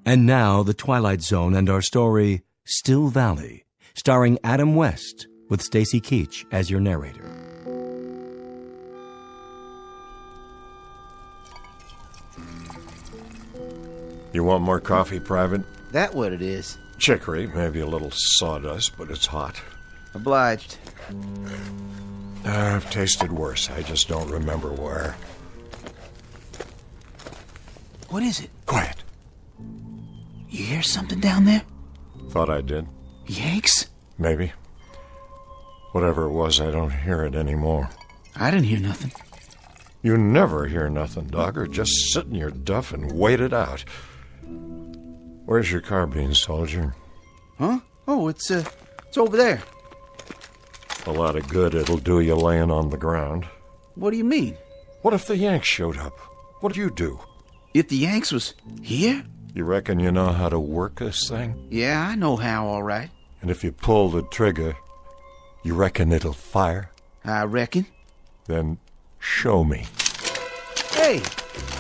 And now, The Twilight Zone and our story, Still Valley, starring Adam West, with Stacy Keach as your narrator. You want more coffee, Private? That what it is? Chicory, maybe a little sawdust, but it's hot. Obliged. I've tasted worse. I just don't remember where. What is it? Quiet. You hear something down there? Thought I did. Yanks? Maybe. Whatever it was, I don't hear it anymore. I didn't hear nothing. You never hear nothing, Dogger. Just sit in your duff and wait it out. Where's your carbine, soldier? Huh? Oh, it's over there. A lot of good it'll do you laying on the ground. What do you mean? What if the Yanks showed up? What'd you do? If the Yanks was here? You reckon you know how to work this thing? Yeah, I know how, all right. And if you pull the trigger, you reckon it'll fire? I reckon. Then show me. Hey,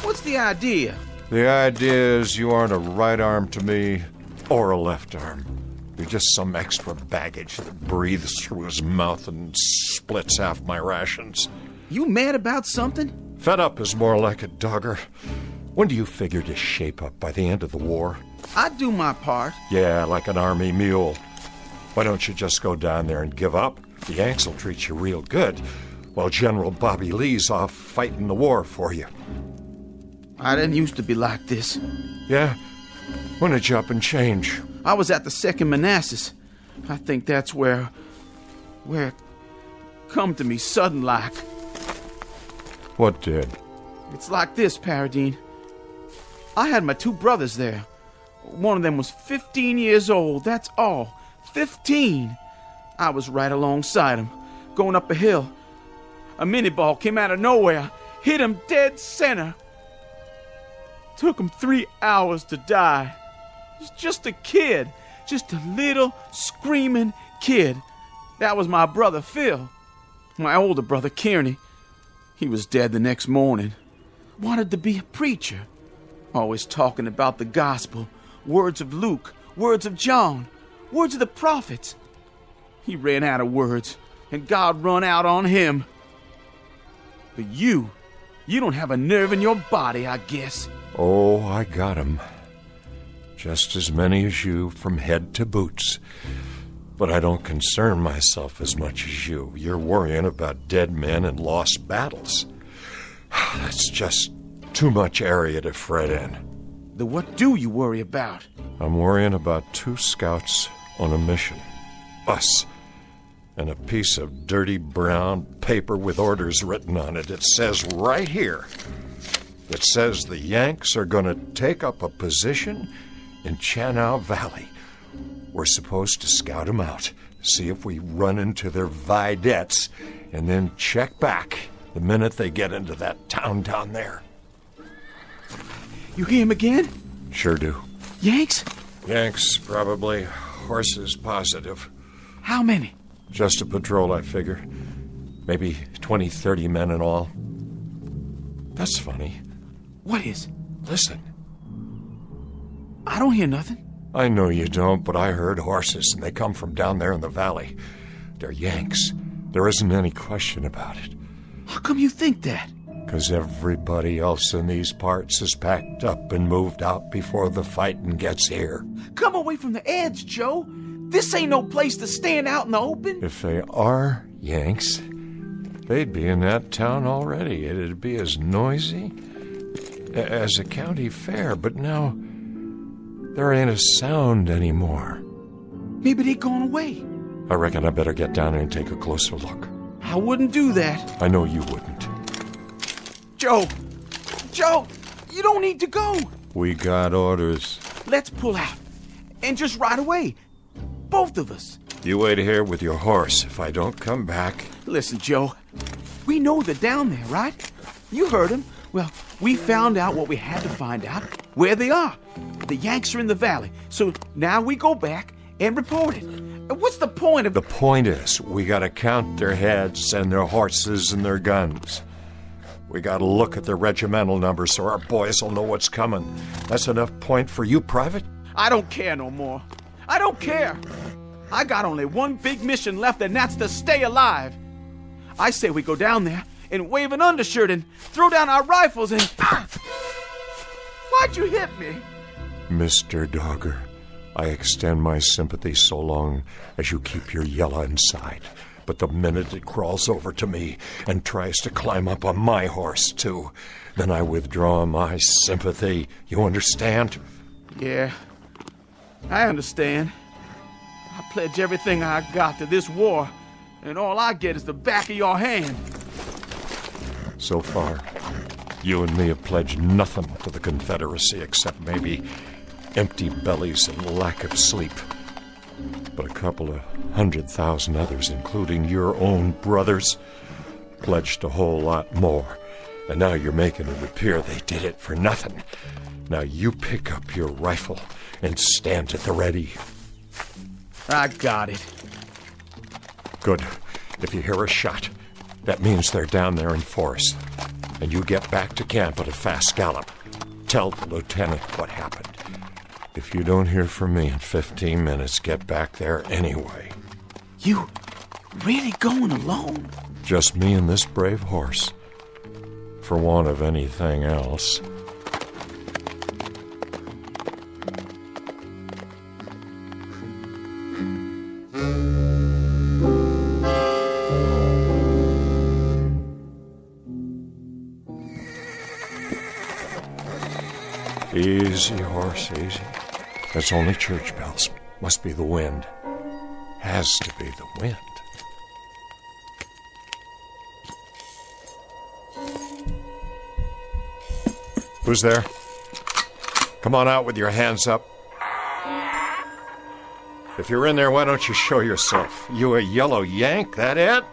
what's the idea? The idea is you aren't a right arm to me or a left arm. You're just some extra baggage that breathes through his mouth and splits half my rations. You mad about something? Fed up is more like it, Dogger. When do you figure to shape up? By the end of the war? I'd do my part. Yeah, like an army mule. Why don't you just go down there and give up? The Yanks will treat you real good, while General Bobby Lee's off fighting the war for you. I didn't used to be like this. Yeah? When did you up and change? I was at the 2nd Manassas. I think that's where it come to me sudden like. What did? It's like this, Paradine. I had my 2 brothers there. One of them was 15 years old, that's all. 15! I was right alongside him, going up a hill. A mini-ball came out of nowhere, hit him dead center. Took him 3 hours to die. He was just a kid, just a little screaming kid. That was my brother Phil. My older brother Kearney. He was dead the next morning. Wanted to be a preacher. Always talking about the gospel, words of Luke, words of John, words of the prophets. He ran out of words, and God run out on him. But you don't have a nerve in your body, I guess. Oh, I got 'em. Just as many as you from head to boots. But I don't concern myself as much as you. You're worrying about dead men and lost battles. That's just too much area to fret in. Then what do you worry about? I'm worrying about 2 scouts on a mission. Us. And a piece of dirty brown paper with orders written on it. It says right here. It says the Yanks are going to take up a position in Chanow Valley. We're supposed to scout them out, see if we run into their vedettes, and then check back the minute they get into that town down there. You hear him again? Sure do. Yanks? Yanks, probably. Horses, positive. How many? Just a patrol, I figure. Maybe 20, 30 men in all. That's funny. What is? Listen. I don't hear nothing. I know you don't, but I heard horses, and they come from down there in the valley. They're Yanks. There isn't any question about it. How come you think that? 'Cause everybody else in these parts is packed up and moved out before the fighting gets here. Come away from the edge, Joe. This ain't no place to stand out in the open. If they are Yanks, they'd be in that town already. It'd be as noisy as a county fair, but now there ain't a sound anymore. Maybe they gone away. I reckon I better get down there and take a closer look. I wouldn't do that. I know you wouldn't. Joe, you don't need to go. We got orders. Let's pull out and just ride away. Both of us. You wait here with your horse. If I don't come back... Listen, Joe, we know they're down there, right? You heard them. Well, we found out what we had to find out, where they are. The Yanks are in the valley, so now we go back and report it. What's the point of... The point is, we gotta count their heads and their horses and their guns. We gotta look at their regimental numbers so our boys will know what's coming. That's enough point for you, Private? I don't care no more. I don't care. I got only one big mission left, and that's to stay alive. I say we go down there and wave an undershirt and throw down our rifles and... Why'd you hit me? Mr. Dogger, I extend my sympathy so long as you keep your yellow inside. But the minute it crawls over to me and tries to climb up on my horse, too, then I withdraw my sympathy. You understand? Yeah, I understand. I pledge everything I got to this war, and all I get is the back of your hand. So far, you and me have pledged nothing to the Confederacy except maybe empty bellies and lack of sleep. But a couple of 100,000 others, including your own brothers, pledged a whole lot more. And now you're making it appear they did it for nothing. Now you pick up your rifle and stand at the ready. I got it. Good. If you hear a shot, that means they're down there in force. And you get back to camp at a fast gallop. Tell the lieutenant what happened. If you don't hear from me in 15 minutes, get back there anyway. You really going alone? Just me and this brave horse. For want of anything else. Easy, horse, easy. That's only church bells. Must be the wind. Has to be the wind. Who's there? Come on out with your hands up. If you're in there, why don't you show yourself? You a yellow yank, that it?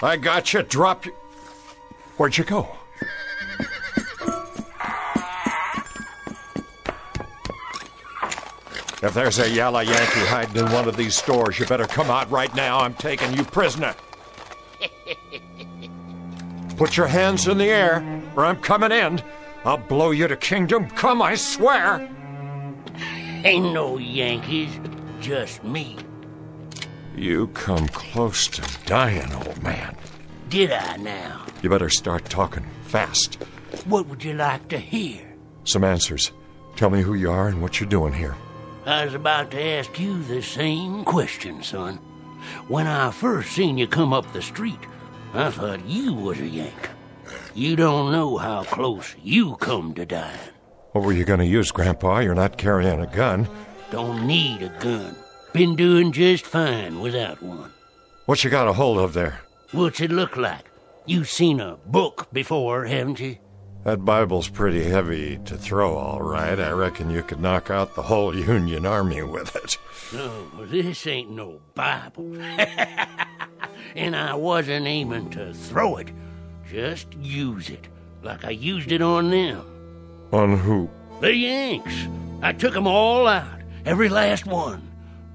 I got you. Drop you. Where'd you go? If there's a yellow Yankee hiding in one of these stores, you better come out right now. I'm taking you prisoner. Put your hands in the air, or I'm coming in. I'll blow you to kingdom come, I swear. Ain't no Yankees, just me. You come close to dying, old man. Did I now? You better start talking fast. What would you like to hear? Some answers. Tell me who you are and what you're doing here. I was about to ask you the same question, son. When I first seen you come up the street, I thought you was a Yank. You don't know how close you come to dying. What were you going to use, Grandpa? You're not carrying a gun. Don't need a gun. Been doing just fine without one. What you got a hold of there? What's it look like? You seen a book before, haven't you? That Bible's pretty heavy to throw, all right. I reckon you could knock out the whole Union Army with it. No, this ain't no Bible. And I wasn't aiming to throw it. Just use it, like I used it on them. On who? The Yanks. I took 'em all out, every last one.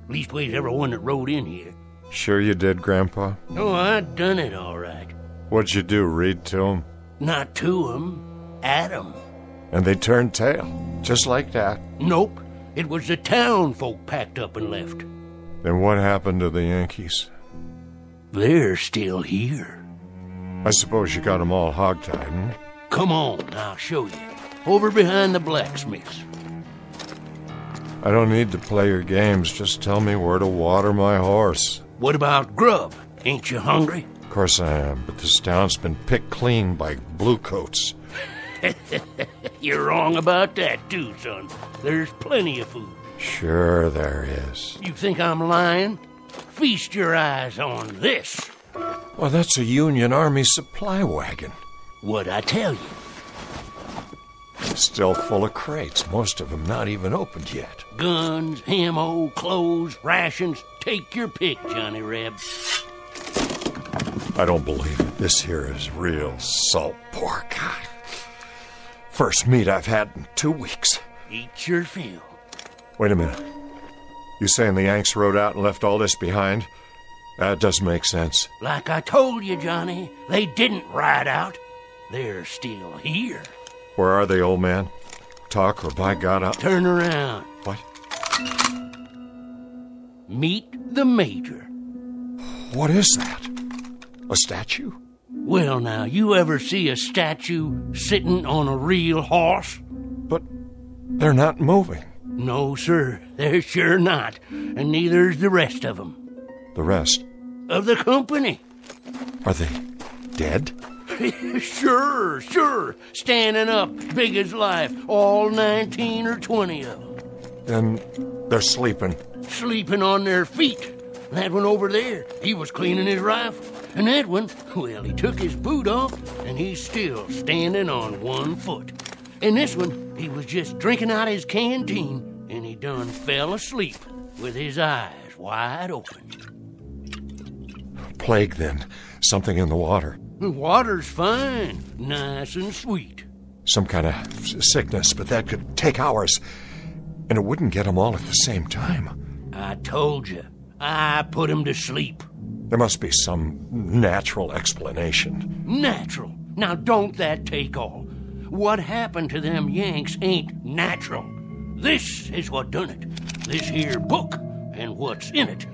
Leastways, every one that rode in here. Sure you did, Grandpa? Oh, I done it all right. What'd you do, read to 'em? Not to 'em. At 'em. And they turned tail, just like that? Nope. It was the town folk packed up and left. Then what happened to the Yankees? They're still here. I suppose you got 'em all hogtied, hmm? Come on, I'll show you. Over behind the blacksmiths. I don't need to play your games. Just tell me where to water my horse. What about grub? Ain't you hungry? Of course I am, but this town's been picked clean by bluecoats. You're wrong about that, too, son. There's plenty of food. Sure there is. You think I'm lying? Feast your eyes on this. Well, that's a Union Army supply wagon. What'd I tell you? Still full of crates, most of them not even opened yet. Guns, ammo, clothes, rations. Take your pick, Johnny Reb. I don't believe it. This here is real salt pork. First meat I've had in 2 weeks. Eat your fill. Wait a minute. You saying the Yanks rode out and left all this behind? That doesn't make sense. Like I told you, Johnny, they didn't ride out. They're still here. Where are they, old man? Talk or by God, I'll... Turn around. What? Meet the Major. What is that? A statue? Well, now, you ever see a statue sitting on a real horse? But they're not moving. No, sir, they're sure not. And neither's the rest of them. The rest? Of the company. Are they dead? Sure. Standing up, big as life. All 19 or 20 of them. Then they're sleeping. Sleeping on their feet. That one over there, he was cleaning his rifle. And that one, well, he took his boot off, and he's still standing on 1 foot. And this one, he was just drinking out his canteen, and he done fell asleep with his eyes wide open. Plague, then. Something in the water. The water's fine, nice and sweet. Some kind of sickness, but that could take hours. And it wouldn't get them all at the same time. I told you. I put him to sleep. There must be some natural explanation. Natural? Now don't that take all. What happened to them Yanks ain't natural. This is what done it. This here book and what's in it.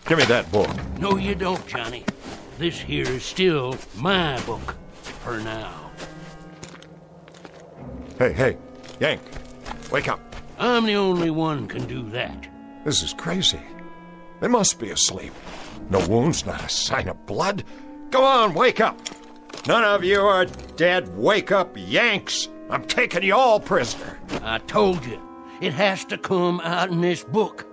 Give me that book. No, you don't, Johnny. This here is still my book for now. Hey, Yank, wake up. I'm the only one can do that. This is crazy. They must be asleep. No wounds, not a sign of blood. Go on, wake up. None of you are dead. Wake up, Yanks. I'm taking you all prisoner. I told you. It has to come out in this book.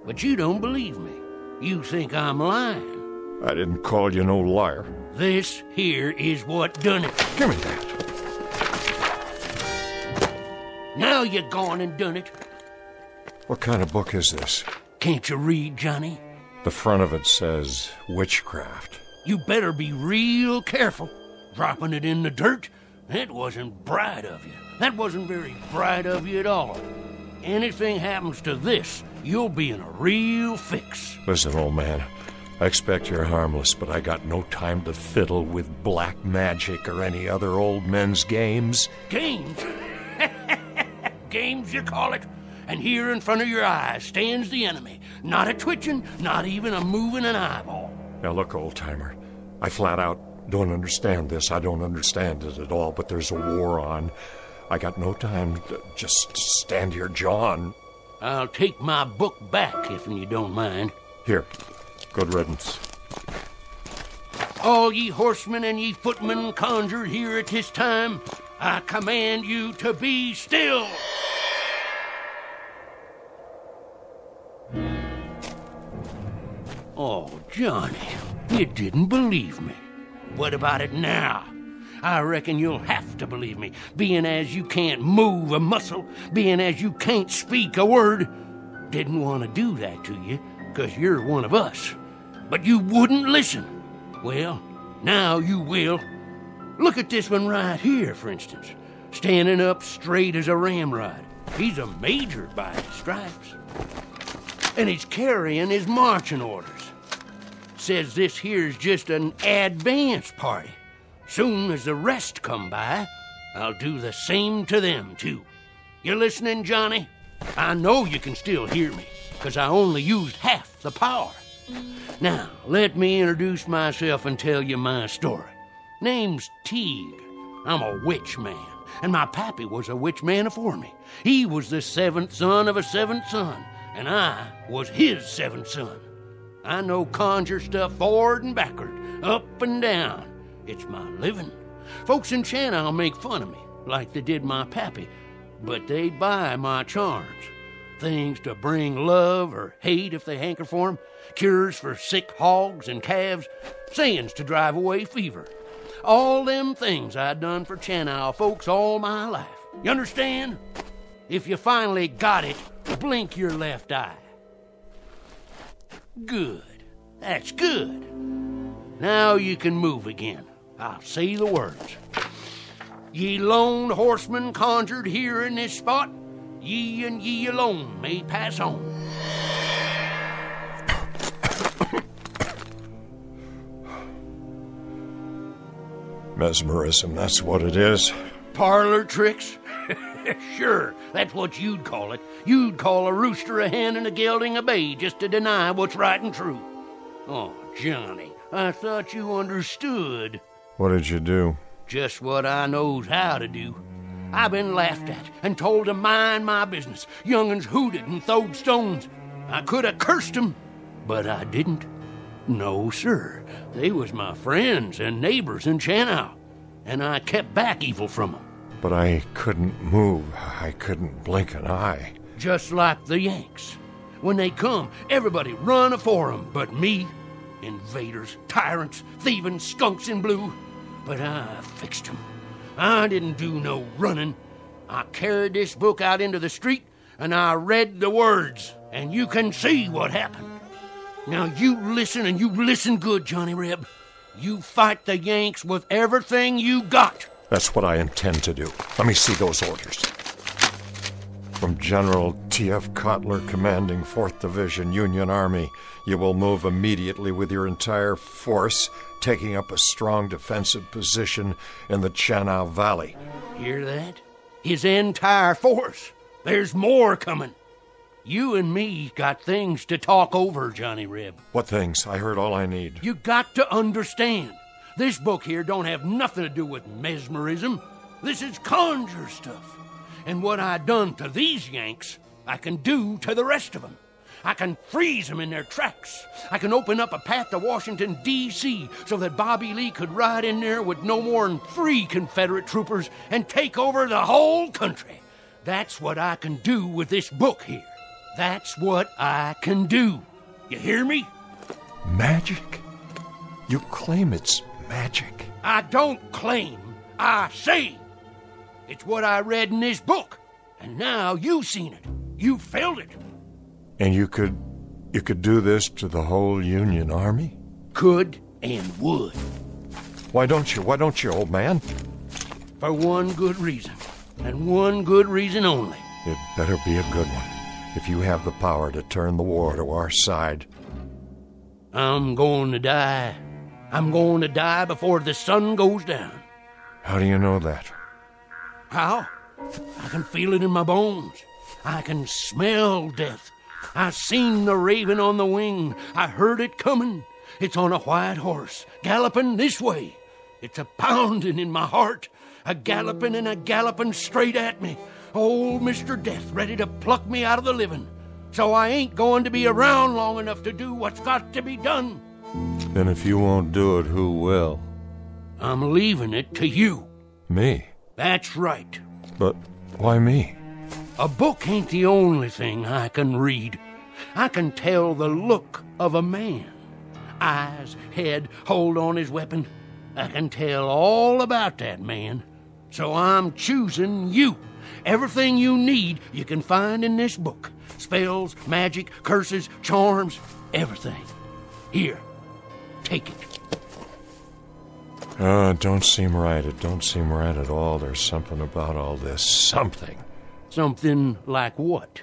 But you don't believe me. You think I'm lying. I didn't call you no liar. This here is what done it. Give me that. Now you gone and done it. What kind of book is this? Can't you read, Johnny? The front of it says witchcraft. You better be real careful. Dropping it in the dirt? That wasn't bright of you. That wasn't very bright of you at all. Anything happens to this, you'll be in a real fix. Listen, old man, I expect you're harmless, but I got no time to fiddle with black magic or any other old men's games. Games? Games, you call it? And here in front of your eyes stands the enemy. Not a twitching, not even a moving an eyeball. Now look, old-timer, I flat out don't understand this. I don't understand it at all, but there's a war on. I got no time to just stand here jawing. I'll take my book back if you don't mind. Here, good riddance. All ye horsemen and ye footmen conjured here at this time, I command you to be still. Oh, Johnny, you didn't believe me. What about it now? I reckon you'll have to believe me, being as you can't move a muscle, being as you can't speak a word. Didn't want to do that to you, 'cause you're one of us. But you wouldn't listen. Well, now you will. Look at this one right here, for instance. Standing up straight as a ramrod. He's a major by his stripes. And he's carrying his marching orders. Says this here's just an advance party. Soon as the rest come by, I'll do the same to them, too. You listening, Johnny? I know you can still hear me, 'cause I only used half the power. Now, let me introduce myself and tell you my story. Name's Teague. I'm a witch man, and my pappy was a witch man afore me. He was the 7th son of a 7th son, and I was his 7th son. I know conjure stuff forward and backward, up and down. It's my living. Folks in Channel make fun of me, like they did my pappy, but they buy my charms. Things to bring love or hate if they hanker for 'em, cures for sick hogs and calves, sayings to drive away fever. All them things I done for Channel folks all my life. You understand? If you finally got it, blink your left eye. Good. That's good. Now you can move again. I'll say the words. Ye lone horsemen conjured here in this spot, ye and ye alone may pass on. Mesmerism, that's what it is. Parlor tricks? Sure, that's what you'd call it. You'd call a rooster a hen and a gelding a bay just to deny what's right and true. Oh, Johnny, I thought you understood. What did you do? Just what I knows how to do. I've been laughed at and told to mind my business. Young'uns hooted and throwed stones. I could have cursed 'em, but I didn't. No, sir. They was my friends and neighbors in Channel, and I kept back evil from 'em. But I couldn't move. I couldn't blink an eye. Just like the Yanks. When they come, everybody run afore 'em, but me. Invaders, tyrants, thieving skunks in blue. But I fixed 'em. I didn't do no running. I carried this book out into the street, and I read the words, and you can see what happened. Now you listen, and you listen good, Johnny Reb. You fight the Yanks with everything you got. That's what I intend to do. Let me see those orders. From General T.F. Cotler, commanding 4th Division, Union Army, you will move immediately with your entire force, taking up a strong defensive position in the Channel Valley. Hear that? His entire force. There's more coming. You and me got things to talk over, Johnny Reb. What things? I heard all I need. You got to understand. This book here don't have nothing to do with mesmerism. This is conjure stuff. And what I done to these Yanks, I can do to the rest of them. I can freeze them in their tracks. I can open up a path to Washington, D.C., so that Bobby Lee could ride in there with no more than 3 Confederate troopers and take over the whole country. That's what I can do with this book here. That's what I can do. You hear me? Magic? You claim it's magic. I don't claim. I say. It's what I read in this book. And now you've seen it. You felt it. And you could do this to the whole Union Army? Could and would. Why don't you, old man? For one good reason. And one good reason only. It better be a good one. If you have the power to turn the war to our side. I'm going to die. I'm going to die before the sun goes down. How do you know that? How? I can feel it in my bones. I can smell death. I seen the raven on the wing. I heard it coming. It's on a white horse, galloping this way. It's a pounding in my heart, a galloping straight at me. Old Mr. Death ready to pluck me out of the living. So I ain't going to be around long enough to do what's got to be done. Then if you won't do it, who will? I'm leaving it to you. Me? That's right. But why me? A book ain't the only thing I can read. I can tell the look of a man. Eyes, head, hold on his weapon. I can tell all about that man. So I'm choosing you. Everything you need you can find in this book. Spells, magic, curses, charms, everything. Here, take it. It don't seem right. It don't seem right at all. There's something about all this. Something. Something like what?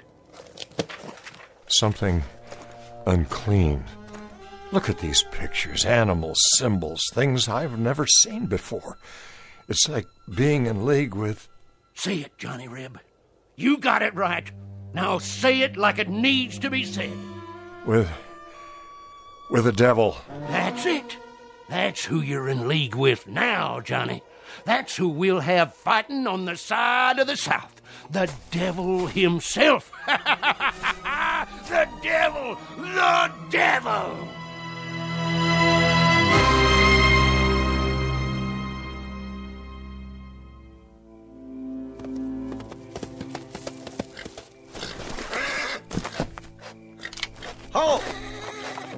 Something unclean. Look at these pictures. Animals, symbols, things I've never seen before. It's like being in league with... Say it, Johnny Reb. You got it right. Now say it like it needs to be said. With the devil. That's it. That's who you're in league with now, Johnny. That's who we'll have fighting on the side of the South. The devil himself. The devil! The devil! Halt!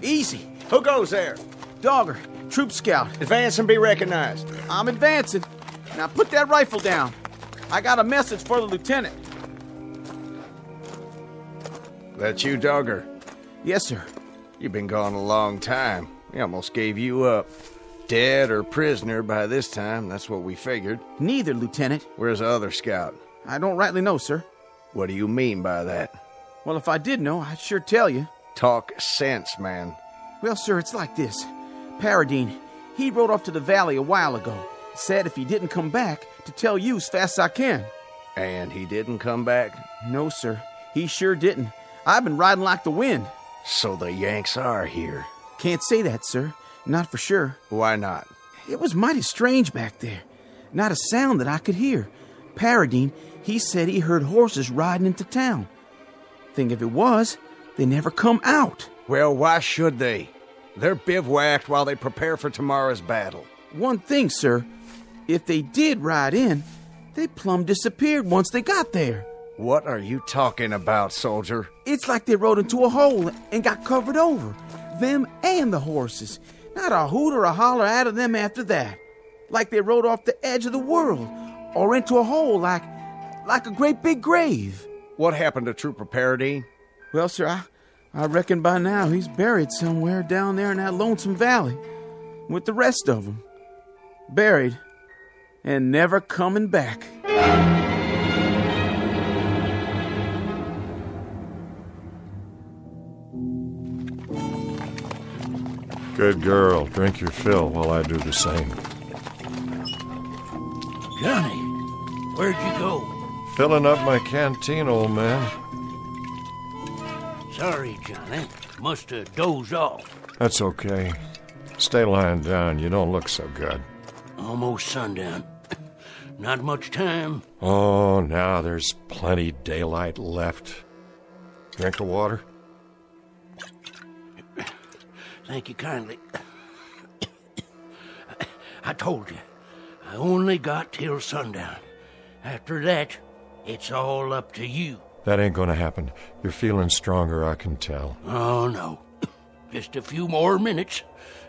Easy. Who goes there? Dogger, troop scout. Advance and be recognized. I'm advancing. Now put that rifle down. I got a message for the lieutenant. That you, Dogger? Yes, sir. You've been gone a long time. We almost gave you up. Dead or prisoner by this time, that's what we figured. Neither, Lieutenant. Where's the other scout? I don't rightly know, sir. What do you mean by that? Well, if I did know, I'd sure tell you. Talk sense, man. Well, sir, it's like this. Paradine, he rode off to the valley a while ago. Said if he didn't come back, to tell you as fast as I can. And he didn't come back? No, sir. He sure didn't. I've been riding like the wind. So the Yanks are here. Can't say that, sir. Not for sure. Why not? It was mighty strange back there. Not a sound that I could hear. Paradine, he said he heard horses riding into town. Thing of it was, they never come out. Well, why should they? They're bivouacked while they prepare for tomorrow's battle. One thing, sir. If they did ride in, they plumb disappeared once they got there. What are you talking about, soldier? It's like they rode into a hole and got covered over. Them and the horses. Not a hoot or a holler out of them after that. Like they rode off the edge of the world. Or into a hole like a great big grave. What happened to Trooper Paradine? Well, sir, I reckon by now he's buried somewhere down there in that lonesome valley. With the rest of them. Buried. And never coming back. Good girl. Drink your fill while I do the same. Johnny, where'd you go? Filling up my canteen, old man. Sorry, Johnny. Must have dozed off. That's okay. Stay lying down. You don't look so good. Almost sundown. Not much time. Oh, now there's plenty daylight left. Drink of water? Thank you kindly. I told you, I only got till sundown. After that, it's all up to you. That ain't gonna happen. You're feeling stronger, I can tell. Oh, no. Just a few more minutes.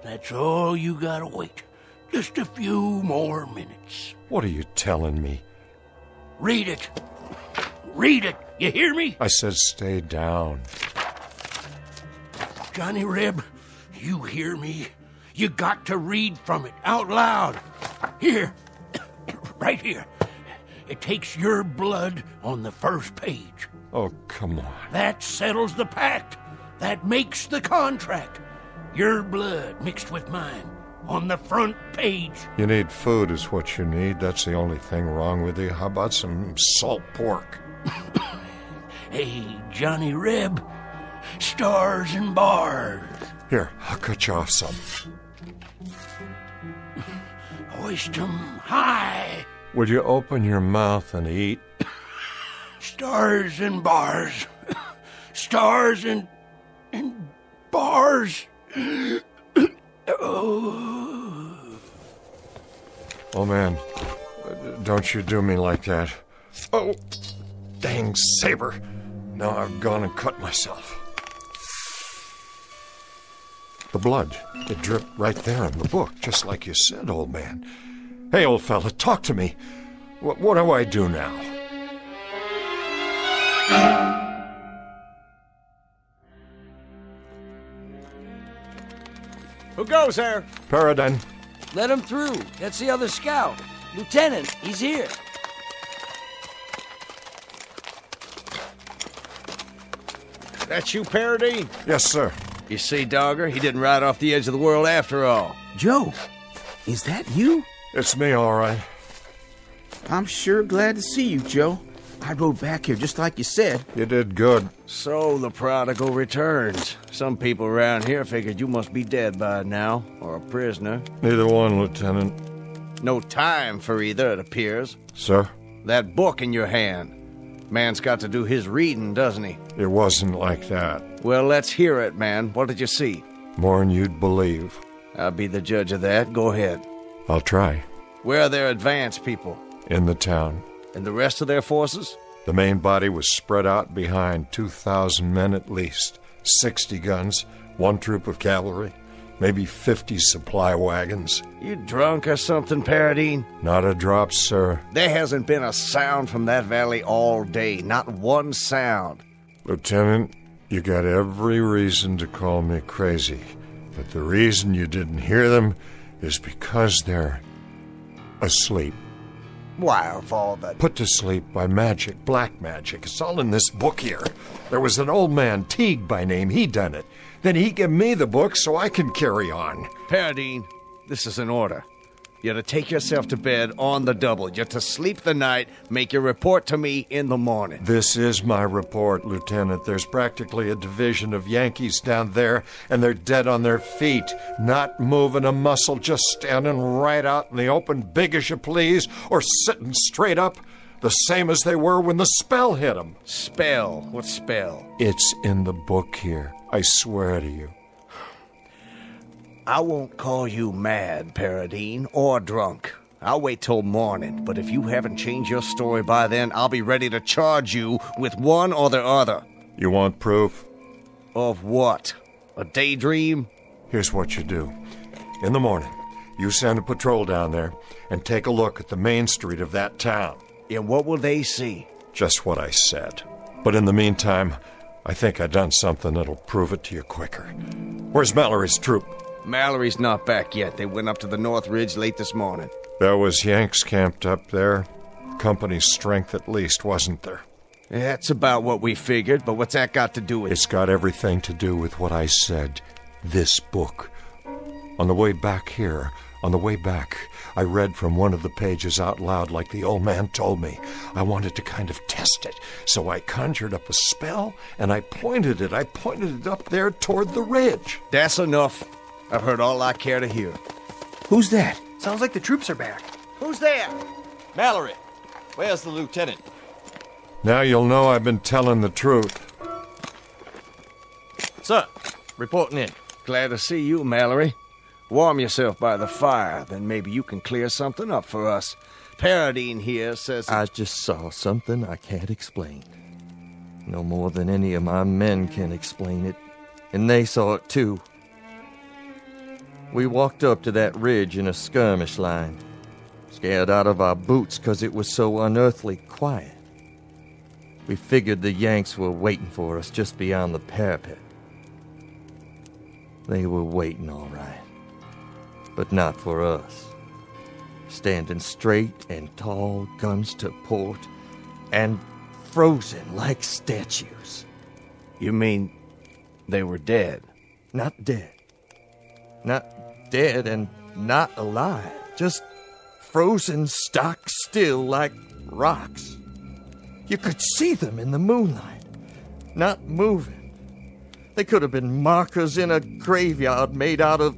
That's all you gotta wait. Just a few more minutes. What are you telling me? Read it. Read it. You hear me? I said stay down. Johnny Reb, you hear me? You got to read from it out loud. Here. Right here. It takes your blood on the first page. Oh, come on. That settles the pact. That makes the contract. Your blood mixed with mine on the front page. You need food is what you need. That's the only thing wrong with you. How about some salt pork? Hey, Johnny Reb. Stars and bars. Here, I'll cut you off some. Hoist 'em high. Would you open your mouth and eat? Stars and bars. Stars and bars. Oh, man. Don't you do me like that. Oh, dang saber. Now I've gone and cut myself. The blood. It dripped right there in the book, just like you said, old man. Hey, old fella, talk to me. What do I do now? Who goes there? Paradine. Let him through. That's the other scout. Lieutenant, he's here. That's you, Paradine? Yes, sir. You see, Dogger, he didn't ride off the edge of the world after all. Joe, is that you? It's me, all right. I'm sure glad to see you, Joe. I rode back here just like you said. You did good. So the prodigal returns. Some people around here figured you must be dead by now, or a prisoner. Neither one, Lieutenant. No time for either, it appears. Sir? That book in your hand. Man's got to do his reading, doesn't he? It wasn't like that. Well, let's hear it, man. What did you see? More'n you'd believe. I'll be the judge of that. Go ahead. I'll try. Where are their advance people? In the town. And the rest of their forces? The main body was spread out behind 2,000 men at least. 60 guns, 1 troop of cavalry, maybe 50 supply wagons. You drunk or something, Paradine? Not a drop, sir. There hasn't been a sound from that valley all day. Not one sound. Lieutenant, you got every reason to call me crazy. But the reason you didn't hear them is because they're asleep. Why, of all the... Put to sleep by magic, black magic. It's all in this book here. There was an old man, Teague by name. He done it. Then he give me the book so I can carry on. Paradine, this is an order. You're to take yourself to bed on the double. You're to sleep the night, make your report to me in the morning. This is my report, Lieutenant. There's practically a division of Yankees down there, and they're dead on their feet, not moving a muscle, just standing right out in the open, big as you please, or sitting straight up, the same as they were when the spell hit them. Spell? What spell? It's in the book here. I swear to you. I won't call you mad, Paradine, or drunk. I'll wait till morning, but if you haven't changed your story by then, I'll be ready to charge you with one or the other. You want proof? Of what? A daydream? Here's what you do. In the morning, you send a patrol down there and take a look at the main street of that town. And what will they see? Just what I said. But in the meantime, I think I've done something that'll prove it to you quicker. Where's Mallory's troop? Mallory's not back yet. They went up to the North Ridge late this morning. There was Yanks camped up there. Company's strength at least, wasn't there? That's about what we figured, but what's that got to do with it? It's got everything to do with what I said. This book. On the way back here, I read from one of the pages out loud like the old man told me. I wanted to kind of test it, so I conjured up a spell, and I pointed it up there toward the ridge. That's enough. I've heard all I care to hear. Who's that? Sounds like the troops are back. Who's there? Mallory, where's the lieutenant? Now you'll know I've been telling the truth. Sir, reporting in. Glad to see you, Mallory. Warm yourself by the fire, then maybe you can clear something up for us. Paradine here says... I just saw something I can't explain. No more than any of my men can explain it. And they saw it too. We walked up to that ridge in a skirmish line, scared out of our boots because it was so unearthly quiet. We figured the Yanks were waiting for us just beyond the parapet. They were waiting all right, but not for us. Standing straight and tall, guns to port, and frozen like statues. You mean they were dead? Not dead. Not dead and not alive. Just frozen stock still like rocks. You could see them in the moonlight, not moving. They could have been markers in a graveyard made out of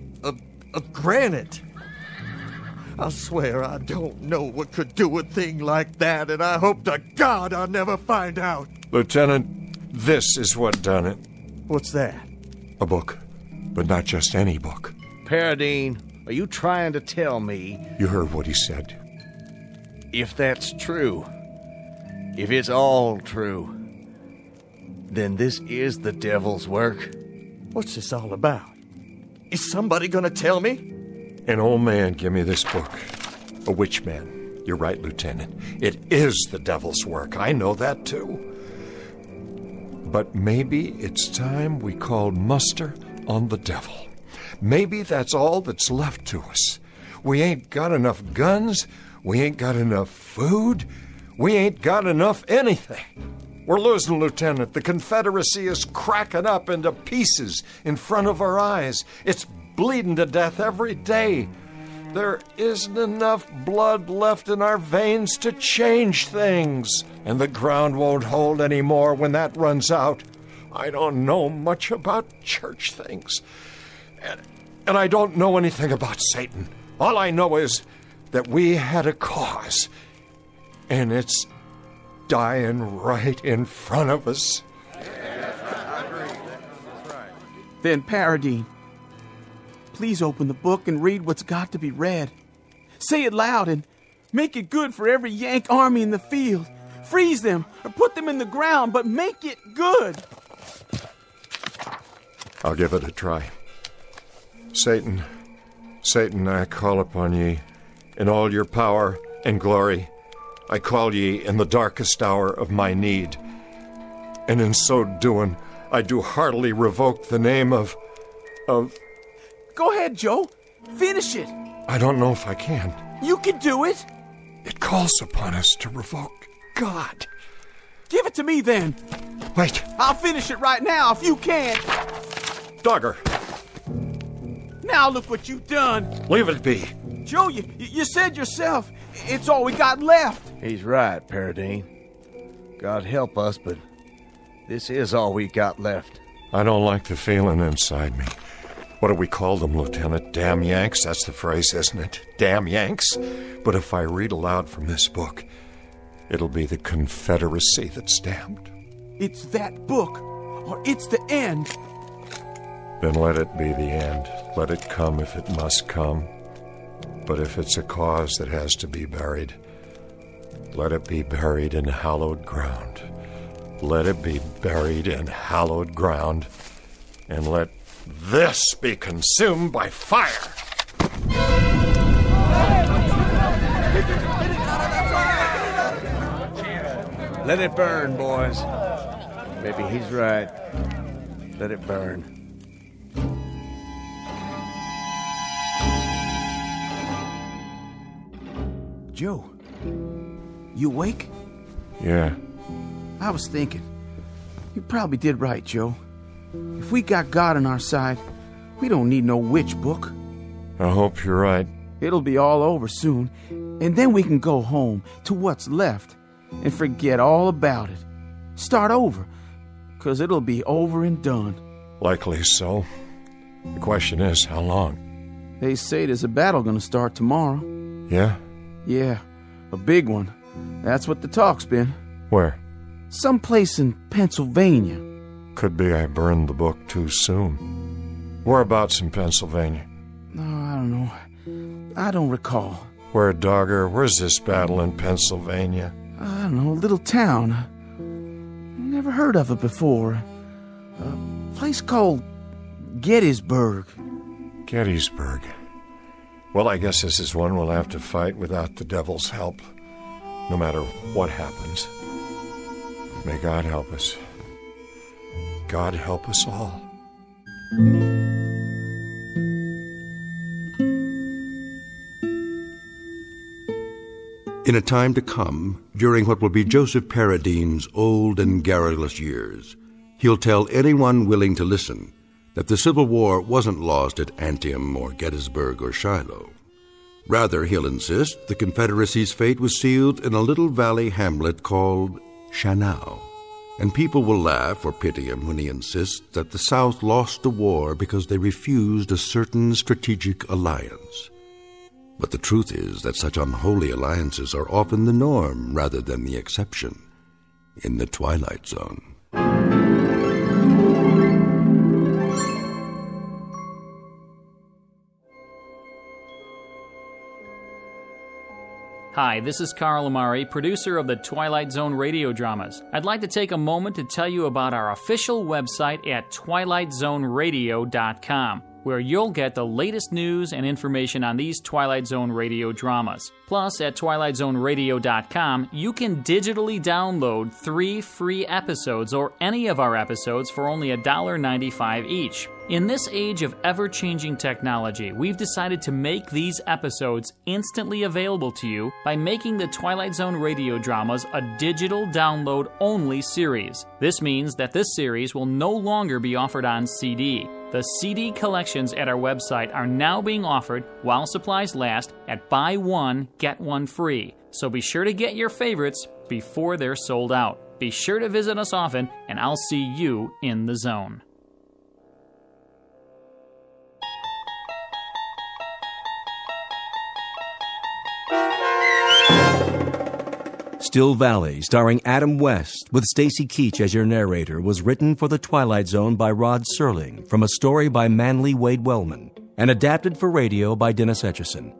granite. I swear I don't know what could do a thing like that, and I hope to God I'll never find out. Lieutenant, this is what done it. What's that? A book, but not just any book. Paradine, are you trying to tell me... You heard what he said. If that's true, if it's all true, then this is the devil's work. What's this all about? Is somebody gonna tell me? An old man gave me this book. A witch man. You're right, Lieutenant. It is the devil's work. I know that, too. But maybe it's time we called muster on the devil. Maybe that's all that's left to us. We ain't got enough guns. We ain't got enough food. We ain't got enough anything. We're losing, Lieutenant. The Confederacy is cracking up into pieces in front of our eyes. It's bleeding to death every day. There isn't enough blood left in our veins to change things. And the ground won't hold anymore when that runs out. I don't know much about church things. And I don't know anything about Satan. All I know is that we had a cause. And it's dying right in front of us. Then, Paradine, please open the book and read what's got to be read. Say it loud and make it good for every Yank army in the field. Freeze them or put them in the ground, but make it good. I'll give it a try. Satan, I call upon ye in all your power and glory. I call ye in the darkest hour of my need. And in so doing, I do heartily revoke the name of... Go ahead, Joe. Finish it. I don't know if I can. You can do it. It calls upon us to revoke God. Give it to me, then. Wait. I'll finish it right now if you can't. Dogger. Now look what you've done. Leave it be. Joe, you said yourself, it's all we got left. He's right, Paradine. God help us, but this is all we got left. I don't like the feeling inside me. What do we call them, Lieutenant? Damn Yanks? That's the phrase, isn't it? Damn Yanks? But if I read aloud from this book, it'll be the Confederacy that's damned. It's that book, or it's the end. Then let it be the end. Let it come if it must come. But if it's a cause that has to be buried, let it be buried in hallowed ground. Let it be buried in hallowed ground, and let this be consumed by fire. Let it burn, boys. Maybe he's right. Let it burn. Joe, you awake? Yeah. I was thinking. You probably did right, Joe. If we got God on our side, we don't need no witch book. I hope you're right. It'll be all over soon, and then we can go home to what's left and forget all about it. Start over, 'cause it'll be over and done. Likely so. The question is, how long? They say there's a battle gonna start tomorrow. Yeah? Yeah, a big one. That's what the talk's been. Where? Someplace in Pennsylvania. Could be I burned the book too soon. Whereabouts in Pennsylvania? No, I don't know. I don't recall. Where, Dogger? Where's this battle in Pennsylvania? I don't know, a little town. Never heard of it before. A place called Gettysburg. Gettysburg. Well, I guess this is one we'll have to fight without the devil's help, no matter what happens. May God help us. God help us all. In a time to come, during what will be Joseph Paradine's old and garrulous years, he'll tell anyone willing to listen that the Civil War wasn't lost at Antietam or Gettysburg or Shiloh. Rather, he'll insist the Confederacy's fate was sealed in a little valley hamlet called Shannou. And people will laugh or pity him when he insists that the South lost the war because they refused a certain strategic alliance. But the truth is that such unholy alliances are often the norm rather than the exception in the Twilight Zone. Hi, this is Carl Amari, producer of the Twilight Zone radio dramas. I'd like to take a moment to tell you about our official website at twilightzoneradio.com, where you'll get the latest news and information on these Twilight Zone radio dramas. Plus, at twilightzoneradio.com, you can digitally download 3 free episodes or any of our episodes for only $1.95 each. In this age of ever-changing technology, we've decided to make these episodes instantly available to you by making the Twilight Zone radio dramas a digital download-only series. This means that this series will no longer be offered on CD. The CD collections at our website are now being offered while supplies last at buy one, get one free. So be sure to get your favorites before they're sold out. Be sure to visit us often, and I'll see you in the zone. Still Valley, starring Adam West, with Stacy Keach as your narrator, was written for The Twilight Zone by Rod Serling from a story by Manly Wade Wellman and adapted for radio by Dennis Etchison.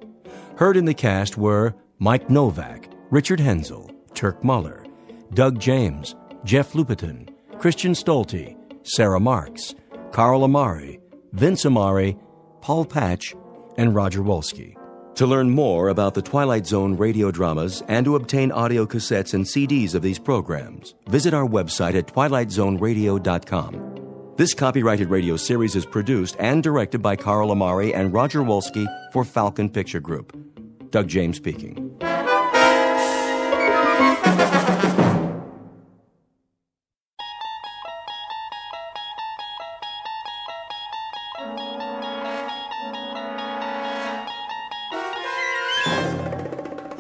Heard in the cast were Mike Novak, Richard Hensel, Turk Muller, Doug James, Jeff Lupiton, Christian Stolte, Sarah Marks, Carl Amari, Vince Amari, Paul Patch, and Roger Wolski. To learn more about the Twilight Zone radio dramas and to obtain audio cassettes and CDs of these programs, visit our website at twilightzoneradio.com. This copyrighted radio series is produced and directed by Carl Amari and Roger Wolski for Falcon Picture Group. Doug James speaking.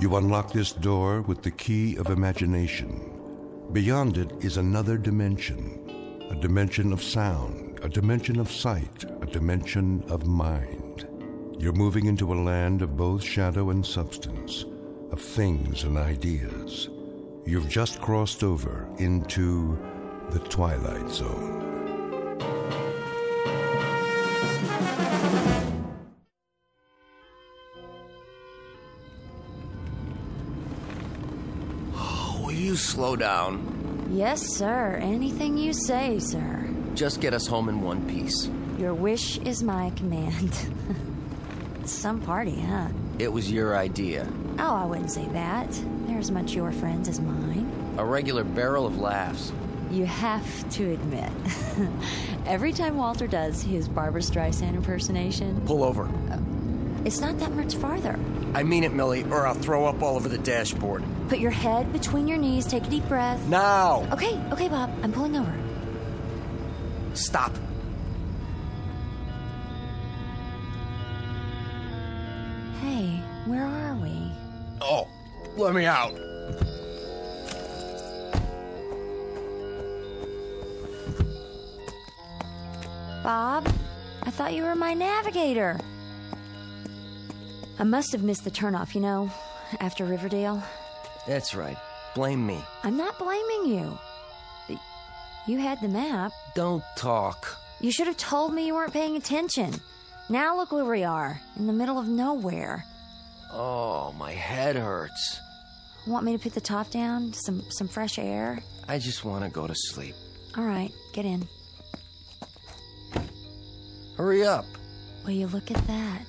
You unlock this door with the key of imagination. Beyond it is another dimension. A dimension of sound, a dimension of sight, a dimension of mind. You're moving into a land of both shadow and substance, of things and ideas. You've just crossed over into the Twilight Zone. Will you slow down? Yes, sir. Anything you say, sir. Just get us home in one piece. Your wish is my command. Some party, huh? It was your idea. Oh, I wouldn't say that. They're as much your friends as mine. A regular barrel of laughs. You have to admit, every time Walter does his Barbra Streisand impersonation... Pull over. It's not that much farther. I mean it, Millie, or I'll throw up all over the dashboard. Put your head between your knees, take a deep breath. Now! Okay, Bob, I'm pulling over. Stop. Hey, where are we? Oh, let me out. Bob, I thought you were my navigator. I must have missed the turnoff, you know, after Riverdale. That's right. Blame me. I'm not blaming you. You had the map. Don't talk. You should have told me you weren't paying attention. Now look where we are, in the middle of nowhere. Oh, my head hurts. Want me to put the top down? Some fresh air? I just want to go to sleep. All right, get in. Hurry up. Will you look at that?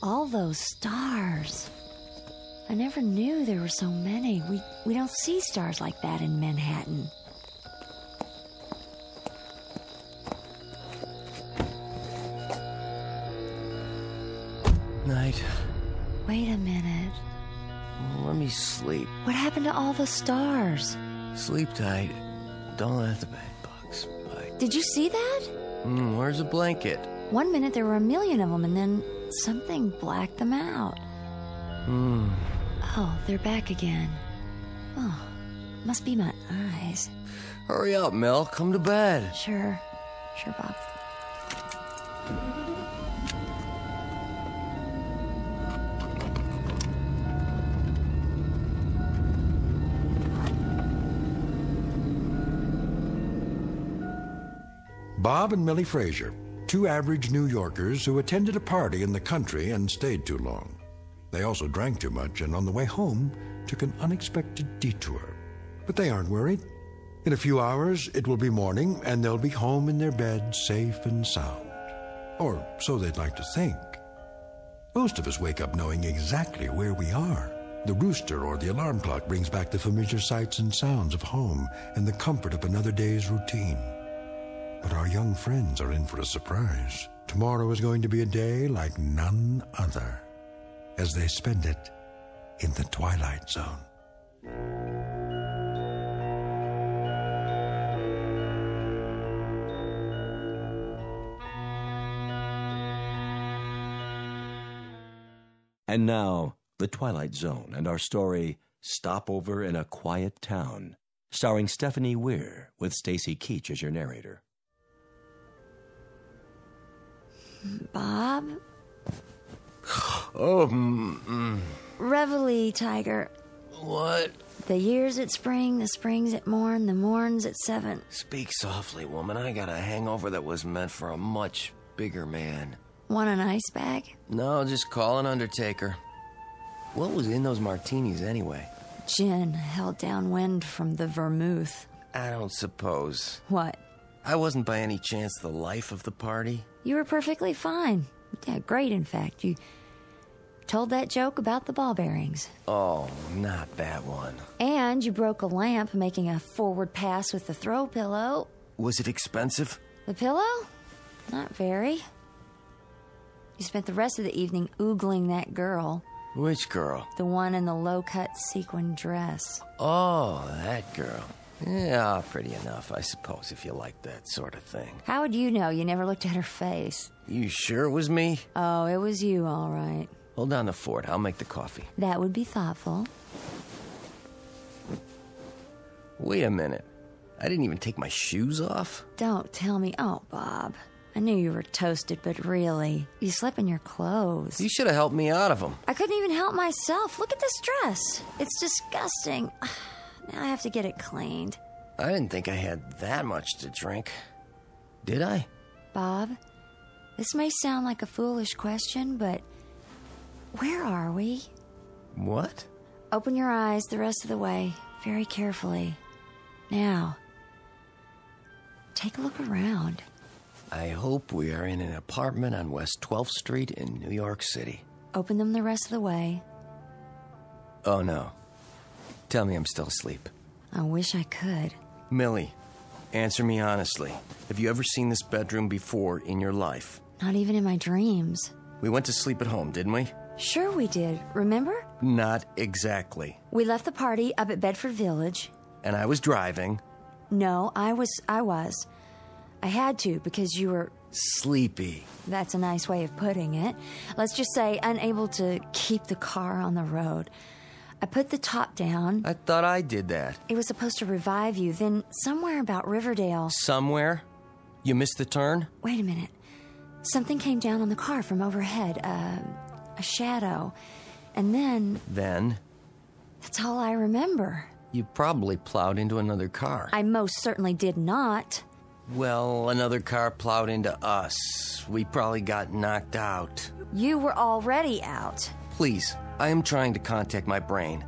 All those stars. I never knew there were so many. We don't see stars like that in Manhattan. Night. Wait a minute. Let me sleep. What happened to all the stars? Sleep tight. Don't let the bed bugs bite. Did you see that? Where's the blanket? 1 minute there were a million of them, and then something blacked them out. Oh, they're back again. Oh, must be my eyes. Hurry up, Mel. Come to bed. Sure, Bob. Bob and Millie Fraser, two average New Yorkers who attended a party in the country and stayed too long. They also drank too much and on the way home took an unexpected detour. But they aren't worried. In a few hours, it will be morning and they'll be home in their beds safe and sound. Or so they'd like to think. Most of us wake up knowing exactly where we are. The rooster or the alarm clock brings back the familiar sights and sounds of home and the comfort of another day's routine. But our young friends are in for a surprise. Tomorrow is going to be a day like none other, as they spend it in the Twilight Zone. And now, The Twilight Zone and our story, Stopover in a Quiet Town, starring Stephanie Weir with Stacy Keach as your narrator. Bob? Reveille, Tiger. What? The year's at spring, the spring's at morn, the morn's at 7. Speak softly, woman. I got a hangover that was meant for a much bigger man. Want an ice bag? No, just call an undertaker. What was in those martinis anyway? Gin held down wind from the vermouth. I don't suppose. What? I wasn't by any chance the life of the party. You were perfectly fine. Yeah, great, in fact. You told that joke about the ball bearings. Oh, not that one. And you broke a lamp making a forward pass with the throw pillow. Was it expensive? The pillow? Not very. You spent the rest of the evening oogling that girl. Which girl? The one in the low-cut sequin dress. Oh, that girl. Yeah, pretty enough, I suppose, if you like that sort of thing. How would you know? You never looked at her face. You sure it was me? Oh, it was you, all right. Hold down the fort. I'll make the coffee. That would be thoughtful. Wait a minute. I didn't even take my shoes off? Don't tell me. Oh, Bob. I knew you were toasted, but really, you slept in your clothes. You should have helped me out of them. I couldn't even help myself. Look at this dress. It's disgusting. Now I have to get it cleaned. I didn't think I had that much to drink. Did I? Bob, this may sound like a foolish question, but where are we? What? Open your eyes the rest of the way, very carefully. Now, take a look around. I hope we are in an apartment on West 12th Street in New York City. Open them the rest of the way. Oh, no. Tell me I'm still asleep. I wish I could. Millie, answer me honestly. Have you ever seen this bedroom before in your life? Not even in my dreams. We went to sleep at home, didn't we? Sure we did. Remember? Not exactly. We left the party up at Bedford Village. And I was driving. No, I was. I had to because you were... sleepy. That's a nice way of putting it. Let's just say unable to keep the car on the road. I put the top down. I thought I did that. It was supposed to revive you. Then somewhere about Riverdale... Somewhere? You missed the turn? Wait a minute. Something came down on the car from overhead. A shadow. And then... Then? That's all I remember. You probably plowed into another car. I most certainly did not. Well, another car plowed into us. We probably got knocked out. You were already out. Please, I am trying to contact my brain.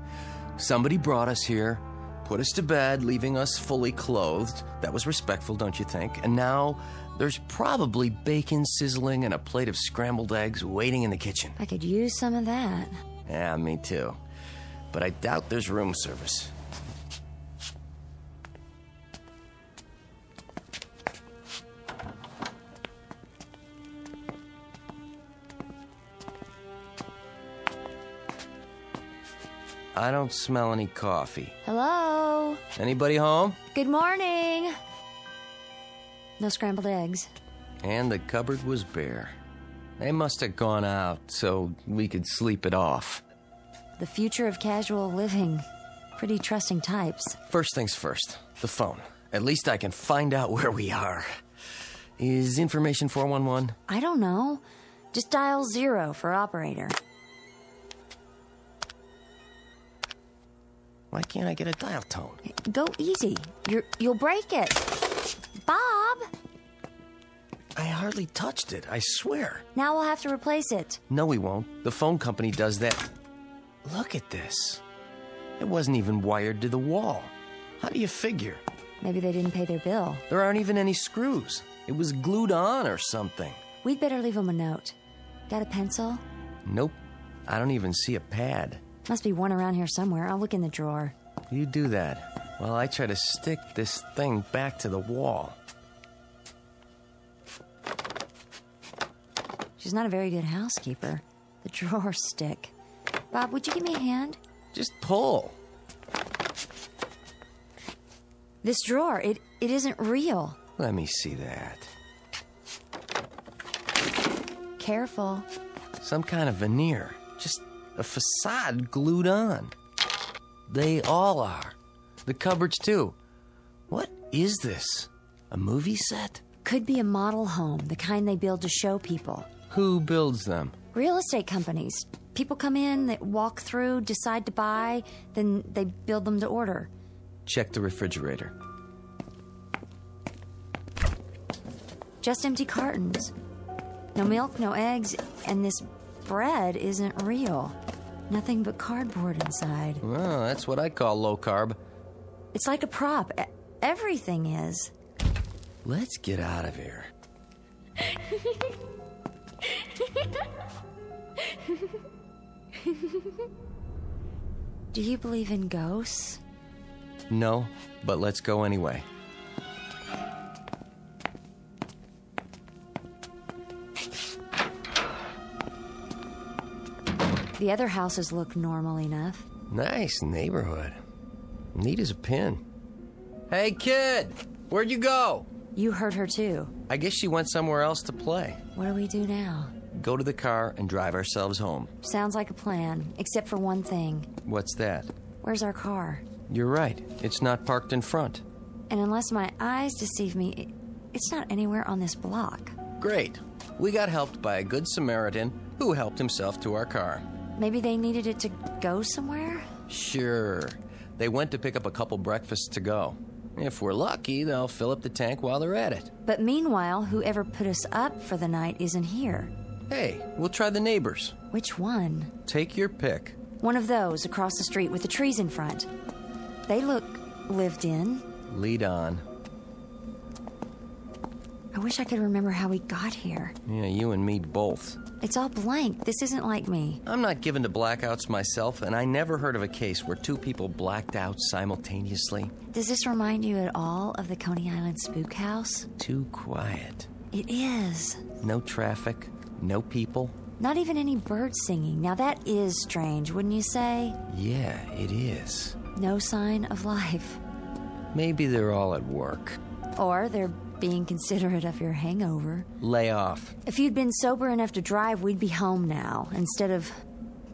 Somebody brought us here, put us to bed, leaving us fully clothed. That was respectful, don't you think? And now there's probably bacon sizzling and a plate of scrambled eggs waiting in the kitchen. I could use some of that. Yeah, me too. But I doubt there's room service. I don't smell any coffee. Hello? Anybody home? Good morning. No scrambled eggs. And the cupboard was bare. They must have gone out so we could sleep it off. The future of casual living. Pretty trusting types. First things first, the phone. At least I can find out where we are. Is information 411? I don't know. Just dial 0 for operator. Why can't I get a dial tone? Go easy. You'll break it. Bob! I hardly touched it, I swear. Now we'll have to replace it. No, we won't. The phone company does that. Look at this. It wasn't even wired to the wall. How do you figure? Maybe they didn't pay their bill. There aren't even any screws. It was glued on or something. We'd better leave them a note. Got a pencil? Nope. I don't even see a pad. Must be one around here somewhere. I'll look in the drawer. You do that while I try to stick this thing back to the wall. She's not a very good housekeeper. The drawers stick. Bob, would you give me a hand? Just pull. This drawer, it isn't real. Let me see that. Careful. Some kind of veneer. Just a facade glued on. They all are. The cupboards, too. What is this? A movie set? Could be a model home, the kind they build to show people. Who builds them? Real estate companies. People come in, they walk through, decide to buy, then they build them to order. Check the refrigerator. Just empty cartons. No milk, no eggs, and this bread isn't real. Nothing but cardboard inside. Well, that's what I call low carb. It's like a prop. Everything is. Let's get out of here. Do you believe in ghosts? No, but let's go anyway. The other houses look normal enough. Nice neighborhood. Neat as a pin. Hey, kid! Where'd you go? You heard her too. I guess she went somewhere else to play. What do we do now? Go to the car and drive ourselves home. Sounds like a plan, except for one thing. What's that? Where's our car? You're right. It's not parked in front. And unless my eyes deceive me, it's not anywhere on this block. Great. We got helped by a good Samaritan who helped himself to our car. Maybe they needed it to go somewhere? Sure. They went to pick up a couple breakfasts to go. If we're lucky, they'll fill up the tank while they're at it. But meanwhile, whoever put us up for the night isn't here. Hey, we'll try the neighbors. Which one? Take your pick. One of those across the street with the trees in front. They look lived in. Lead on. I wish I could remember how we got here. Yeah, you and me both. It's all blank. This isn't like me. I'm not given to blackouts myself, and I never heard of a case where two people blacked out simultaneously. Does this remind you at all of the Coney Island Spook House? Too quiet. It is. No traffic, no people. Not even any birds singing. Now that is strange, wouldn't you say? Yeah, it is. No sign of life. Maybe they're all at work. Or they're being considerate of your hangover. Lay off. If you'd been sober enough to drive, we'd be home now, instead of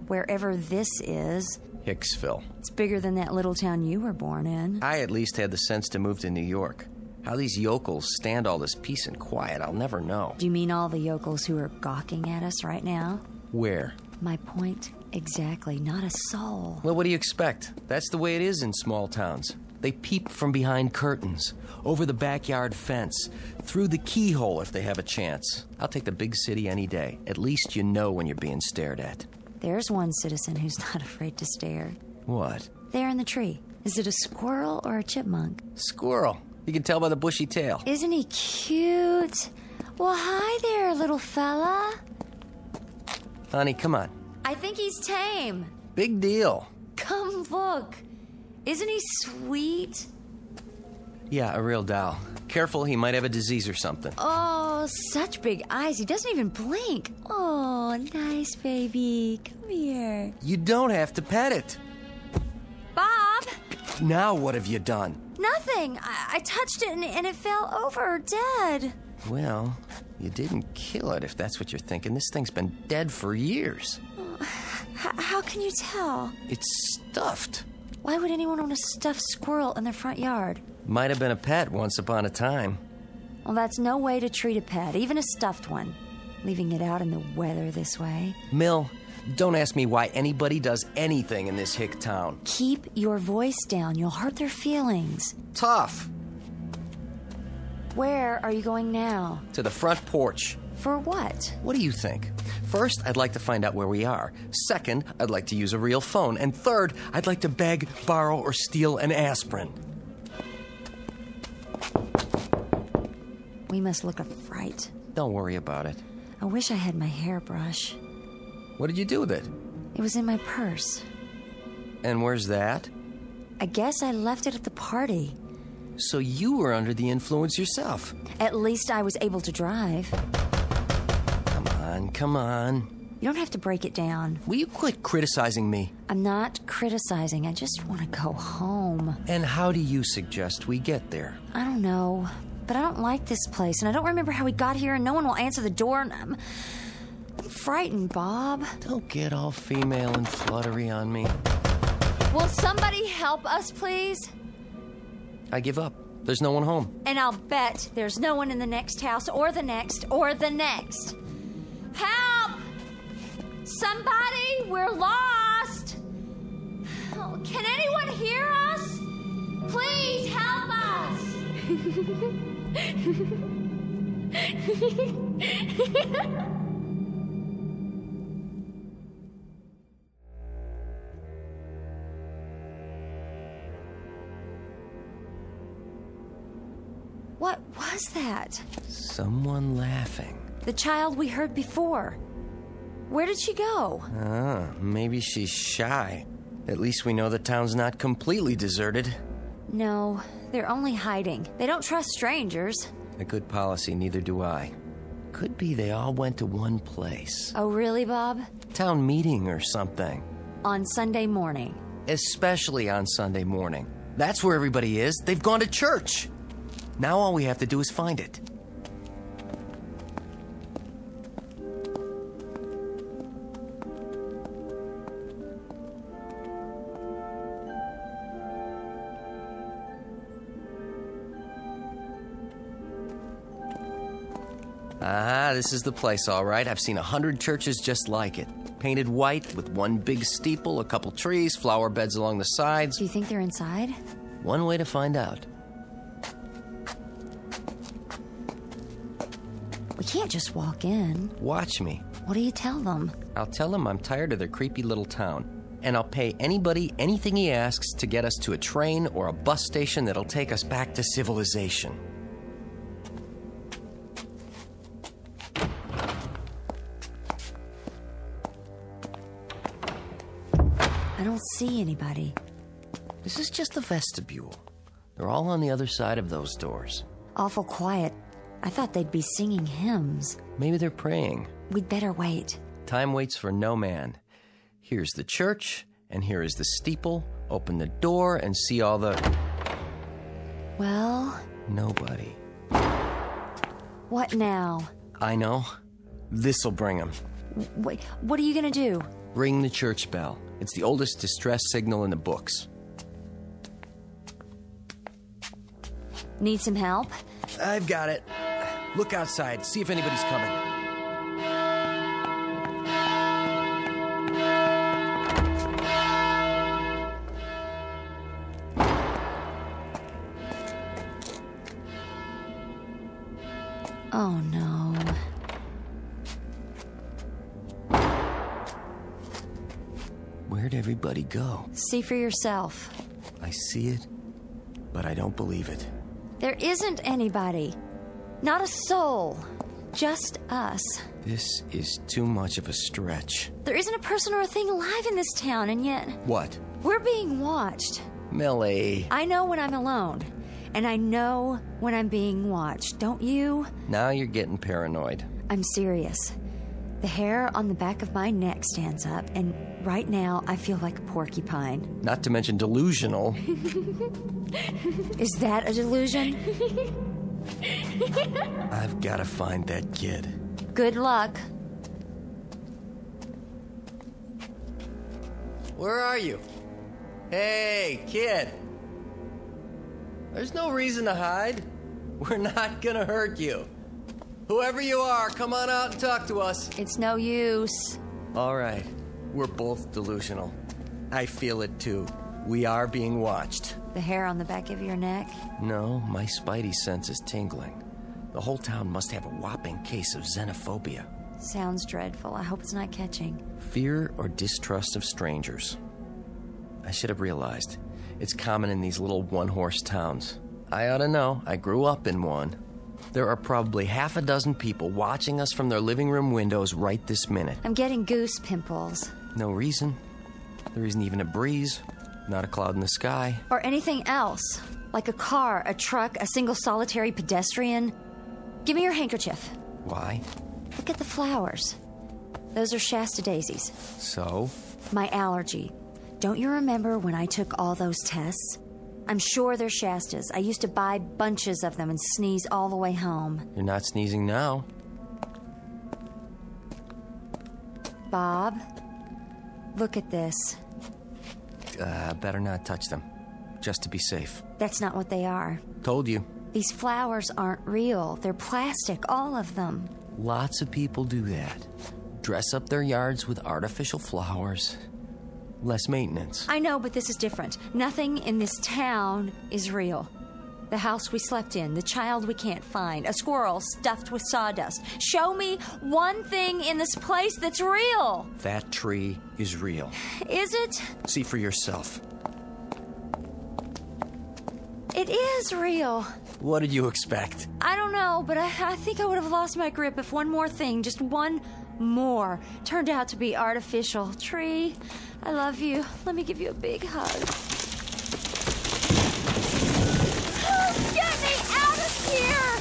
wherever this is. Hicksville. It's bigger than that little town you were born in. I at least had the sense to move to New York. How these yokels stand all this peace and quiet, I'll never know. Do you mean all the yokels who are gawking at us right now? Where? My point exactly. Not a soul. Well, what do you expect? That's the way it is in small towns. They peep from behind curtains, over the backyard fence, through the keyhole if they have a chance. I'll take the big city any day. At least you know when you're being stared at. There's one citizen who's not afraid to stare. What? There in the tree. Is it a squirrel or a chipmunk? Squirrel. You can tell by the bushy tail. Isn't he cute? Well, hi there, little fella. Honey, come on. I think he's tame. Big deal. Come look. Isn't he sweet? Yeah, a real doll. Careful, he might have a disease or something. Oh, such big eyes. He doesn't even blink. Oh, nice baby. Come here. You don't have to pet it. Bob! Now what have you done? Nothing. I touched it and it fell over, dead. Well, you didn't kill it if that's what you're thinking. This thing's been dead for years. How can you tell? It's stuffed. Why would anyone want a stuffed squirrel in their front yard? Might have been a pet once upon a time. Well, that's no way to treat a pet, even a stuffed one. Leaving it out in the weather this way. Mill, don't ask me why anybody does anything in this hick town. Keep your voice down. You'll hurt their feelings. Tough. Where are you going now? To the front porch. For what? What do you think? First, I'd like to find out where we are. Second, I'd like to use a real phone. And third, I'd like to beg, borrow, or steal an aspirin. We must look a fright. Don't worry about it. I wish I had my hairbrush. What did you do with it? It was in my purse. And where's that? I guess I left it at the party. So you were under the influence yourself. At least I was able to drive. Come on. You don't have to break it down. Will you quit criticizing me? I'm not criticizing. I just want to go home. And how do you suggest we get there? I don't know. But I don't like this place, and I don't remember how we got here, and no one will answer the door, and I'm frightened, Bob. Don't get all female and fluttery on me. Will somebody help us, please? I give up. There's no one home. And I'll bet there's no one in the next house, or the next, or the next. Help! Somebody, we're lost! Oh, can anyone hear us? Please help us! What was that? Someone laughing. The child we heard before. Where did she go? Maybe she's shy. At least we know the town's not completely deserted. No, they're only hiding. They don't trust strangers. A good policy, neither do I. Could be they all went to one place. Oh, really, Bob? Town meeting or something. On Sunday morning. Especially on Sunday morning. That's where everybody is. They've gone to church. Now all we have to do is find it. This is the place, all right. I've seen 100 churches just like it. Painted white with one big steeple, a couple trees, flower beds along the sides. Do you think they're inside? One way to find out. We can't just walk in. Watch me. What do you tell them? I'll tell them I'm tired of their creepy little town. And I'll pay anybody anything he asks to get us to a train or a bus station that'll take us back to civilization. I don't see anybody. This is just the vestibule. They're all on the other side of those doors. Awful quiet. I thought they'd be singing hymns. Maybe they're praying. We'd better wait. Time waits for no man. Here's the church, and here is the steeple. Open the door and see all the... Well? Nobody. What now? I know. This'll bring them. Wait, what are you gonna do? Ring the church bell. It's the oldest distress signal in the books. Need some help? I've got it. Look outside. See if anybody's coming. Oh, no. Where'd everybody go? See for yourself. I see it, but I don't believe it. There isn't anybody. Not a soul. Just us. This is too much of a stretch. There isn't a person or a thing alive in this town, and yet... What? We're being watched. Millie. I know when I'm alone, and I know when I'm being watched. Don't you? Now you're getting paranoid. I'm serious. The hair on the back of my neck stands up, and right now I feel like a porcupine. Not to mention delusional. Is that a delusion? I've got to find that kid. Good luck. Where are you? Hey, kid. There's no reason to hide. We're not gonna hurt you. Whoever you are, come on out and talk to us. It's no use. All right. We're both delusional. I feel it too. We are being watched. The hair on the back of your neck? No, my spidey sense is tingling. The whole town must have a whopping case of xenophobia. Sounds dreadful. I hope it's not catching. Fear or distrust of strangers. I should have realized. It's common in these little one-horse towns. I ought to know. I grew up in one. There are probably half a dozen people watching us from their living room windows right this minute. I'm getting goose pimples. No reason. There isn't even a breeze. Not a cloud in the sky. Or anything else. Like a car, a truck, a single solitary pedestrian. Give me your handkerchief. Why? Look at the flowers. Those are Shasta daisies. So? My allergy. Don't you remember when I took all those tests? I'm sure they're Shastas. I used to buy bunches of them and sneeze all the way home. You're not sneezing now. Bob, look at this. Better not touch them. Just to be safe. That's not what they are. Told you. These flowers aren't real. They're plastic, all of them. Lots of people do that. Dress up their yards with artificial flowers. Less maintenance. I know, but this is different. Nothing in this town is real. The house we slept in, the child we can't find, a squirrel stuffed with sawdust. Show me one thing in this place that's real. That tree is real. Is it? See for yourself. It is real. What did you expect? I don't know, but I think I would have lost my grip if one more thing, just one more, turned out to be artificial. Tree, I love you. Let me give you a big hug. Get me out of here!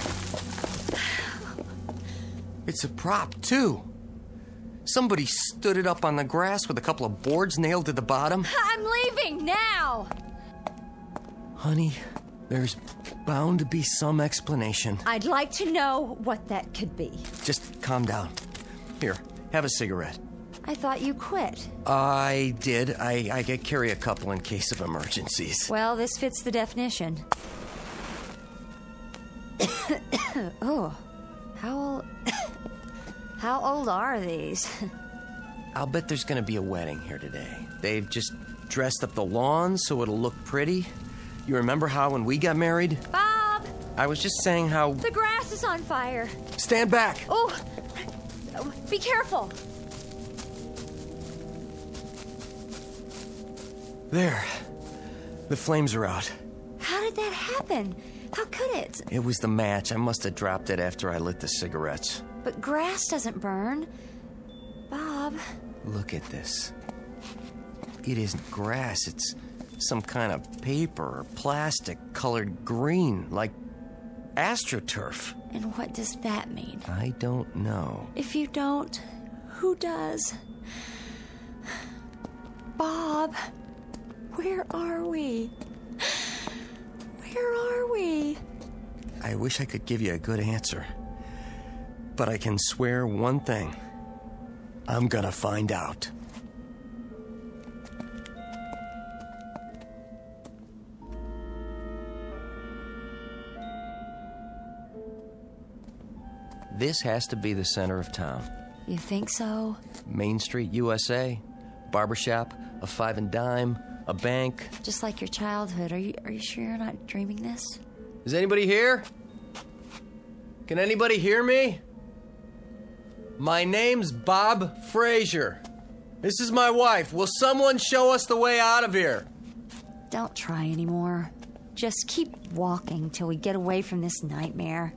It's a prop, too. Somebody stood it up on the grass with a couple of boards nailed to the bottom. I'm leaving now! Honey, there's bound to be some explanation. I'd like to know what that could be. Just calm down. Here, have a cigarette. I thought you quit. I did. I carry a couple in case of emergencies. Well, this fits the definition. Oh, how old are these? I'll bet there's gonna be a wedding here today. They've just dressed up the lawn so it'll look pretty. You remember how when we got married? Bob! I was just saying how... The grass is on fire. Stand back! Oh, be careful. There. The flames are out. How did that happen? How could it? It was the match. I must have dropped it after I lit the cigarettes. But grass doesn't burn. Bob. Look at this. It isn't grass. It's some kind of paper or plastic colored green, like astroturf. And what does that mean? I don't know. If you don't, who does? Bob, where are we? Where are we? I wish I could give you a good answer. But I can swear one thing. I'm gonna find out. This has to be the center of town. You think so? Main Street, USA. Barbershop, a 5 and dime, a bank. Just like your childhood. Are you sure you're not dreaming this? Is anybody here? Can anybody hear me? My name's Bob Frazier. This is my wife. Will someone show us the way out of here? Don't try anymore. Just keep walking till we get away from this nightmare.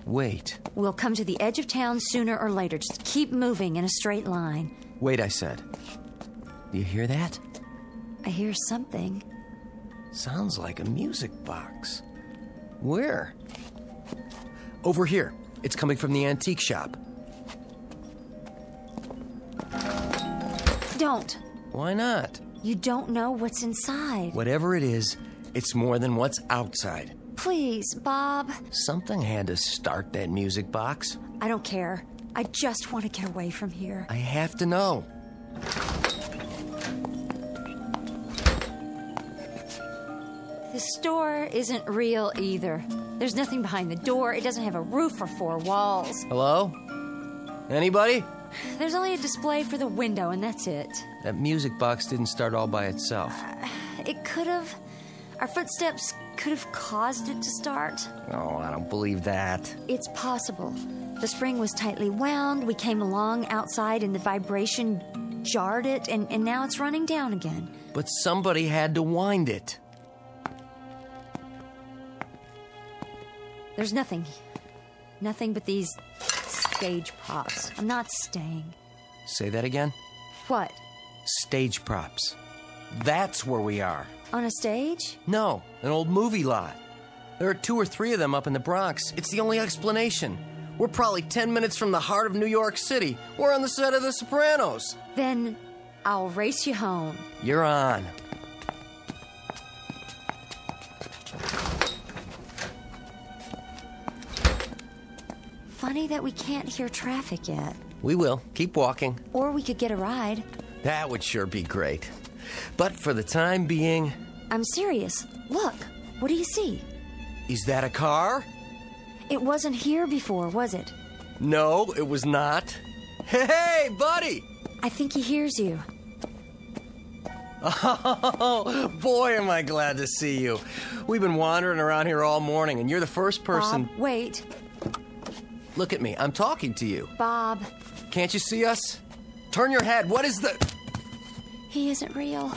Wait. We'll come to the edge of town sooner or later. Just keep moving in a straight line. Wait, I said. Do you hear that? I hear something. Sounds like a music box. Where? Over here. It's coming from the antique shop. Don't. Why not? You don't know what's inside. Whatever it is, it's more than what's outside. Please, Bob. Something had to start that music box. I don't care. I just want to get away from here. I have to know. The store isn't real either. There's nothing behind the door. It doesn't have a roof or 4 walls. Hello? Anybody? There's only a display for the window, and that's it. That music box didn't start all by itself. It could have. Our footsteps could have caused it to start. Oh, I don't believe that. It's possible. The spring was tightly wound. We came along outside, and the vibration jarred it, and now it's running down again. But somebody had to wind it. There's nothing. Nothing but these stage props. I'm not staying. Say that again? What? Stage props. That's where we are. On a stage? No, an old movie lot. There are 2 or 3 of them up in the Bronx. It's the only explanation. We're probably 10 minutes from the heart of New York City. We're on the set of The Sopranos. Then I'll race you home. You're on. Funny that we can't hear traffic yet. We will. Keep walking. Or we could get a ride. That would sure be great. But for the time being... I'm serious. Look, what do you see? Is that a car? It wasn't here before, was it? No, it was not. Hey, buddy! I think he hears you. Oh, boy, am I glad to see you. We've been wandering around here all morning, and you're the first person... Bob, wait. Look at me. I'm talking to you. Bob. Can't you see us? Turn your head. What is the... He isn't real.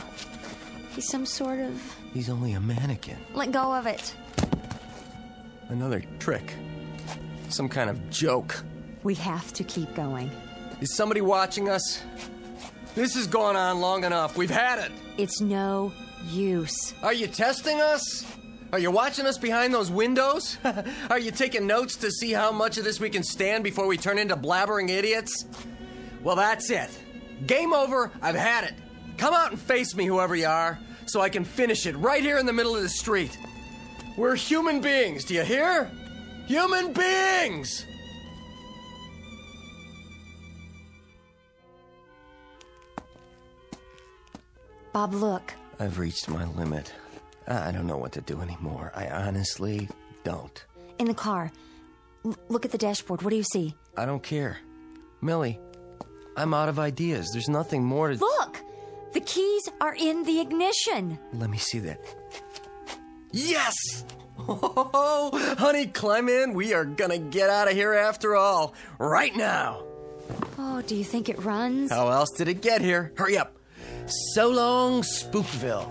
He's some sort of... He's only a mannequin. Let go of it. Another trick. Some kind of joke. We have to keep going. Is somebody watching us? This has gone on long enough. We've had it. It's no use. Are you testing us? Are you watching us behind those windows? Are you taking notes to see how much of this we can stand before we turn into blabbering idiots? Well, that's it. Game over. I've had it. Come out and face me, whoever you are, so I can finish it right here in the middle of the street. We're human beings, do you hear? Human beings! Bob, look. I've reached my limit. I don't know what to do anymore. I honestly don't. In the car. Look at the dashboard. What do you see? I don't care. Millie, I'm out of ideas. There's nothing more to... Look! The keys are in the ignition. Let me see that. Yes! Oh, honey, climb in. We are gonna get out of here after all. Right now. Oh, do you think it runs? How else did it get here? Hurry up. So long, Spookville.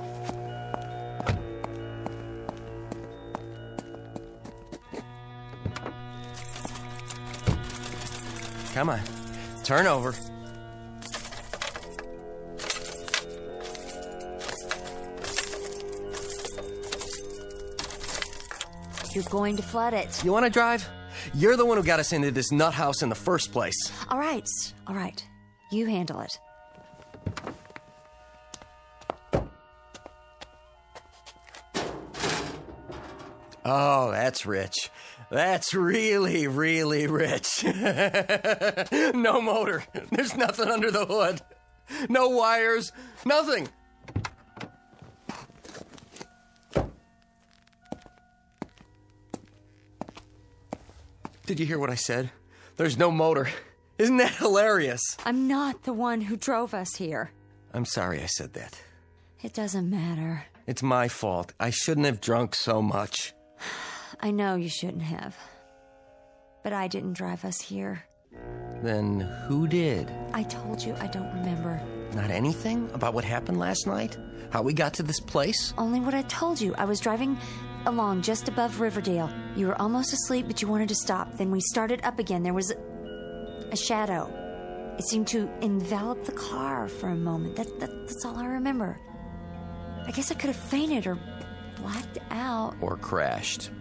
Come on. Turn over. You're going to flood it. You want to drive? You're the one who got us into this nut house in the first place. All right. All right. You handle it. Oh, that's rich. That's really, really rich. No motor. There's nothing under the hood. No wires. Nothing. Did you hear what I said? There's no motor. Isn't that hilarious? I'm not the one who drove us here. I'm sorry I said that. It doesn't matter. It's my fault. I shouldn't have drunk so much. I know you shouldn't have. But I didn't drive us here. Then who did? I told you I don't remember. Not anything about what happened last night? How we got to this place? Only what I told you. I was driving along just above Riverdale. You were almost asleep, but you wanted to stop. Then we started up again. There was a shadow. It seemed to envelop the car for a moment. That's all I remember. I guess I could have fainted or blacked out. Or crashed.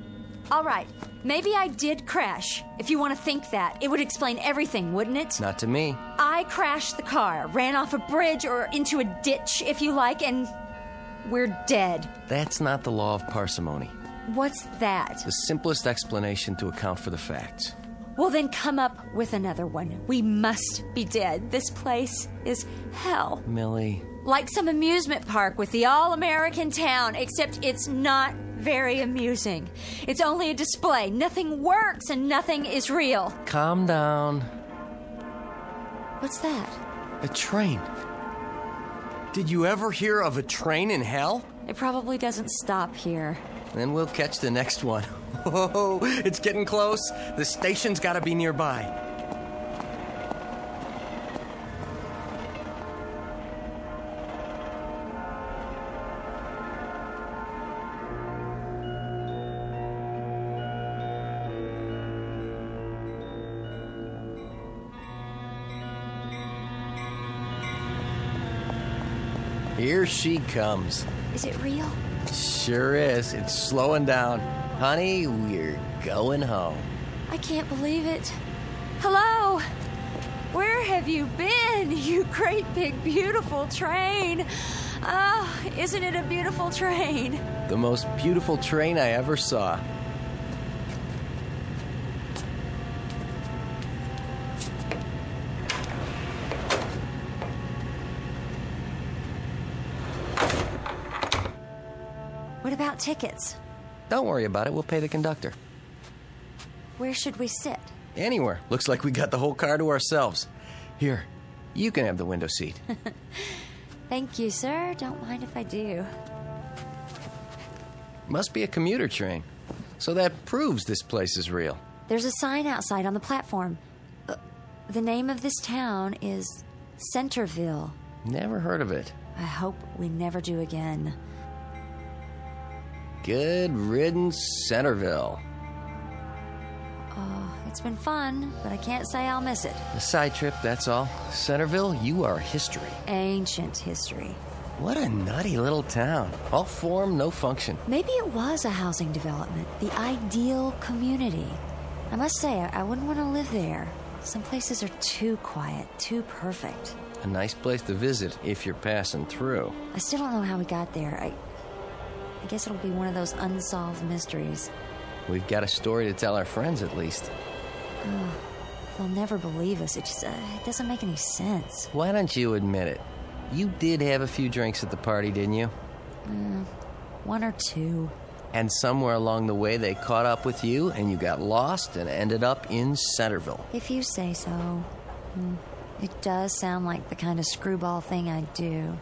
All right. Maybe I did crash. If you want to think that, it would explain everything, wouldn't it? Not to me. I crashed the car, ran off a bridge or into a ditch, if you like, and we're dead. That's not the law of parsimony. What's that? The simplest explanation to account for the facts. Well, then come up with another one. We must be dead. This place is hell. Millie. Like some amusement park with the all-American town, except it's not very amusing. It's only a display. Nothing works and nothing is real. Calm down. What's that? A train. Did you ever hear of a train in hell? It probably doesn't stop here. Then we'll catch the next one. Oh, it's getting close. The station's got to be nearby. Here she comes. Is it real? Sure is. It's slowing down. Honey, we're going home. I can't believe it. Hello? Where have you been, you great big beautiful train? Ah, isn't it a beautiful train? The most beautiful train I ever saw. What about tickets? Don't worry about it. We'll pay the conductor. Where should we sit? Anywhere. Looks like we got the whole car to ourselves. Here, you can have the window seat. Thank you, sir. Don't mind if I do. Must be a commuter train. So that proves this place is real. There's a sign outside on the platform. The name of this town is Centerville. Never heard of it. I hope we never do again. Good riddance, Centerville. Oh, it's been fun, but I can't say I'll miss it. A side trip, that's all. Centerville, you are history. Ancient history. What a nutty little town. All form, no function. Maybe it was a housing development, the ideal community. I must say, I wouldn't want to live there. Some places are too quiet, too perfect. A nice place to visit if you're passing through. I still don't know how we got there. I guess it'll be one of those unsolved mysteries. We've got a story to tell our friends, at least. Oh, they'll never believe us. It just it doesn't make any sense. Why don't you admit it? You did have a few drinks at the party, didn't you? One or two. And somewhere along the way they caught up with you and you got lost and ended up in Centerville. If you say so. It does sound like the kind of screwball thing I'd do.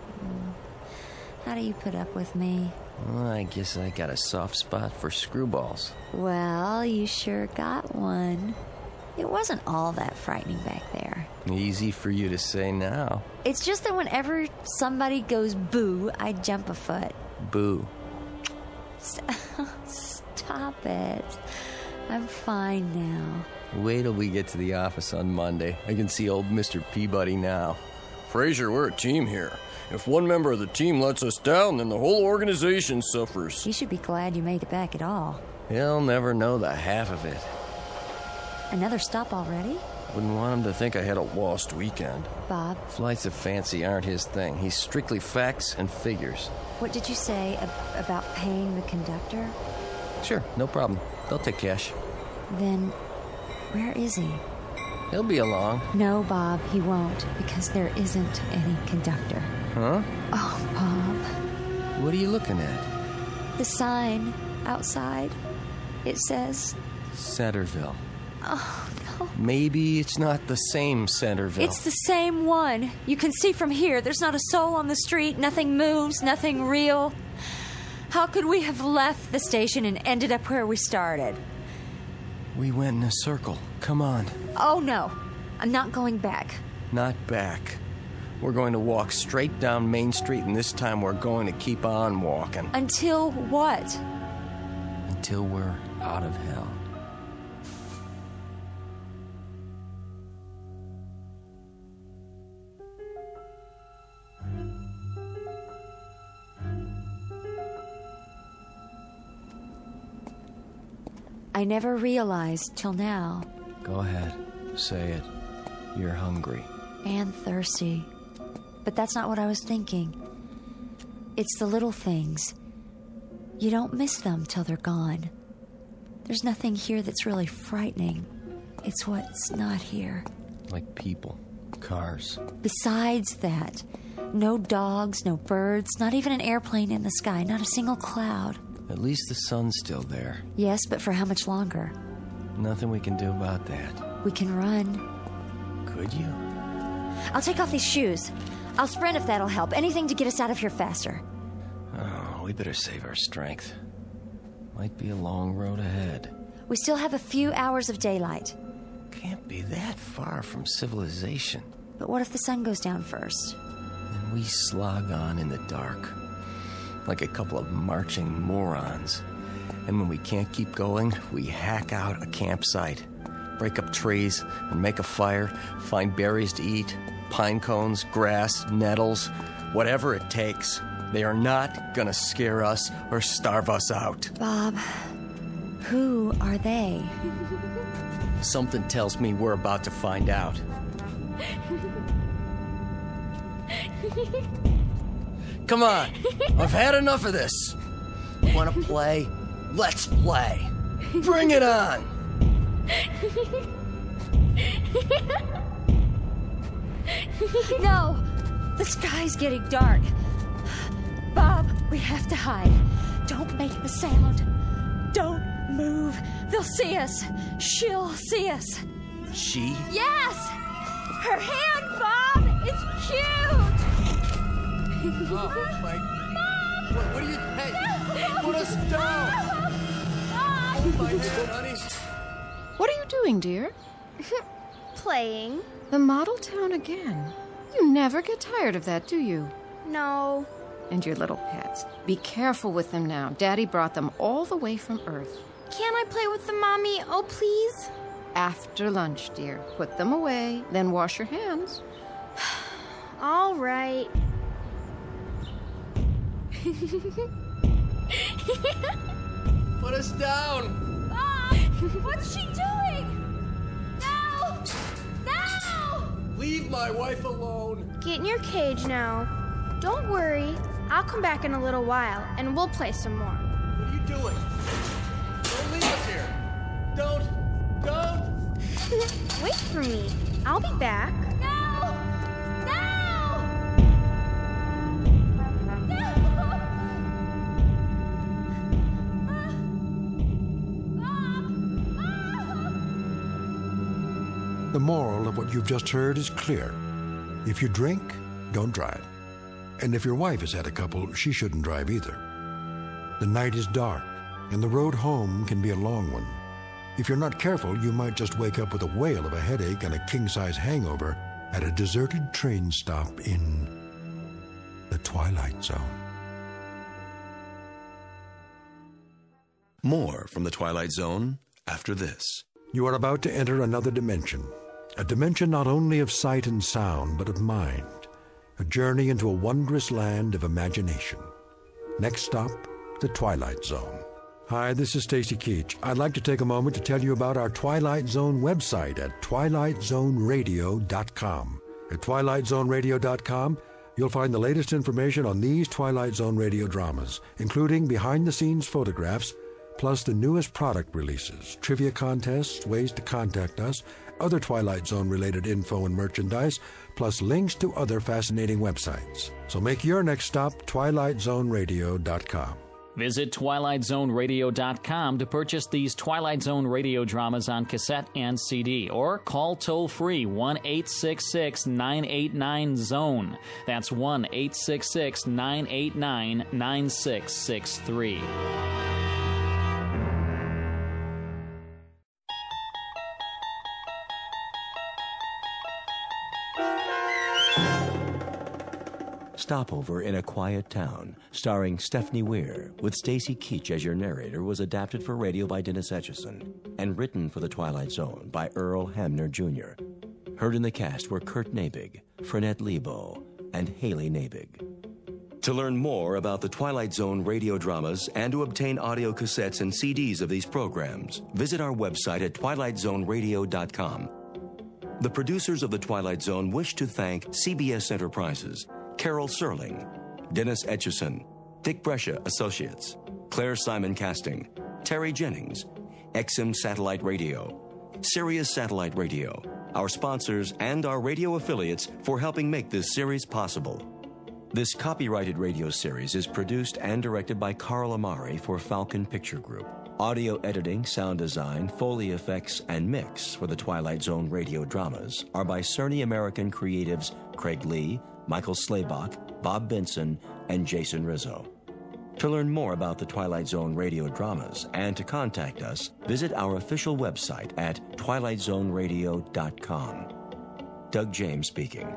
How do you put up with me? Well, I guess I got a soft spot for screwballs. Well, you sure got one. It wasn't all that frightening back there. Easy for you to say now. It's just that whenever somebody goes boo, I jump a foot. Boo. Stop it. I'm fine now. Wait till we get to the office on Monday. I can see old Mr. Peabody now. Fraser, we're a team here. If one member of the team lets us down, then the whole organization suffers. You should be glad you made it back at all. He'll never know the half of it. Another stop already? Wouldn't want him to think I had a lost weekend. Bob? Flights of fancy aren't his thing. He's strictly facts and figures. What did you say about paying the conductor? Sure, no problem. They'll take cash. Then, where is he? He'll be along. No, Bob, he won't, because there isn't any conductor. Huh? Oh, Bob. What are you looking at? The sign outside. It says... Centerville. Oh, no. Maybe it's not the same Centerville. It's the same one. You can see from here. There's not a soul on the street. Nothing moves. Nothing real. How could we have left the station and ended up where we started? We went in a circle. Come on. Oh, no. I'm not going back. Not back. We're going to walk straight down Main Street, and this time we're going to keep on walking. Until what? Until we're out of hell. I never realized till now. Go ahead. Say it. You're hungry. And thirsty. But that's not what I was thinking. It's the little things. You don't miss them till they're gone. There's nothing here that's really frightening. It's what's not here. Like people. Cars. Besides that, no dogs, no birds, not even an airplane in the sky, not a single cloud. At least the sun's still there. Yes, but for how much longer? Nothing we can do about that. We can run. Could you? I'll take off these shoes. I'll sprint if that'll help. Anything to get us out of here faster. Oh, we better save our strength. Might be a long road ahead. We still have a few hours of daylight. Can't be that far from civilization. But what if the sun goes down first? And we slog on in the dark. Like a couple of marching morons. And when we can't keep going, we hack out a campsite. Break up trees and make a fire. Find berries to eat. Pine cones, grass, nettles. Whatever it takes. They are not gonna scare us or starve us out. Bob, who are they? Something tells me we're about to find out. Come on, I've had enough of this. Want to play? Let's play. Bring it on. No, the sky's getting dark. Bob, we have to hide. Don't make a sound. Don't move. They'll see us. She'll see us. She? Yes! Her hand, Bob! It's cute! Oh, my... Mom! What are you... Hey! No! Put us down! Bob! Hold my hand, honey. What are you doing, dear? Playing. The model town again. You never get tired of that, do you? No. And your little pets. Be careful with them now. Daddy brought them all the way from Earth. Can't I play with them, Mommy? Oh, please? After lunch, dear. Put them away, then wash your hands. All right. Put us down! Bob! What's she doing? No! No! Leave my wife alone! Get in your cage now. Don't worry. I'll come back in a little while, and we'll play some more. What are you doing? Don't leave us here! Don't! Wait for me. I'll be back. No! The moral of what you've just heard is clear. If you drink, don't drive. And if your wife has had a couple, she shouldn't drive either. The night is dark, and the road home can be a long one. If you're not careful, you might just wake up with a whale of a headache and a king-size hangover at a deserted train stop in the Twilight Zone. More from the Twilight Zone after this. You are about to enter another dimension. A dimension not only of sight and sound, but of mind. A journey into a wondrous land of imagination. Next stop, the Twilight Zone. Hi, this is Stacy Keach. I'd like to take a moment to tell you about our Twilight Zone website at twilightzoneradio.com. At twilightzoneradio.com, you'll find the latest information on these Twilight Zone radio dramas, including behind-the-scenes photographs, plus the newest product releases, trivia contests, ways to contact us, other Twilight Zone-related info and merchandise, plus links to other fascinating websites. So make your next stop twilightzoneradio.com. Visit twilightzoneradio.com to purchase these Twilight Zone radio dramas on cassette and CD, or call toll-free 1-866-989-ZONE. That's 1-866-989-9663. Stopover in a Quiet Town, starring Stephanie Weir, with Stacy Keach as your narrator, was adapted for radio by Dennis Etchison and written for The Twilight Zone by Earl Hamner Jr. Heard in the cast were Kurt Nabig, Frenette Lebo, and Haley Nabig. To learn more about the Twilight Zone radio dramas and to obtain audio cassettes and CDs of these programs, visit our website at twilightzoneradio.com. The producers of The Twilight Zone wish to thank CBS Enterprises, Carol Serling, Dennis Etchison, Dick Brescia Associates, Claire Simon Casting, Terry Jennings, XM Satellite Radio, Sirius Satellite Radio, our sponsors and our radio affiliates for helping make this series possible. This copyrighted radio series is produced and directed by Carl Amari for Falcon Picture Group. Audio editing, sound design, Foley effects, and mix for the Twilight Zone radio dramas are by Cerny American creatives Craig Lee, Michael Slaybach, Bob Benson, and Jason Rizzo. To learn more about the Twilight Zone radio dramas and to contact us, visit our official website at twilightzoneradio.com. Doug James speaking.